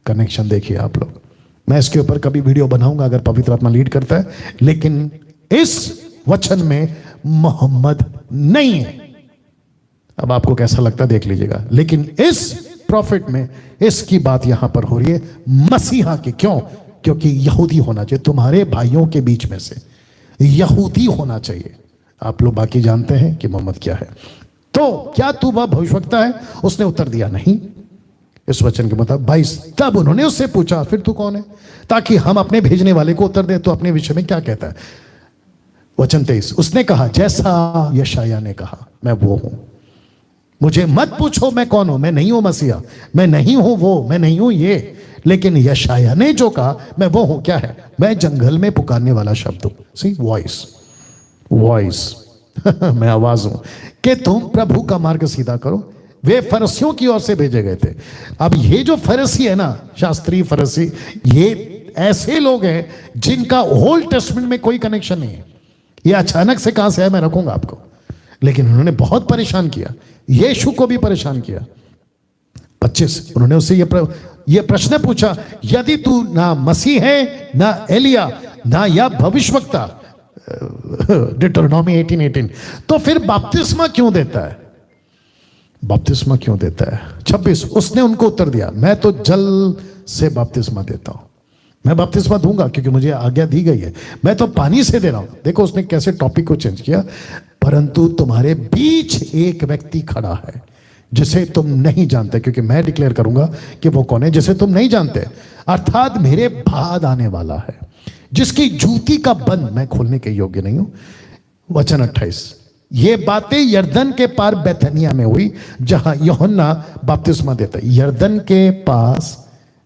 कनेक्शन देखिए आप लोग। मैं इसके ऊपर कभी वीडियो बनाऊंगा अगर पवित्र आत्मा लीड करता है, लेकिन इस वचन में मोहम्मद नहीं है। अब आपको कैसा लगता है देख लीजिएगा, लेकिन इस प्रॉफिट में इसकी बात यहां पर हो रही है मसीहा की। क्यों? क्योंकि यहूदी होना चाहिए, तुम्हारे भाइयों के बीच में से यहूदी होना चाहिए। आप लोग बाकी जानते हैं कि मोहम्मद क्या है। तो क्या तू वह भविष्यवक्ता है? उसने उत्तर दिया नहीं। इस वचन के मुताबिक 22, तब उन्होंने उससे पूछा फिर तू कौन है, ताकि हम अपने भेजने वाले को उत्तर दे। तो अपने विषय में क्या कहता है? वचन 23, उसने कहा जैसा यशायाह ने कहा मैं वो हूं। मुझे मत पूछो मैं कौन हूं, मैं नहीं हूं मसीहा, मैं नहीं हूं वो, मैं नहीं हूं ये। लेकिन यशाया ने जो कहा मैं वो हूं, क्या है? मैं जंगल में पुकारने वाला शब्द हूं। सी वॉइस, वॉइस मैं आवाज हूं कि तुम प्रभु का मार्ग सीधा करो। वे फरसियों की ओर से भेजे गए थे। अब ये जो फरसी है ना, शास्त्री फरसी, ये ऐसे लोग हैं जिनका ओल्ड टेस्टमेंट में कोई कनेक्शन नहीं है। ये अचानक से कहां से है मैं रखूंगा आपको, लेकिन उन्होंने बहुत परेशान किया, यीशु को भी परेशान किया। 25 उन्होंने उससे ये प्रश्न पूछा, यदि तू ना मसीह है, ना एलिया, ना या भविष्यवक्ता, डिटरोनॉमी 18:18, तो फिर बपतिस्मा क्यों देता है? बपतिस्मा क्यों देता है? 26 उसने उनको उत्तर दिया, मैं तो जल से बपतिस्मा देता हूं। मैं बपतिस्मा दूंगा क्योंकि मुझे आज्ञा दी गई है, मैं तो पानी से दे रहा हूं। देखो उसने कैसे टॉपिक को चेंज किया। परंतु तुम्हारे बीच एक व्यक्ति खड़ा है जिसे तुम नहीं जानते, क्योंकि मैं डिक्लेयर करूंगा कि वो कौन है जिसे तुम नहीं जानते, अर्थात मेरे बाद आने वाला है, जिसकी जूती का बंद मैं खोलने के योग्य नहीं हूं। वचन 28, ये बातें यरदन के पार बैतनिया में हुई जहां यूहन्ना बपतिस्मा देता है। यरदन के पास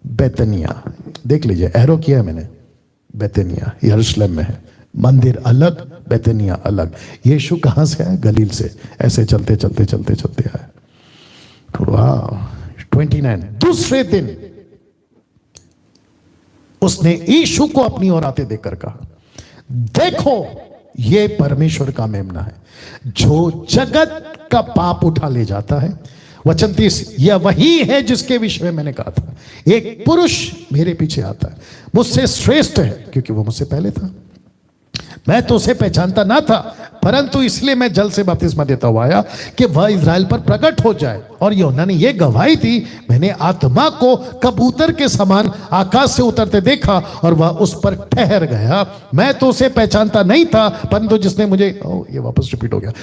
बैतनिया, देख लीजिए एरो किया है मैंने। बैतनिया यरूशलेम में है, मंदिर अलग, बैतनिया अलग। यीशु कहां से आया? गलील से। ऐसे चलते चलते चलते चलते आए। वाह। 29 दूसरे दिन उसने यीशु को अपनी ओर आते देखकर कहा, देखो ये परमेश्वर का मेमना है जो जगत का पाप उठा ले जाता है। वचन 30, यह वही है जिसके विषय में मैंने कहा था, एक पुरुष मेरे पीछे आता है, मुझसे श्रेष्ठ है क्योंकि वो मुझसे पहले था। मैं तो उसे पहचानता ना था, परंतु इसलिए मैं जल से बपतिस्मा देता हुआ आया कि वह इज़राइल पर प्रकट हो जाए। और यूहन्ना ने यह गवाही दी, मैंने आत्मा को कबूतर के समान आकाश से उतरते देखा और वह उस पर ठहर गया। मैं तो उसे पहचानता नहीं था, परंतु जिसने मुझे, ये वापस रिपीट हो गया,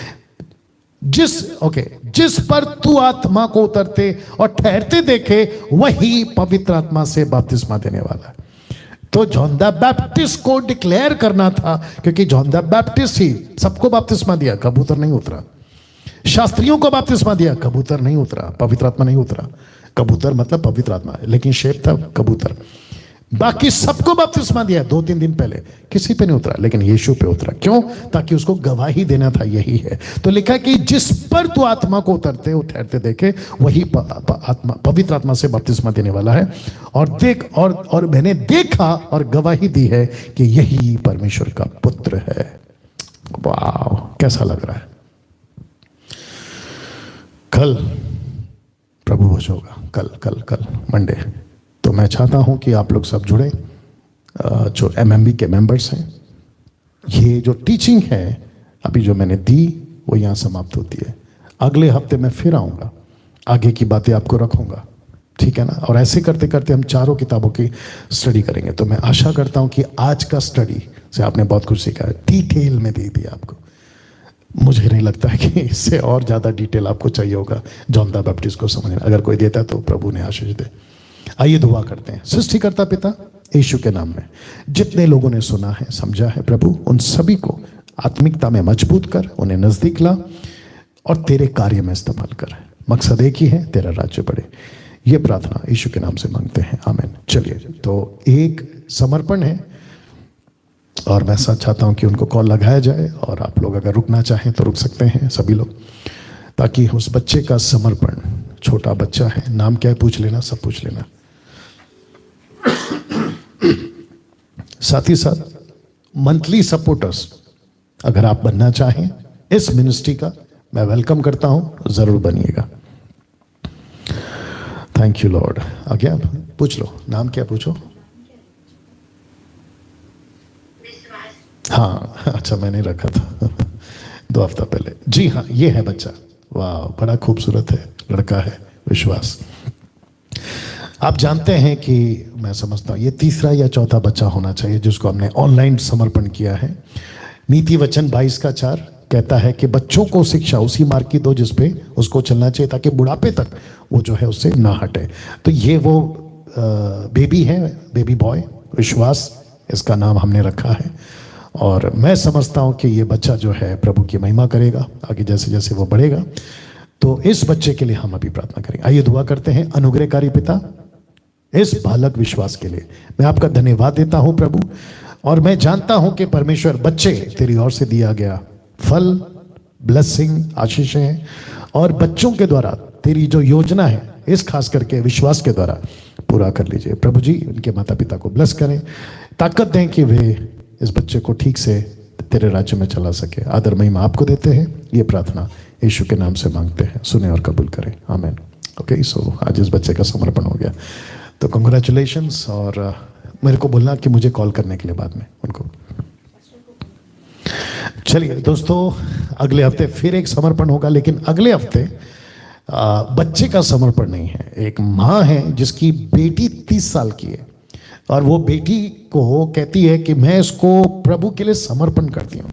जिस पर तू आत्मा को उतरते और ठहरते देखे वही पवित्र आत्मा से बपतिस्मा देने वाला है। तो जॉन द बैप्टिस्ट को डिक्लेयर करना था, क्योंकि जॉन द बैप्टिस्ट ही सबको बपतिस्मा दिया, कबूतर नहीं उतरा। शास्त्रियों को बपतिस्मा दिया, कबूतर नहीं उतरा, पवित्र आत्मा नहीं उतरा। कबूतर मतलब पवित्र आत्मा, लेकिन शेप था कबूतर। बाकी सबको बपतिस्मा दिया 2-3 दिन पहले, किसी पे नहीं उतरा, लेकिन यीशु पे उतरा। क्यों? ताकि उसको गवाही देना था, यही है। तो लिखा कि जिस पर तू आत्मा को उतरते ठहरते देखे वही आत्मा, पवित्र आत्मा से बपतिस्मा देने वाला है। और देख और मैंने देखा और गवाही दी है कि यही परमेश्वर का पुत्र है। वाह, कैसा लग रहा है? कल प्रभु भोज होगा, कल मंडे। तो मैं चाहता हूं कि आप लोग सब जुड़े, जो एमएमबी के मेंबर्स हैं। ये जो टीचिंग है अभी जो मैंने दी वो यहाँ समाप्त होती है। अगले हफ्ते मैं फिर आऊँगा, आगे की बातें आपको रखूँगा, ठीक है ना? और ऐसे करते करते हम चारों किताबों की स्टडी करेंगे। तो मैं आशा करता हूँ कि आज का स्टडी से आपने बहुत कुछ सीखा है, डिटेल में दे दिया आपको। मुझे नहीं लगता है कि इससे और ज़्यादा डिटेल आपको चाहिए होगा जॉन द बैप्टिस्ट को समझना। अगर कोई देता तो प्रभु ने आशीष दे। आइए दुआ करते हैं। सृष्टिकर्ता पिता यीशु के नाम में जितने लोगों ने सुना है, समझा है, प्रभु उन सभी को आत्मिकता में मजबूत कर, उन्हें नजदीक ला और तेरे कार्य में इस्तेमाल कर। मकसद एक ही है, तेरा राज्य बढ़े। ये प्रार्थना यीशु के नाम से मांगते हैं, आमीन। चलिए, तो एक समर्पण है और मैं सच चाहता हूं कि उनको कॉल लगाया जाए, और आप लोग अगर रुकना चाहें तो रुक सकते हैं सभी लोग, ताकि उस बच्चे का समर्पण, छोटा बच्चा है, नाम क्या है पूछ लेना, सब पूछ लेना। साथ ही साथ मंथली सपोर्टर्स अगर आप बनना चाहें इस मिनिस्ट्री का, मैं वेलकम करता हूं, जरूर बनिएगा। Thank you Lord. आगे आप पूछ लो, नाम क्या पूछो? हाँ, अच्छा मैंने रखा था 2 हफ्ता पहले। जी हाँ, ये है बच्चा। वाह, बड़ा खूबसूरत है, लड़का है, विश्वास। आप जानते हैं कि मैं समझता हूँ ये तीसरा या चौथा बच्चा होना चाहिए जिसको हमने ऑनलाइन समर्पण किया है। नीति वचन 22:4 कहता है कि बच्चों को शिक्षा उसी मार्ग की दो जिस पे उसको चलना चाहिए, ताकि बुढ़ापे तक वो जो है उससे ना हटे। तो ये वो बेबी है, बेबी बॉय विश्वास, इसका नाम हमने रखा है। और मैं समझता हूँ कि ये बच्चा जो है प्रभु की महिमा करेगा आगे, जैसे जैसे वो बढ़ेगा। तो इस बच्चे के लिए हम अभी प्रार्थना करेंगे। आइए दुआ करते हैं। अनुग्रहकारी पिता, इस बालक विश्वास के लिए मैं आपका धन्यवाद देता हूं प्रभु, और मैं जानता हूं कि परमेश्वर बच्चे तेरी ओर से दिया गया फल, ब्लेसिंग, आशीष है, और बच्चों के द्वारा तेरी जो योजना है इस खास करके विश्वास के द्वारा पूरा कर लीजिए प्रभु जी। इनके माता पिता को ब्लेस करें, ताकत दें कि वे इस बच्चे को ठीक से तेरे राज्य में चला सके। आदर महिमा आपको देते हैं, ये प्रार्थना यीशु के नाम से मांगते हैं, सुने और कबूल करें, आमीन। ओके, सो आज इस बच्चे का समर्पण हो गया, तो कंग्रेचुलेशंस। और मेरे को बोलना कि मुझे कॉल करने के लिए बाद में उनको। चलिए दोस्तों, अगले हफ्ते फिर एक समर्पण होगा, लेकिन अगले हफ्ते बच्चे का समर्पण नहीं है। एक माँ है जिसकी बेटी 30 साल की है, और वो बेटी को कहती है कि मैं इसको प्रभु के लिए समर्पण करती हूँ,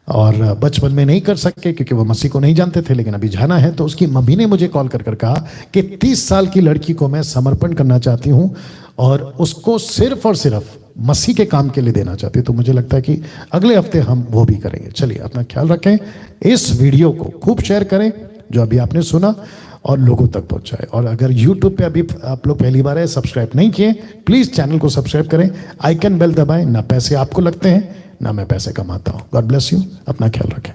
और बचपन में नहीं कर सके क्योंकि वो मसीह को नहीं जानते थे, लेकिन अभी जाना है। तो उसकी मम्मी ने मुझे कॉल कर कहा कि 30 साल की लड़की को मैं समर्पण करना चाहती हूँ, और उसको सिर्फ और सिर्फ मसीह के काम के लिए देना चाहती हूँ। तो मुझे लगता है कि अगले हफ्ते हम वो भी करेंगे। चलिए, अपना ख्याल रखें, इस वीडियो को खूब शेयर करें जो अभी आपने सुना, और लोगों तक पहुंचाए। और अगर YouTube पे अभी आप लोग पहली बार है, सब्सक्राइब नहीं किए, प्लीज चैनल को सब्सक्राइब करें, आइकन बेल दबाएं। ना पैसे आपको लगते हैं, ना मैं पैसे कमाता हूं। गॉड ब्लेस यू, अपना ख्याल रखें।